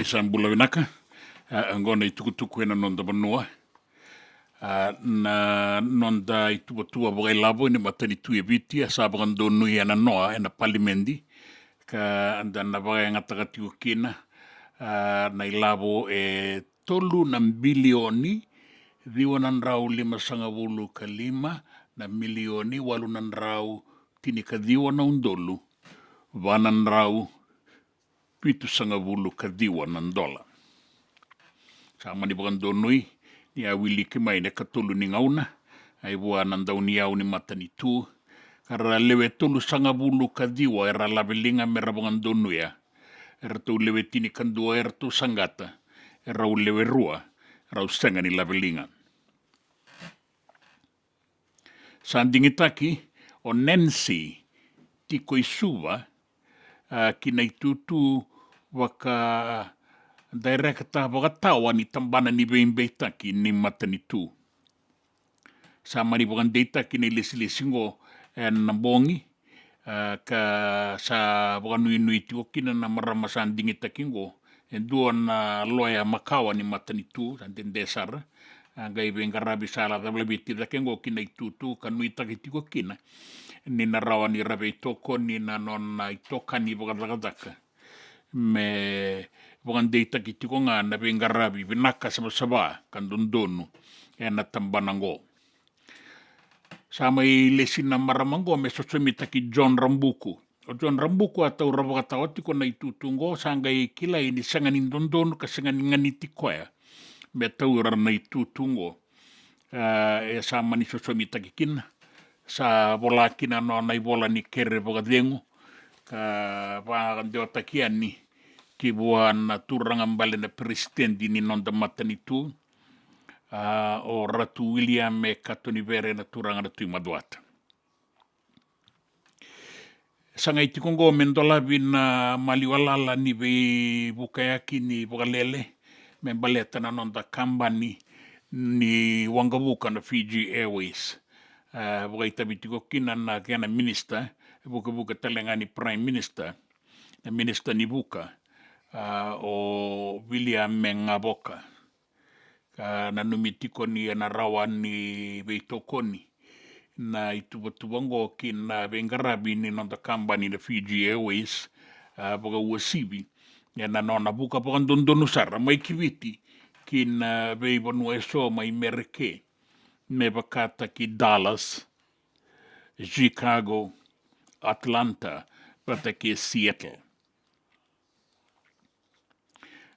Isan bula vinaka, angona itukutuku ena nonda vanua. Na nonda ituatua vogai lavo ina matani tue viti a sabagan nui ana noa ena palimendi. Ka anda na vagai ngatagati o kina na ilavo tolu na bilioni viwanan rau 5.5 na milioni walunan rau tinika diwa na undolu vanan rau 7.5 kadiwanan dola. Sama ni bagan donui ni awili kimai ne katulu ni ngauna ai bua nandau ni au ni matani tu kara lewe tolu 5.5 kadiwa era labelinga mera bagan donuia era tu lewe tini kandua era tu sangata era u lewe rua rau senga ni labelinga. Sandingitaki o Nancy tiko isuwa kina itutu waka directa wakatawa ni tambana ni beitaki ni matani tu. Sama ni bagan deitaki ni lesi-lesingo na bongi ka sa bagan nui tiko kina na marama sandingitaki ngo dua na loya makawa ni matani tu santen desar gai bengarabi sala tablebiti dakengo kina itutu kanui taki tiko kina ni na rawa ni rabe itoko ni na non na itoka ni bagadaka me bagan deita ki tiko nga na bengarabi binaka saba kan dondonu na tambanango sama i lesin na maramango me sosomita ki John Rambuku o John Rambuku atau rabagatawa tiko na itutungo sanga i kila ini sanganin dondonu ka sanganin ngani tikoya me taura na itutungo sama ni sosomita ki kina sa bola kina no na bola ni kere bogadengo ka pa deota kiani ki buan na turangan bale na presidente ni non da matani tu o Ratu William me katoni vere na turangan tu maduata. Sanga iti kongo mendola bina maliwalala ni be bukayaki ni bogalele me baleta na non da kambani ni wangabuka na Fiji Airways. Bukai tabitiko kina na kena minister buka talengani prime minister na minister ni buka o William Mengaboka na numitiko ni na rawan ni beitokoni na itubango kina bengarabi ni nonda kambani na Fiji Airways buka uasibi na nona buka bukan dondonusara mai kiviti kina beibonu eso mai mereke me bakata ki Dallas, Chicago, Atlanta, bata ki Seattle.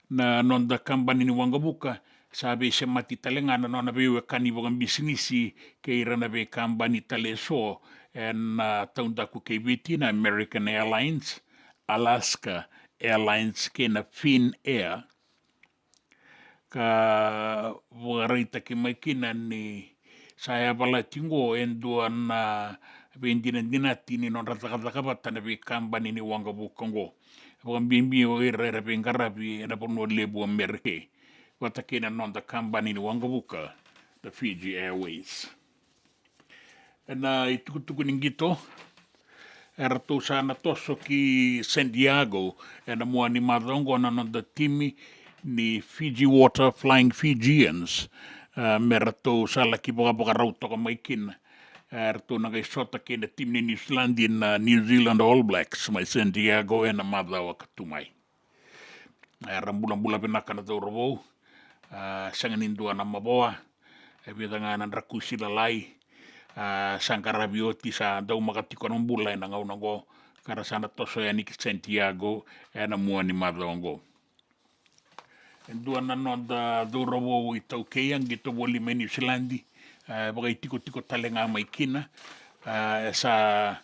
Na nonda kambani ni wangabuka, sabi siya matitalengana no na bewe kani wagang bisnisi kay na be kambani tale so and taunda ko kay biti na American Airlines, Alaska Airlines kina Fin Air, ka warita ki makinan ni saya bala tingo endua na bendina-dinati ni non rata-kata na bikambani ni wangabukongo. Bukan bimbi o irera bengarabi na pono lebu Amerike. Watakina non da kambani ni wangabuka, the Fiji Airways. Na itukutuku ningito, erto sana toso ki San Diego, na mua ni madongo na non da timi ni Fiji Water Flying Fijians. Merato sala ki boga rauto ka maikin erto nagai sota ki na tim ni New Zealand na New Zealand All Blacks mai San Diego na madawa katumai rambula binaka na tau robo sanganin dua na maboa bidanga na rakusila lai sangkarabioti sa dau makatiko ng bulay na ngaunango kara sana toso ya ni Santiago na mua ni madawango. Dua na no da dorobo itau keyang gitu boli New Zealandi bagai tiko-tiko talenga mai kina sa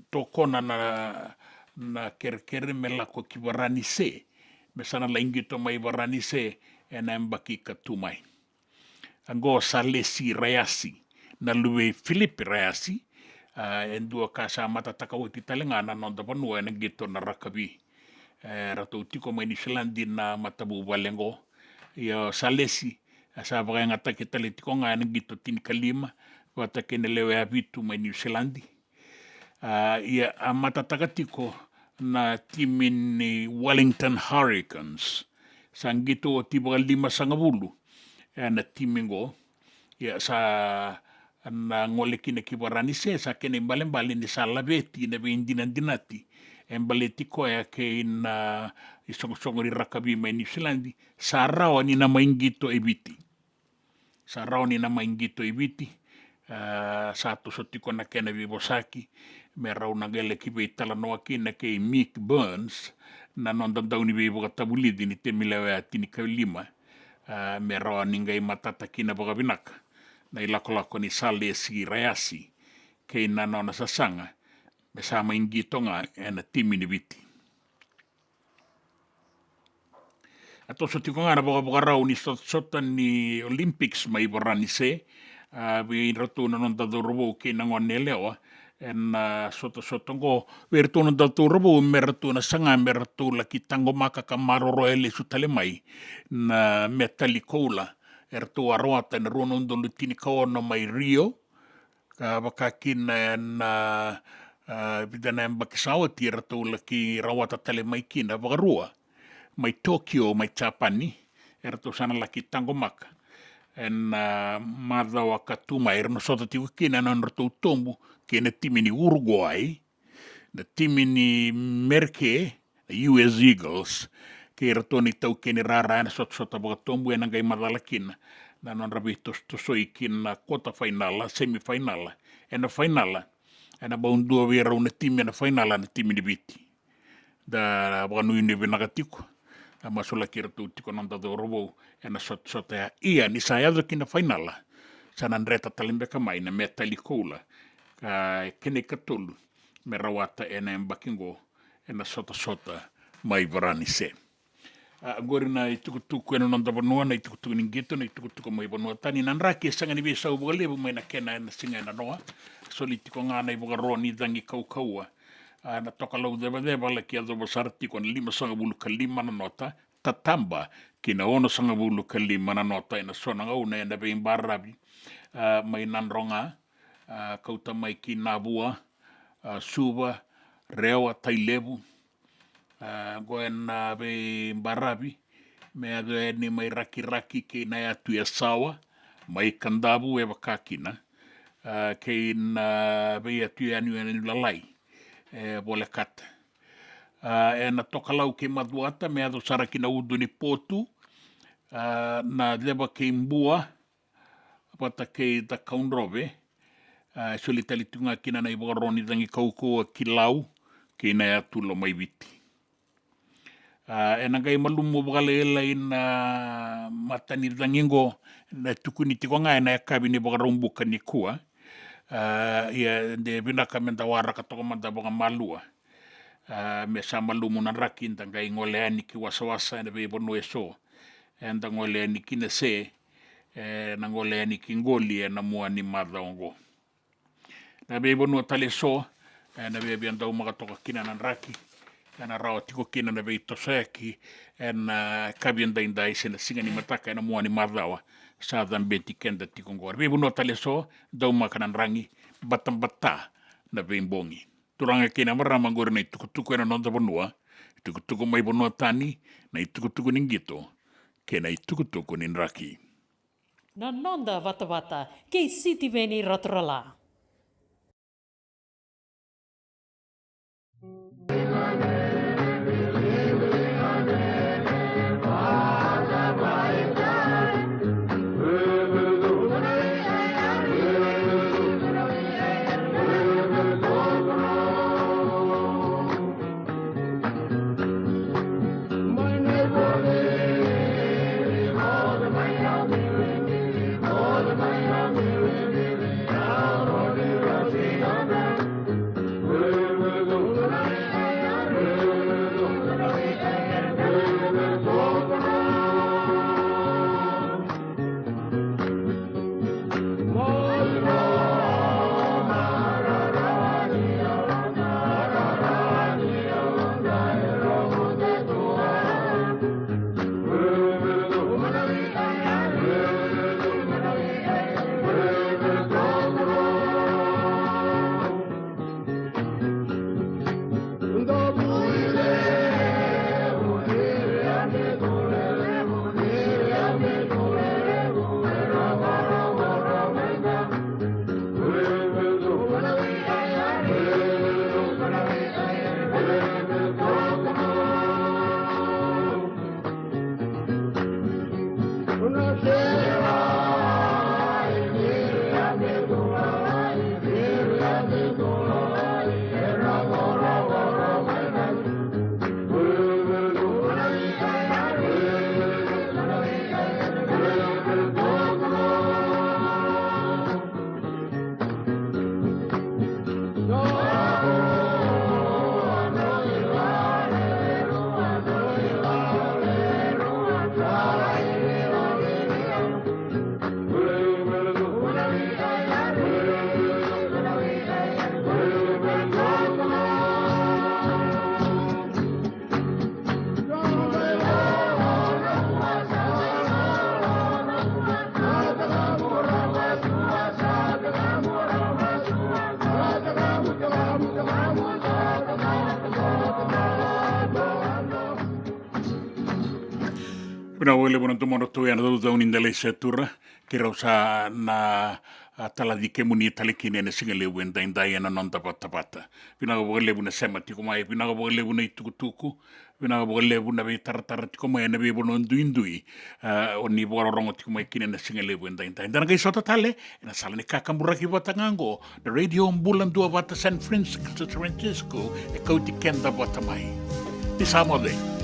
tokona na kere melako ki Varanise mesana laingito mai Varanise na mbaki katumai ango salesi reasi na luwe Filipi reasi endua kasa matataka witi talenga na no da panua na gitu na rakabi rato tiko mai New Zealand na matabu balengo yo salesi asa bagai ngata kita le tiko nga nang gitu tin kalima wata kene lewe abitu mai New Zealand ia matataka tiko na timi ni Wellington Hurricanes. Sang gitu o tiba 5 na timi go ya sa na ngole kina kibarani sa kene mbale ni sa labeti na dinati embaleti ko ya ke na isong rakabi mai New Zealand sa rawa ni na maingito ebiti satu sotiko na kena vibosaki me rau na gele ki be tala no akina ke Mick Burns na non dandau ni be boga tabulidi ni temilewe atini ka 5 me rau ningai matata kina boga binaka na ilako ni sale si rayasi ke na nona sasanga me sama ingito nga ena timi ni biti ato sotiko nga na boga rau ni sotan ni Olympics mai borani se vi ratu na non dadorobo ke na ngone lewa en soto go vertu na dadorobo mertu na sanga mertu la kitango maka kamaroro ele sutale mai na metalikola ertu arwata na rono ndolu tini kaono mai Rio ka bakakin na bidana mbakisawa ti ertu la ki rawata tale mai kina bagarua mai Tokyo mai Japani ertu sana la kitango maka en madha wakatuma no sota tiku kina na nratu tombu kena timi ni Uruguay na timi ni Merke US Eagles ke ratoni tau kene rara na sota boga tombu ena ngai madhala kina na non rabi tosoi kina kota finala semifinala ena finala ena baundua vera una timi ena finala na timi ni biti da boga nui ni vinagatiku masula kira tu tiko nanda do robo ena sota ya ia ni saya do kina finala sana ndreta talimbe kamai na metalikola ka kene katulu me rawata ena mbakingo ena sota mai varani se agora na itukutuku ena nanda banua na itukutuku ningeto na itukutuku mai banua tani nanraki sanga ni bisa ubole bu mai na kena ena singa ena noa solitiko ngana ibuga roni dangi kaua na toka lau deba la ki adobo sarti kon 5 na nota tatamba kina ono 5 na nota ina sona ngau na enda be imbarabi mai nanronga kauta mai ki nabua suba rewa tailebu goen be imbarabi me ado ni mai raki ke na atu ya sawa mai kandabu e wakakina ke na be atu ya ni lalai bole kata. Na toka lau ke maduata me ado saraki na udu ni potu na leba ke imbua pata ke ta kaunrobe soli talitunga kina na iboroni dangi kaukoa ki lau ke na atulo mai viti. Na gai malumu bogale ela ina matani dangingo na tukuni tikonga na kabini bogarumbuka ni kua ia de binaka menda wara katoko manda boga malua me sa malumu na raki ndanga ingole ani ki wasa na be bono eso enda ngole ani kina se na ngole ani ki ngoli na muani madongo na be bono tale so na be bianda uma katoka kina na raki kana rao tiko kina na be toseki na kabienda indai sena singa ni mataka na muani madawa sa beti kenda tiko ngor be bono tale so dau makanan rangi batambata na bembongi turanga kina marama ngor na tukutuku na nonda bonua tukutuku mai bonua tani na tukutuku ningito kena tukutuku ninraki na nonda wata ke siti veni rotrola Down Pina wale bona tumono tu yana do uninda le setura kira usa na tala di kemuni talikine ne singale wenda inda yana non tapata. Pina wale bona sema tiko mai pina wale bona itukutuku pina wale bona be tartar tiko mai na be bona ndui oni bora rongo tiko mai kine ne singale wenda inda inda ngai sota tale ina sala ne kakambura ki bota ngango the radio mbulan dua bata San Francisco e kauti kenda bota mai. Ni samode.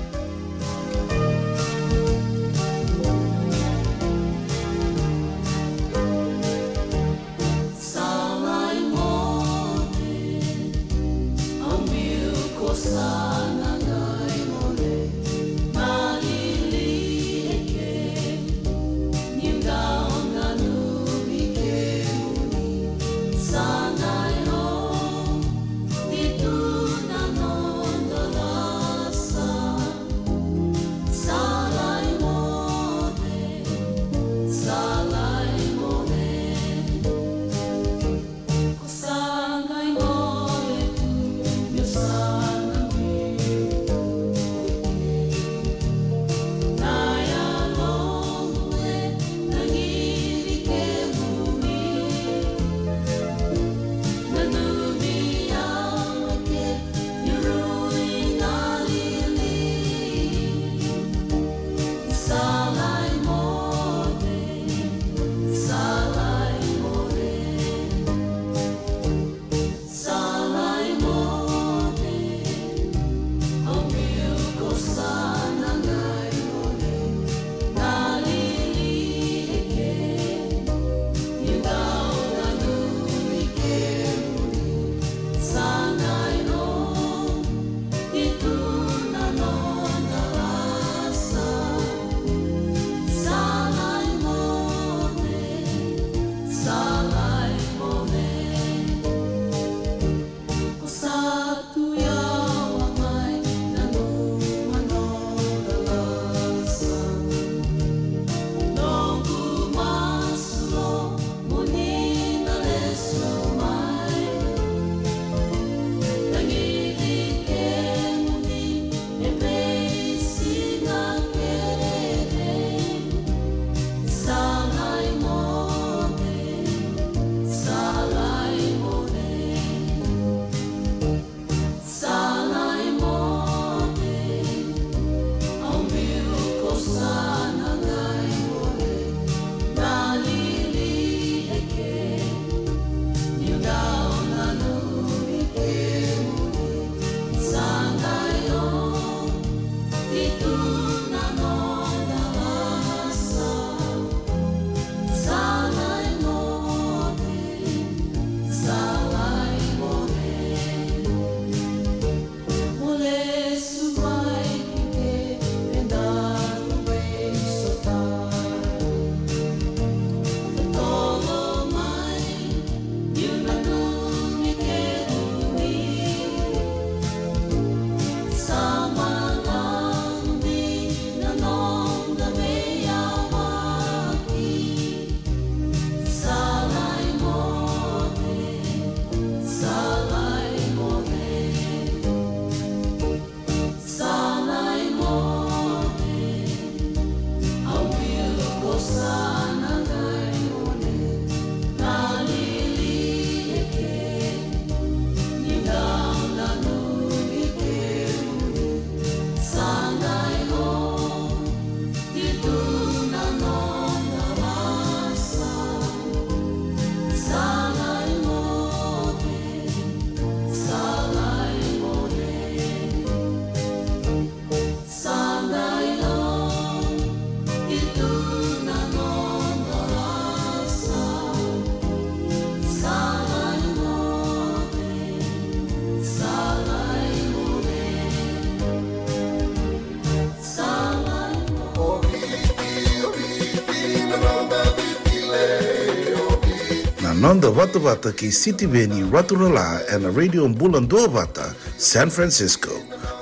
Nanda Vata Vata ki City Veni Raturala and a radio Mbulan Dua Vata, San Francisco.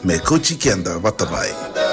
Me Kochi Kenda Vata Bai.